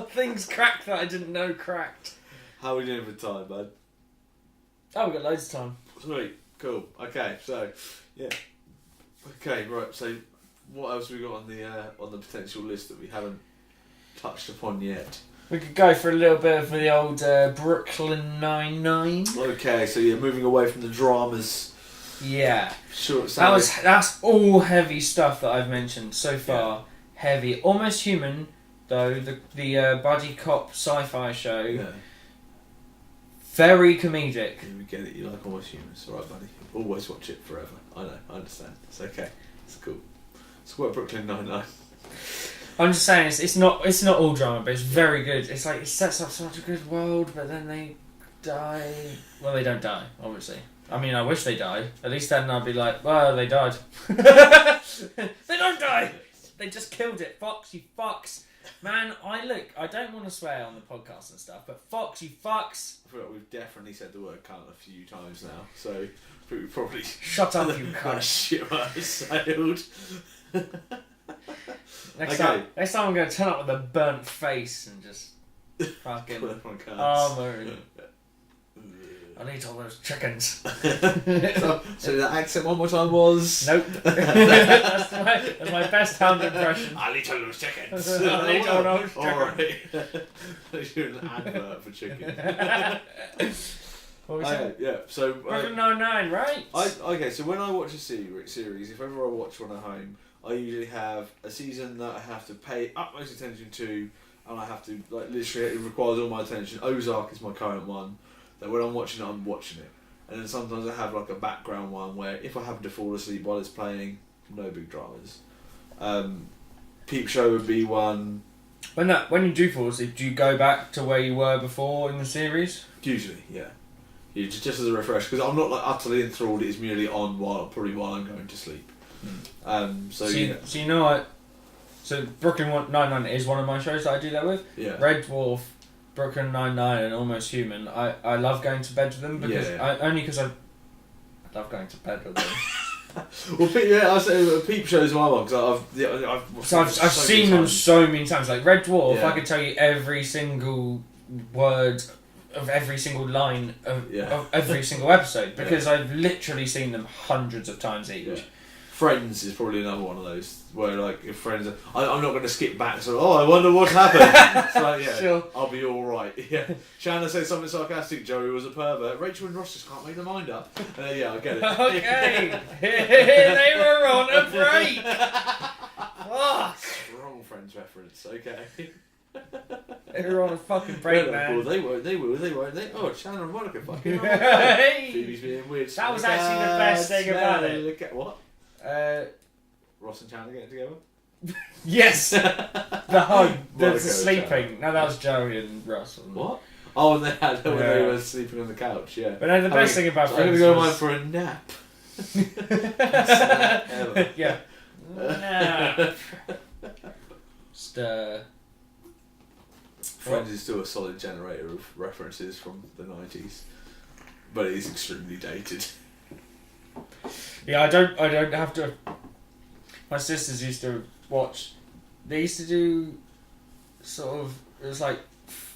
Things cracked that I didn't know cracked. How are we doing for time, bud? Oh, we've got loads of time. Sweet, cool. Okay, so yeah. Okay, right. So, what else have we got on the potential list that we haven't touched upon yet? We could go for a little bit of the old Brooklyn Nine-Nine. Okay, so yeah, moving away from the dramas. Yeah. Sure. That's all heavy stuff that I've mentioned so far. Yeah. Heavy, Almost Human, though the buddy cop sci-fi show. Yeah. Very comedic. Yeah, we get it. You like Almost Human, it's alright, buddy. Always watch it forever. I know. I understand. It's okay. It's cool. It's what Brooklyn Nine-Nine. I'm just saying it's not all drama, but it's very good. It's like it sets up such a good world, but then they die. Well, they don't die, obviously. I mean, I wish they died. At least then I'd be like, well, they died. They don't die. They just killed it. Fox, you fucks. Man, I don't want to swear on the podcast and stuff, but Fox, you fucks. I feel like we've definitely said the word cunt a few times now, so we probably... Shut up, you cunt. Shit, I sailed. Next time I'm going to turn up with a burnt face and just fucking armour. I need all those chickens. So the accent one more time was... Nope. That's my best hound impression. I need all those chickens. I need all those chickens. Alright. You're an advert for chicken. What was that? Yeah, so... Brooklyn Nine-Nine, right? Okay, so when I watch a series, if ever I watch one at home, I usually have a season that I have to pay utmost attention to, and I have to, like, literally, it requires all my attention. Ozark is my current one, that when I'm watching it. And then sometimes I have, like, a background one where if I happen to fall asleep while it's playing, no big dramas. Peep Show would be one. When you do fall asleep, do you go back to where you were before in the series? Usually, yeah. Just as a refresh, because I'm not, like, utterly enthralled, it's merely on while I'm going to sleep. So you know what? So Brooklyn Nine-Nine is one of my shows that I do that with. Yeah. Red Dwarf, Brooklyn Nine-Nine, and Almost Human. I love going to bed with them because I love going to bed with them. Well, I say Peep Show is my one because I've seen them so many times. Like Red Dwarf, I could tell you every single word of every single line of every single episode because I've literally seen them hundreds of times each. Yeah. Friends is probably another one of those where, like, if Friends, I'm not going to skip back. So, I wonder what happened. So sure. I'll be all right. Yeah. Shanna said something sarcastic. Joey was a pervert. Rachel and Ross just can't make their mind up. I get it. Okay. They were on a break. Strong Friends reference. Okay. They were on a fucking break, man. Well, they weren't. Oh, Shanna and Monica fucking. Phoebe's being weird. That was actually the best thing about it. Look at what? Ross and Chandler getting together? Yes! The hug, the Monaco sleeping. channel. No, that was Joey and Russ. Wasn't it? What? Oh, and when Yeah. they were sleeping on the couch, yeah. But no, the best thing about I'm going Friends to go was... mine for a nap. Yeah. Nah. Just, Friends is still a solid generator of references from the 90s. But it is extremely dated. yeah, I don't have to... My sisters used to watch... They used to do sort of... It was like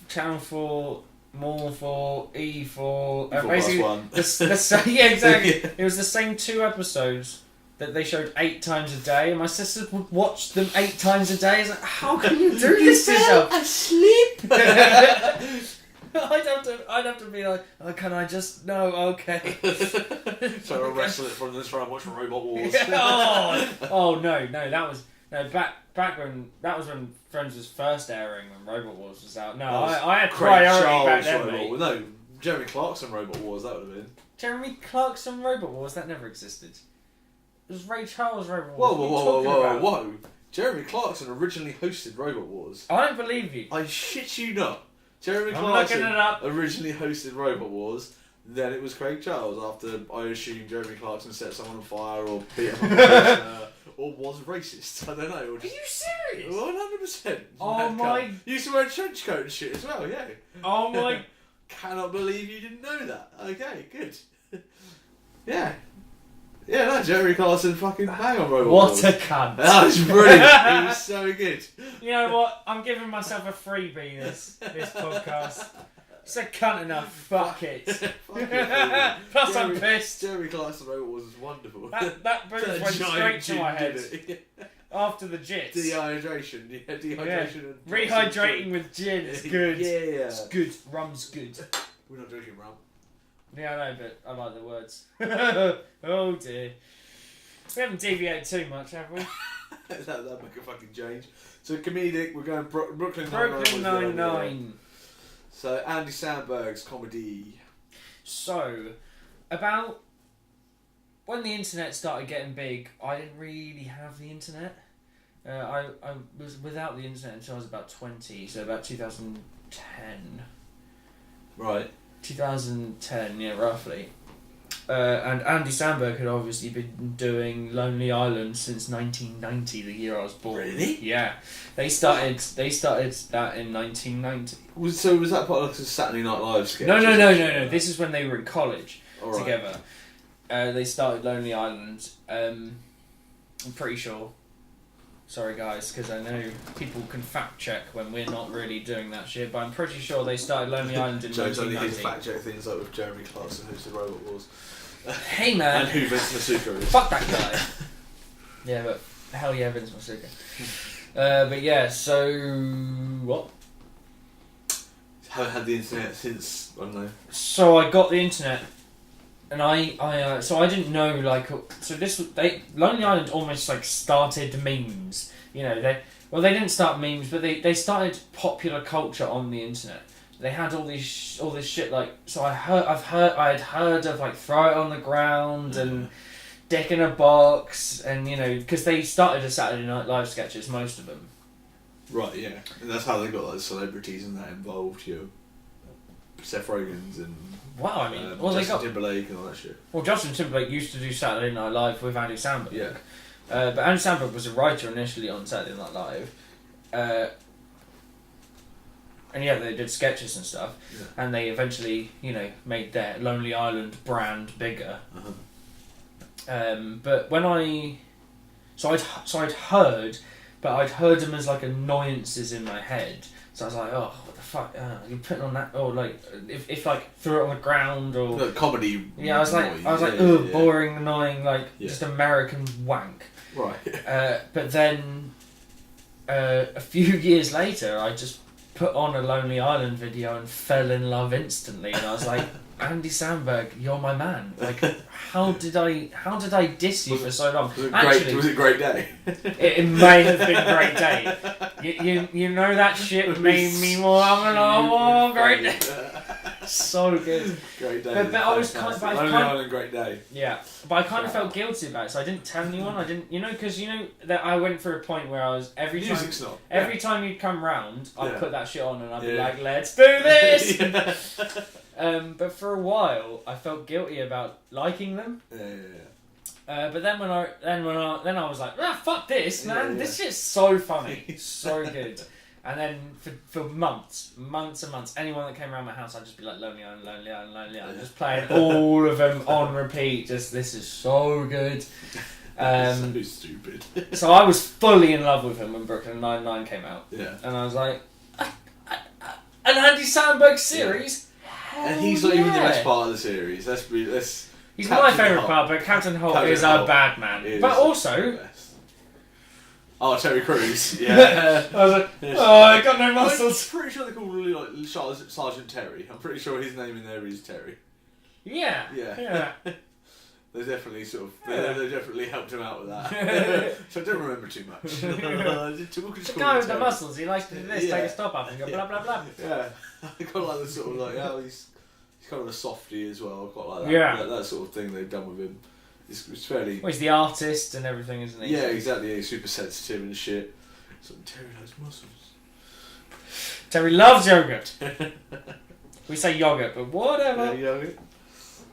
Channel 4, More 4, E4... And basically, one. yeah, exactly. It was the same 2 episodes that they showed 8 times a day, and my sisters would watch them 8 times a day. It's like, how can you do this to yourself? Asleep. I'd have to be like, oh, can I just... No, okay. So I wrestle it from this try and watch Robot Wars. oh no, that was... No, back when... That was when Friends was first airing, when Robot Wars was out. No, I had Craig priority Charles back then, Robot mate. Wars. No, Jeremy Clarkson Robot Wars, that would have been. Jeremy Clarkson Robot Wars, that never existed. It was Ray Charles Robot Whoa, Wars. whoa, What whoa, are you whoa, talking whoa, about? whoa. Jeremy Clarkson originally hosted Robot Wars. I don't believe you. I shit you not. Jeremy I'm Clarkson looking it up. originally hosted Robot Wars. Then it was Craig Charles after, I assume, Jeremy Clarkson set someone on fire or beat him up or was racist. I don't know. Or Are just, you serious? 100%. Oh my... Used to wear a trench coat and shit as well, yeah. Oh my... Cannot believe you didn't know that. Okay, good. Yeah. Yeah, no, Jeremy Clarkson fucking hang on Robot What Wars. a cunt. That was brilliant. It was so good. You know what? I'm giving myself a freebie this podcast. It's a cunt enough. Fuck it. Fuck it. Plus I'm pissed. Jeremy Clarkson Robot Wars was wonderful. That booze went straight to my head after the jits. Dehydration. Yeah, dehydration and... Rehydrating with gin is good. Yeah. It's good. Rum's good. We're not drinking rum. Yeah, I know, but I like the words. Oh dear. We haven't deviated too much, have we? That'd make a fucking change. So comedic, we're going Brooklyn Brooklyn Nine-Nine. Nine-Nine. So Andy Samberg's comedy. So, about when the internet started getting big, I didn't really have the internet. I was without the internet until I was about 20, so about 2010. Right. 2010, yeah, roughly. And Andy Samberg had obviously been doing Lonely Island since 1990, the year I was born. Really? Yeah. They started that in 1990. So was that part of the Saturday Night Live sketch? No. This is when they were in college together. They started Lonely Island. I'm pretty sure. Sorry guys, because I know people can fact check when we're not really doing that shit, but I'm pretty sure they started Lonely Island in Joe's only here to 1990. fact check things like with Jeremy Clarkson, who's the Robot Wars. Hey man! And who Vince Masuka is. Fuck that guy! Yeah, but hell yeah, Vince Masuka. But yeah, so... What? Haven't had the internet since, I don't know. So I got the internet, and so I didn't know, like, so Lonely Island almost, like, started memes, you know, they didn't start memes, but they started popular culture on the internet. They had all this shit, like, so I had heard of, like, throw it on the ground, and dick in a box, and, you know, because they started as Saturday Night Live sketches, most of them. Right, yeah. And that's how they got like celebrities and that involved, you know. Seth Rogen's and Wow, I mean, Justin Timberlake and all that shit. Well, Justin Timberlake used to do Saturday Night Live with Andy Samberg. Yeah. But Andy Samberg was a writer initially on Saturday Night Live. And yeah, they did sketches and stuff. Yeah. And they eventually, you know, made their Lonely Island brand bigger. Uh-huh. But when I'd heard, but I'd heard them as like annoyances in my head. So I was like, oh, what the fuck? You're putting on that, or like, if like threw it on the ground, or No, comedy. yeah, I was like, yeah. boring, annoying, like Yeah. just American wank. Right. But then a few years later, I just put on a Lonely Island video and fell in love instantly, and I was like, Andy Samberg, you're my man. Like, how did I diss you for so long? Was it Actually, was it a great day? it may have been a great day. You know that shit made me more. I'm like, oh, great day. So good. Great day. But I was kind of... Lonely Island, great day. Yeah. But I kind of felt guilty about it, so I didn't tell anyone. I didn't... because that I went through a point where I was... Every time you'd come round, I'd put that shit on and I'd be like, let's do this! But for a while, I felt guilty about liking them. But then when I was like, fuck this, man! This shit's so funny, so good. And then for months and months, anyone that came around my house, I'd just be like, Lonely Island, Lonely Island, Lonely Island, just playing all of them on repeat. Just this is so good. So stupid. So I was fully in love with him when Brooklyn Nine-Nine came out. Yeah. And I was like, an Andy Samberg series. And he's not even the best part of the series. He's my favourite part, but Captain Holt is a bad man. But also... Oh, Terry Crews, yeah. I was like, I got no muscles. I'm pretty sure they call him like Sergeant Terry. I'm pretty sure his name in there is Terry. Yeah. They definitely they definitely helped him out with that. So I don't remember too much. The guy with the muscles, he likes to do this, take a stop up and go blah blah blah. Yeah. I got like the sort of like, he's kind of a softie as well. I've got like that. Yeah. That sort of thing they've done with him. It's fairly... Well, he's the artist and everything, isn't he? Yeah, exactly. Yeah, he's super sensitive and shit. So Terry loves muscles. Terry loves yogurt. We say yogurt, but whatever. Yeah, yogurt.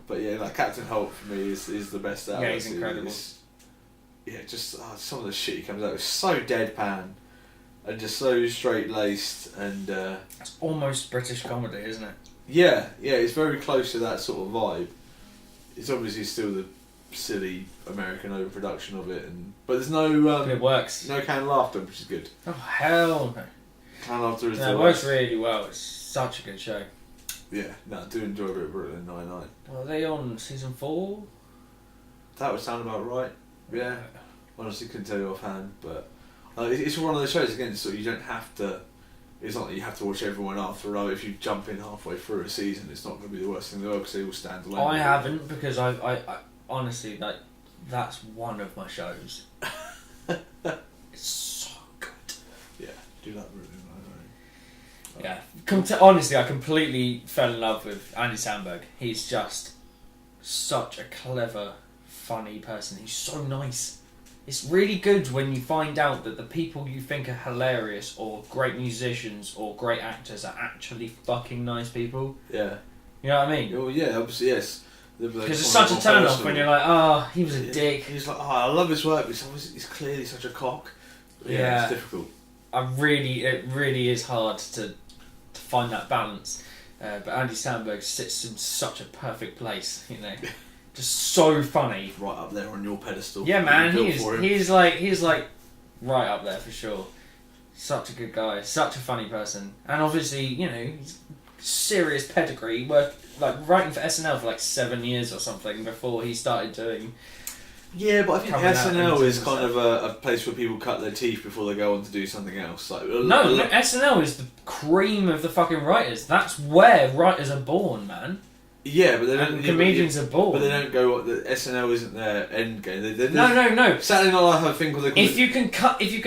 But yeah, like Captain Holt for me is the best out of he's incredible. Yeah, just some of the shit he comes out with is so deadpan and just so straight laced and. It's almost British comedy, isn't it? Yeah, it's very close to that sort of vibe. It's obviously still the silly American overproduction of it, but there's no. It works. No canned laughter, which is good. Oh hell no! Canned laughter is. No, it works really well. It's such a good show. Yeah, no, I do enjoy a bit of Brooklyn Nine-Nine. Are they on season 4? That would sound about right. Yeah, honestly, couldn't tell you offhand, but it's one of those shows again. So you don't have to. It's not that you have to watch everyone after a row. If you jump in halfway through a season, it's not going to be the worst thing in the world because they all stand alone. I haven't because I honestly that's one of my shows. It's so good. Yeah, do that really. Yeah, honestly, I completely fell in love with Andy Samberg. He's just such a clever, funny person. He's so nice. It's really good when you find out that the people you think are hilarious or great musicians or great actors are actually fucking nice people. Yeah. You know what I mean? Well, yeah, obviously, yes. Because it's such a turn off when you're like, he was a dick. He's like, I love his work, but he's clearly such a cock. Yeah, it's difficult. It really is hard to find that balance. But Andy Samberg sits in such a perfect place, just so funny. Right up there on your pedestal. Yeah, man, he's like right up there for sure. Such a good guy, such a funny person, and obviously, he's serious pedigree. Worked writing for SNL for 7 years or something before he started doing. Yeah, but I think SNL is kind of a place where people cut their teeth before they go on to do something else. No, SNL is the cream of the fucking writers. That's where writers are born, man. Yeah, but they don't. Comedians are born, but they don't go. The SNL isn't their end game. No. Saturday Night Live have a thing called. If you can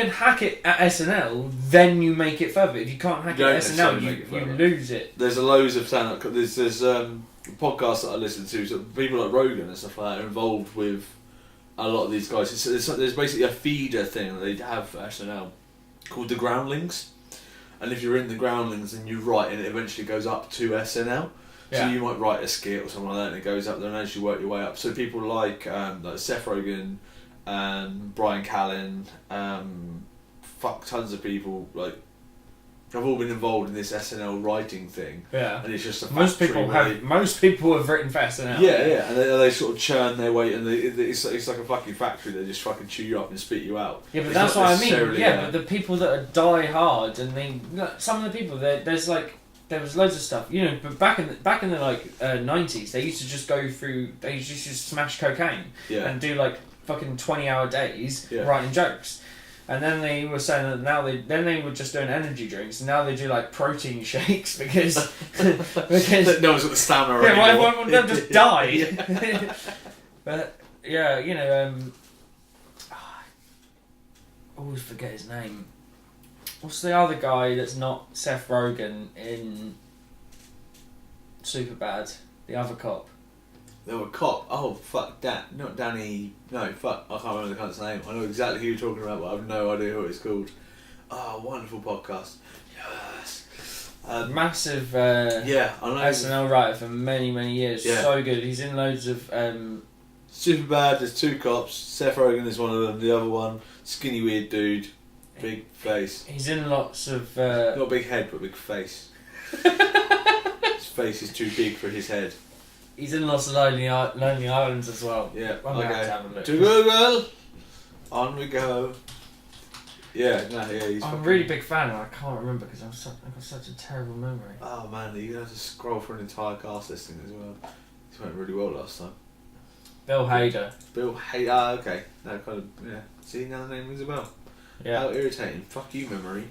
hack it at SNL, then you make it further. If you can't hack it at SNL, you lose it. There's loads of stand-up. There's podcasts that I listen to. So people like Rogan and stuff like that are involved with a lot of these guys. There's basically a feeder thing that they have for SNL called the Groundlings, and if you're in the Groundlings and you write, and it eventually goes up to SNL. So you might write a skit or something like that, and it goes up there, and as you work your way up. So people like Seth Rogen, Brian Callen, tons of people have all been involved in this SNL writing thing. Yeah, and it's just a most people have written for SNL. Yeah, and they sort of churn their way, and it's like a fucking factory. They just fucking chew you up and spit you out. Yeah, but that's what I mean. Yeah, but the people that are die hard, and some of the people there was loads of stuff, but back in the 90s, they used to just go through, they used to just smash cocaine and do fucking 20-hour days writing jokes. And then they were saying that now they were just doing energy drinks, and now they do protein shakes because no one's got the stamina anymore. Why won't they just die? But I always forget his name. What's the other guy that's not Seth Rogen in Superbad, the other cop. There were cop. Oh fuck, not Danny. No, fuck. I can't remember the cunt's name. I know exactly who you're talking about, but I have no idea what it's called. Oh, wonderful podcast. Yes. Massive. Yeah, I know. SNL writer for many years. Yeah. So good. He's in loads of. Superbad. There's two cops. Seth Rogen is one of them. The other one, skinny weird dude, big face. He's in lots of. Not big head, but big face. His face is too big for his head. He's in lots of Lonely Islands as well. Yeah, I'm gonna have to have a look. To Google, on we go. Yeah, no, yeah, he's. I'm a really big fan, and I can't remember because I've got such a terrible memory. Oh man, you're gonna have to scroll for an entire cast listing as well. This went really well last time. Bill Hader. Bill Hader. Ah, okay. No, kind of. Yeah. See, now the name rings a bell. Yeah. How irritating. Fuck you, memory.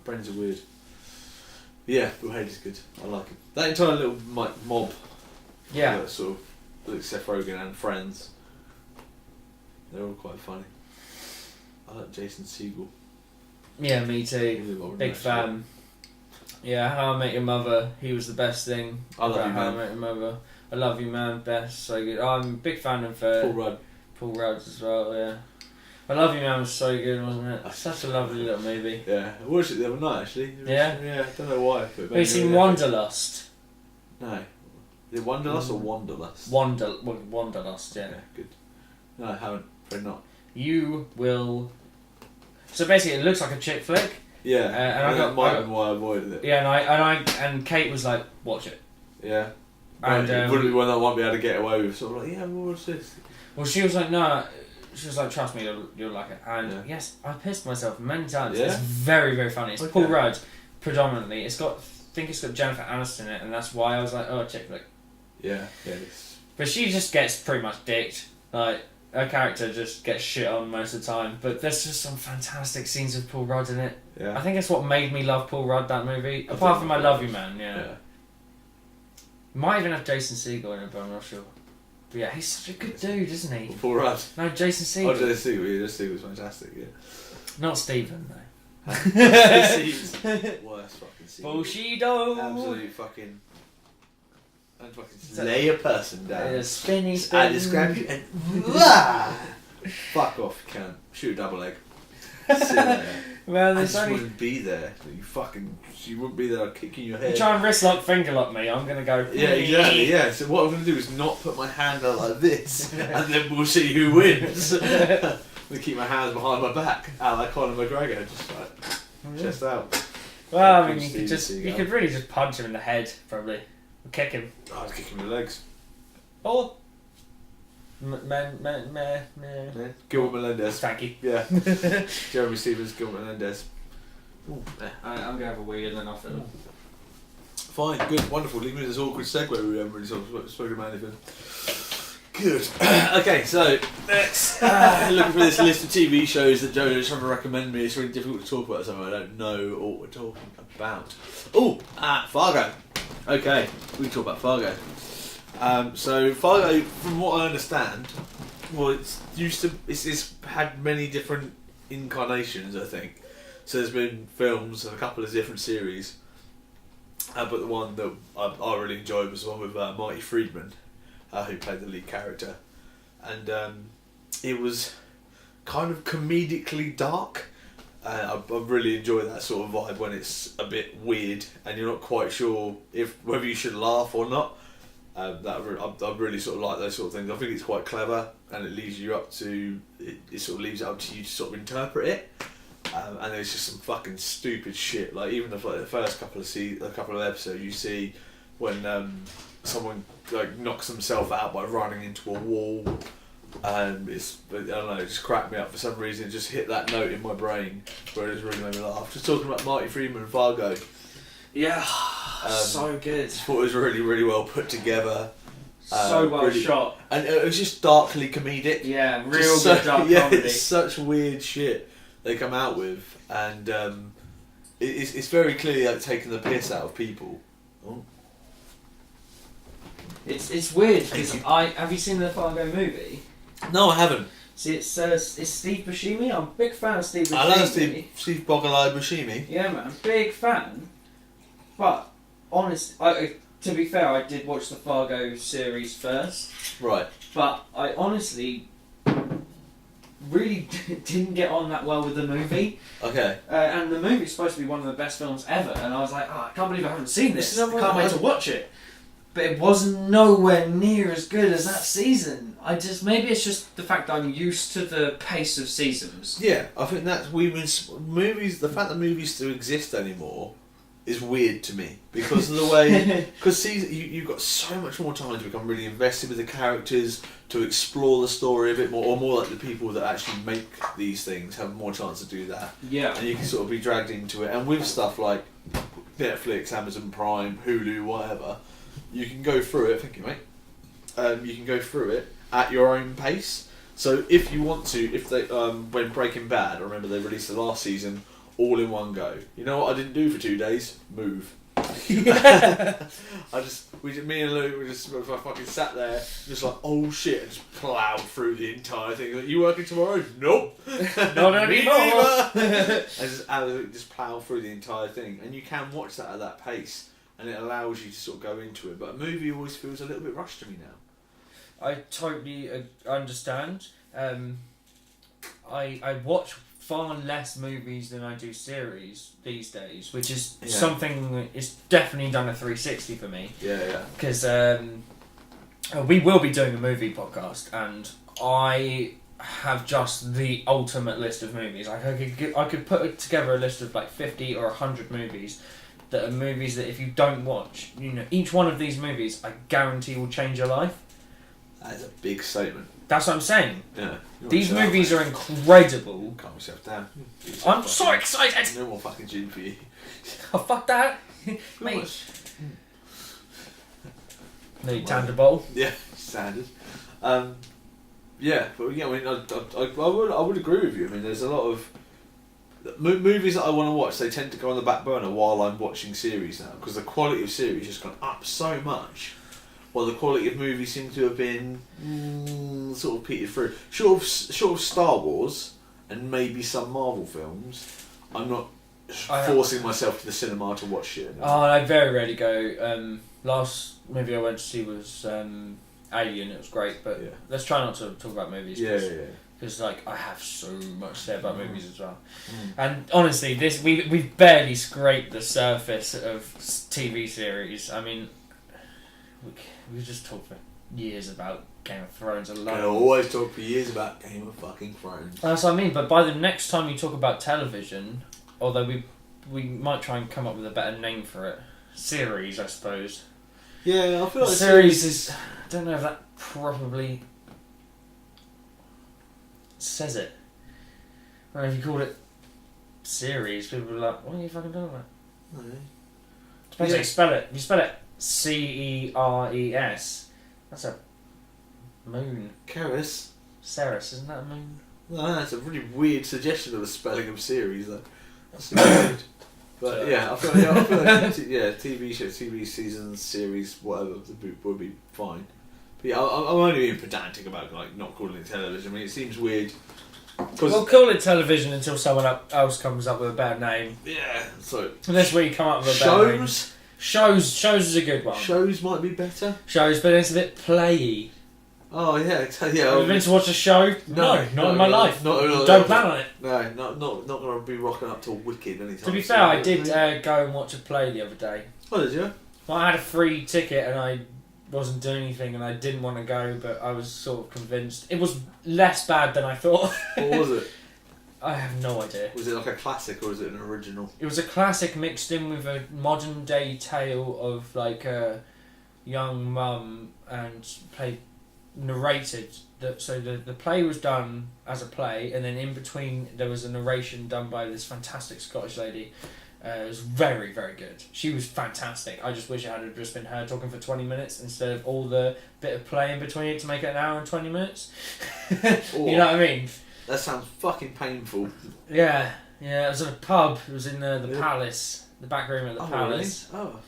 Brains are weird. Yeah, Bill Hader's good. I like him. That entire little mob. Yeah. Sort of like Seth Rogen and friends. They're all quite funny. I like Jason Segel. Yeah, me too. Big fan. Yeah, How I Met Your Mother. He was the best thing. I love you, How man. I Met Your Mother. I Love You, Man. Best. So good. I'm a big fan of Paul Rudd. Paul Rudd as well. Yeah. I Love You, Man was so good, wasn't it? Such a lovely little movie. Yeah, I watched it the other night actually. Yeah? Yeah, I don't know why. But Have you seen Wanderlust? No. Is it Wanderlust or Wanderlust? Wanderlust, yeah. Yeah, good. No, I haven't. Probably not. You will. So basically, it looks like a chick flick. Yeah, and that might have been why I avoided it. Yeah, and Kate was like, "Watch it." Yeah. And it wouldn't be one that I won't be able to get away with. Sort of like, yeah, we'll watch this. Well, she was like, "No." She was like, "Trust me, you'll like it." And Yeah. yes, I pissed myself many times. Yeah? It's very funny. It's Okay. Paul Rudd, predominantly. I think it's got Jennifer Aniston in it, and that's why I was like, "Oh, chick flick." Yeah, it's... But she just gets pretty much dicked. Like, her character just gets shit on most of the time. But there's just some fantastic scenes with Paul Rudd in it. Yeah. I think it's what made me love Paul Rudd, that movie. Apart from I Love You, Man, yeah. Might even have Jason Segel in it, but I'm not sure. But yeah, he's such a good dude, isn't he? Paul Rudd. No, Jason Segel. Oh, Jason Segel. Yeah, Jason Segel was fantastic, yeah. Not Stephen, though. Worst fucking Segel. Bullshido! Absolute fucking... And fucking lay a person down. Spinny. And just grab you and... Fuck off, you can't. Shoot a double leg. Sit there. Well, I there's just only... wouldn't be there. You wouldn't be there kicking your head. You try and wrist lock, finger lock me, I'm gonna go... Yeah, exactly, yeah. So what I'm going to do is not put my hand out like this, and then we'll see who wins. I'm going to keep my hands behind my back, out like Conor McGregor, just like, chest out. Well, I mean, you could really just punch him in the head, probably. Or kick him. Oh, I was kicking him in the legs. Or... Gilbert Melendez. Thank you. Yeah. Jeremy Stevens, Gilbert Melendez. I'm going to have a wee and then I'll fill. Fine, good, wonderful. Leave me this awkward segue where we haven't really sort of spoken about anything. Good. Okay, so next, looking for this list of TV shows that Joe is trying to recommend me. It's really difficult to talk about something I don't know what we're talking about. Oh, Fargo. Okay, we can talk about Fargo. So Fargo, from what I understand, well, it's had many different incarnations, I think. So there's been films and a couple of different series, but the one that I really enjoyed was the one with Marty Friedman, who played the lead character, and it was kind of comedically dark. I really enjoy that sort of vibe when it's a bit weird and you're not quite sure whether you should laugh or not. I really sort of like those sort of things. I think it's quite clever, and it leaves you up to it sort of leaves it up to you to sort of interpret it. And there's just some fucking stupid shit. Like even the first couple of episodes, you see when someone like knocks themselves out by running into a wall, and I don't know, it just cracked me up for some reason. It just hit that note in my brain where it just really made me laugh. Just talking about Marty Friedman and Fargo. Yeah, so good. I thought it was really, really well put together. So well really, shot. And it was just darkly comedic. Yeah, real good dark comedy. It's such weird shit they come out with, and it's very clearly like taking the piss out of people. Oh. It's weird because have you seen the Fargo movie? No, I haven't. See, it's Steve Buscemi. I'm a big fan of Steve Buscemi. I love Steve Boggle-Eye Buscemi. Yeah, man, big fan. But to be fair, I did watch the Fargo series first. Right. But I honestly really didn't get on that well with the movie. Okay. And the movie's supposed to be one of the best films ever, and I was like, I can't believe I haven't seen this. I can't wait to watch it. But it wasn't nowhere near as good as that season. Maybe it's just the fact that I'm used to the pace of seasons. Yeah, I think that's movies. The fact that movies still exist anymore is weird to me because of the way you've got so much more time to become really invested with the characters, to explore the story a bit more, or more like the people that actually make these things have more chance to do that. Yeah, and you can sort of be dragged into it. And with stuff like Netflix, Amazon Prime, Hulu, whatever, you can go through it. Thank you, mate. You can go through it at your own pace. So if you want to, if they when Breaking Bad, I remember they released the last season all in one go. You know what I didn't do for 2 days? Move. Me and Lou, we just fucking sat there, just like, oh shit, and just ploughed through the entire thing. Like, you working tomorrow? Nope. Not anymore. And just plough through the entire thing, and you can watch that at that pace, and it allows you to sort of go into it. But a movie always feels a little bit rushed to me now. I totally understand. I watch far less movies than I do series these days, which is something it's definitely done a 360 for me. Yeah. Because we will be doing a movie podcast, and I have just the ultimate list of movies. Like I could put together a list of like 50 or 100 movies that are movies that if you don't watch, each one of these movies, I guarantee will change your life. That is a big statement. That's what I'm saying. Yeah. These movies are incredible. Calm yourself down. I'm so excited! No more fucking gin for you. Oh, fuck that. Mate. Need Tanderbowl. Yeah, standard. Yeah, but yeah, I mean, I would agree with you. I mean, there's a lot of movies that I want to watch. They tend to go on the back burner while I'm watching series now, because the quality of series has gone up so much. Well, the quality of movies seem to have been sort of petered through. Short of Star Wars and maybe some Marvel films, I'm not forcing myself to the cinema to watch shit anymore. Oh, I very rarely go. Last movie I went to see was Alien. It was great, but let's try not to talk about movies. Yeah. Because I have so much to say about movies as well. And honestly, we've barely scraped the surface of TV series. I mean, we just talked for years about Game of Thrones alone. I always talk for years about Game of fucking Thrones. That's what I mean. But by the next time you talk about television, although we might try and come up with a better name for it, series, I suppose. Yeah, I feel like series is. I don't know if that probably says it. Or if you call it series, people are like, "What are you fucking talking about?" No. Depends how you spell it. If you spell it Ceres, that's a moon. Ceres. Ceres, isn't that a moon? No, that's a really weird suggestion of the spelling of series, though. That's weird. But yeah, I feel like TV shows, TV seasons, series, whatever, would be fine. But yeah, I'm only being pedantic about not calling it television. I mean, it seems weird. We'll call it television until someone else comes up with a better name. Yeah, so unless we come up with a better name. Shows is a good one. Shows might be better. Shows, but it's a bit playy. Oh yeah. Have you been to watch a show? No, not in my life. Don't plan on it. No, not going to be rocking up to Wicked anytime. To be fair, I did go and watch a play the other day. Oh, did you? Well, I had a free ticket and I wasn't doing anything and I didn't want to go, but I was sort of convinced. It was less bad than I thought. What was it? I have no idea. Was it like a classic or was it an original? It was a classic mixed in with a modern day tale of like a young mum and narrated. So the play was done as a play, and then in between there was a narration done by this fantastic Scottish lady. It was very, very good. She was fantastic. I just wish it had just been her talking for 20 minutes instead of all the bit of play in between it to make it an hour and 20 minutes. You know what I mean? That sounds fucking painful. Yeah. It was in a pub. It was in the palace, the back room at the palace. Really? Oh.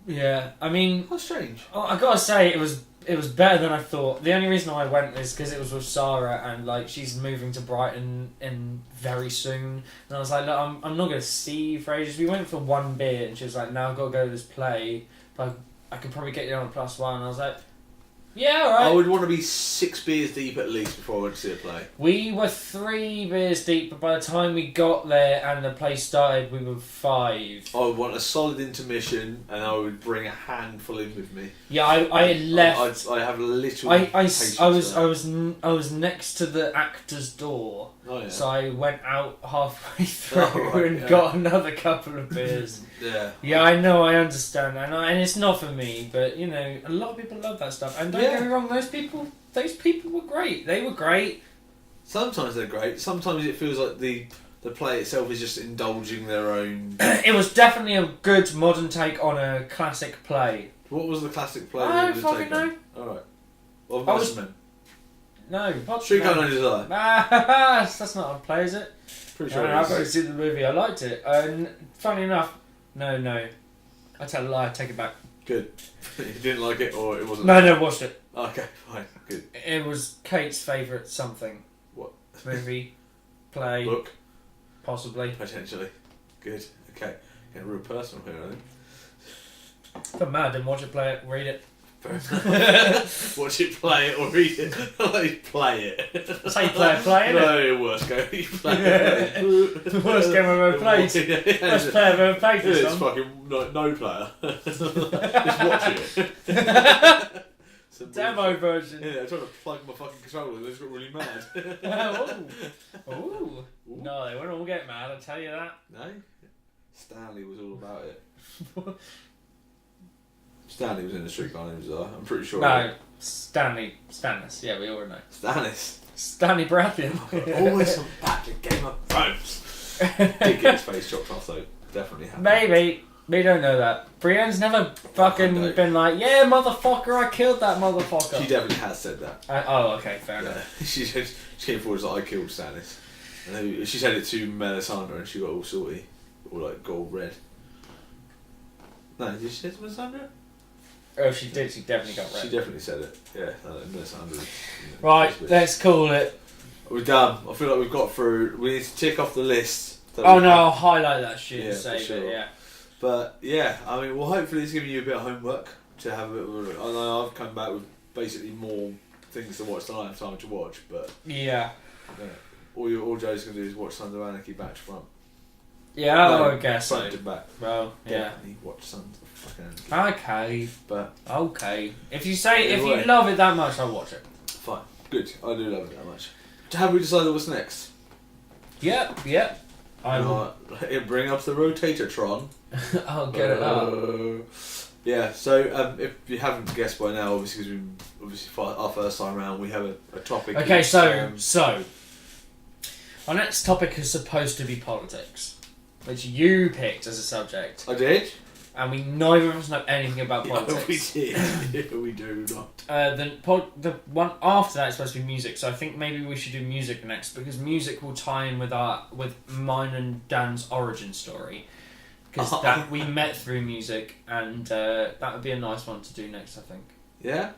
Yeah, I mean, How strange. I gotta say it was better than I thought. The only reason I went is because it was with Sarah, and like she's moving to Brighton in very soon, and I was like, look, I'm not gonna see you for ages. We went for one beer, and she was like, now I've got to go to this play, but I could probably get you on a +1. And I was like, yeah, alright. I would want to be 6 beers deep at least before I went to see a play. We were 3 beers deep, but by the time we got there and the play started, we were 5. I would want a solid intermission, and I would bring a handful in with me. Yeah, I left. I have little. I patience for that. was next to the actor's door, Oh, yeah. so I went out halfway through right, and yeah. got another couple of beers. Yeah. Yeah, I know, I understand, and it's not for me, but you know, a lot of people love that stuff. And don't get me wrong, those people were great. They were great. Sometimes they're great. Sometimes it feels like the play itself is just indulging their own. It was definitely a good modern take on a classic play. What was the classic play? I don't fucking know. All right. Well, I was- Postman. No, what? Streetcar No. Named Desire. That's not a play, is it? Pretty sure. I've got it to is. see the movie. I liked it. Funny enough, no. I tell a lie. I take it back. Good. You didn't like it, or it wasn't. No, watched it. Okay, fine, good. It was Kate's favourite something. What? Movie, play, Book, possibly. potentially. Good. Okay. Getting real personal here, I think. Doesn't matter. Didn't watch it, play it, read it. Watch it, play it, or read it. Like, play it. That's how you play it, play it. No, worst game. You play it. The worst game I've ever played. Worst player I've ever played this It's on. fucking no player. Just watch it. Some Demo bullshit. version. Yeah, I tried to plug my fucking controller and it just got really mad. Ooh. No, they won't all get mad, I'll tell you that. No? Stanley was all about it. Stanley was in the Streetcar Named Desire, I'm pretty sure. No, Stannis, yeah, we all know. Stannis. Stanley Baratheon. Always come back to Game of Thrones. Did get his face chopped off though, definitely happened. Maybe. We don't know that. Brienne's never fucking No. been like, yeah, motherfucker, I killed that motherfucker. She definitely has said that. Oh, okay, fair enough. Yeah. She came forward as like, I killed Stannis. And then she said it to Melisandre and she got all salty. All like gold red. No, did she say it to Melisandre? Oh, she did. She definitely got She red. definitely said it. Yeah, Melisandre. Right, let's call it. We're done. I feel like we've got through. We need to tick off the list. Oh no, I'll highlight that shit and Yeah, save for sure. it, yeah. But yeah, I mean, well, hopefully it's giving you a bit of homework to have a bit of. I know I've come back with basically more things to watch than I have time to watch, but Yeah. all Joe's gonna do is watch Sons of Anarchy back to front. Yeah, No, I guess so. front to back. Well, yeah. Definitely watch Sons of fucking Anarchy. Okay. But Okay. If you say, if Anyway. you love it that much, I'll watch it. fine, good. I do love it that much. Have we decided what's next? Yep. I will. Bring up the Rotatortron. I'll get it up. Yeah, so if you haven't guessed by now, obviously, because for our first time around, we have a topic. Okay, which, so our next topic is supposed to be politics, which you picked as a subject, I did. and we neither of us know anything about politics. We did. We do not. The one after that is supposed to be music, so I think maybe we should do music next because music will tie in with mine and Dan's origin story. Because that we met through music, and that would be a nice one to do next, I think. Yeah.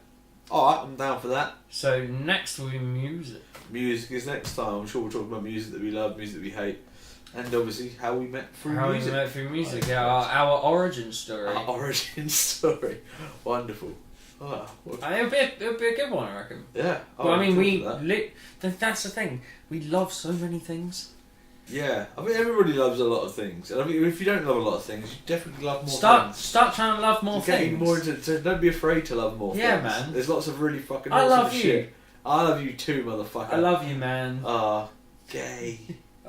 All right, I'm down for that. So next will be music. Music is next time. I'm sure we'll talk about music that we love, music that we hate, and obviously how we met through How music. we met through music, yeah, our origin story. Our origin story. Wonderful. Oh, well, It'll be a good one, I reckon. yeah. Well, I mean, that. that's the thing. We love so many things. Yeah, I mean everybody loves a lot of things, and I mean if you don't love a lot of things, you definitely love more things. Start trying to love more You're getting things. more into, so don't be afraid to love more Yeah, things. man. There's lots of really fucking I awesome love you. shit. I love you too, motherfucker. I love you, man. Gay.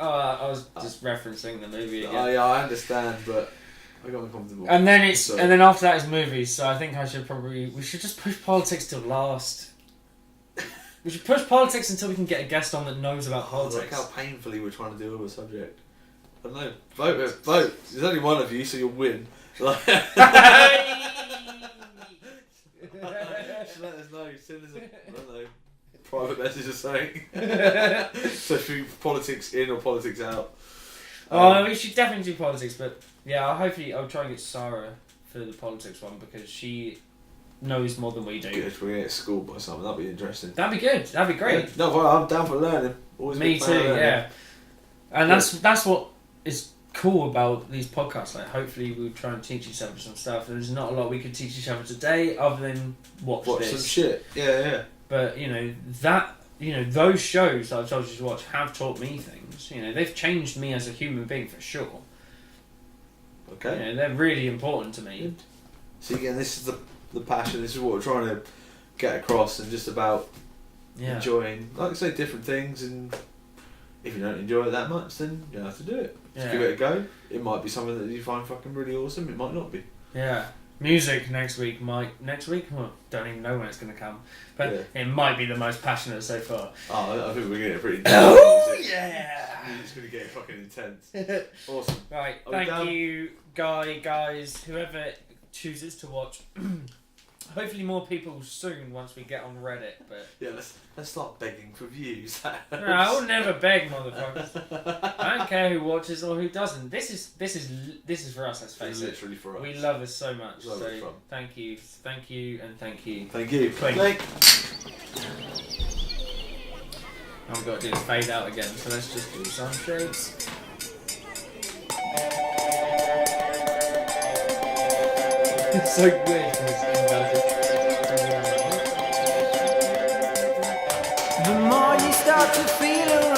I was just referencing the movie again. Yeah, I understand, but I got uncomfortable. And then So- and then after that is movies. So I think we should just push politics till last. We should push politics until we can get a guest on that knows about Look politics. how painfully we're trying to deal with a subject. I don't know. Vote. There's only one of you, so you'll win. Like, just let us know. Send us a, I don't know, private message or something. So if you politics in or politics out. We should definitely do politics, but yeah, hopefully I'll try and get Sarah for the politics one because she knows more than we do. Good, we're at school by something. That'd be interesting. That'd be good. That'd be great. Yeah. No, well, I'm down for learning. Always Me too. Yeah. And that's what is cool about these podcasts. Like, hopefully, we'll try and teach each other some stuff. There's not a lot we could teach each other today, other than watch this. Some shit. Yeah. But those shows that I've told you to watch have taught me things. They've changed me as a human being for sure. Okay. They're really important to me. See, again, this is the passion. This is what we're trying to get across, and just about enjoying, like I say, different things. And if you don't enjoy it that much, then you don't have to do it. Just give it a go. It might be something that you find fucking really awesome. It might not be. Yeah. Music next week? Well, don't even know when it's going to come. But it might be the most passionate so far. Oh, I think we're getting pretty oh, yeah! It's going to get fucking intense. Awesome. Right, thank you, guys, whoever chooses to watch. Hopefully more people soon once we get on Reddit. But yeah, let's start begging for views. No, I will never beg, motherfuckers. I don't care who watches or who doesn't. This is for us. Let's face it. Literally for us. We love it so much. So thank you, and thank you. Thank you. Clink. I've got to do the fade out again. So let's just do some shapes. It's so weird when this thing does it. The more you start to feel around.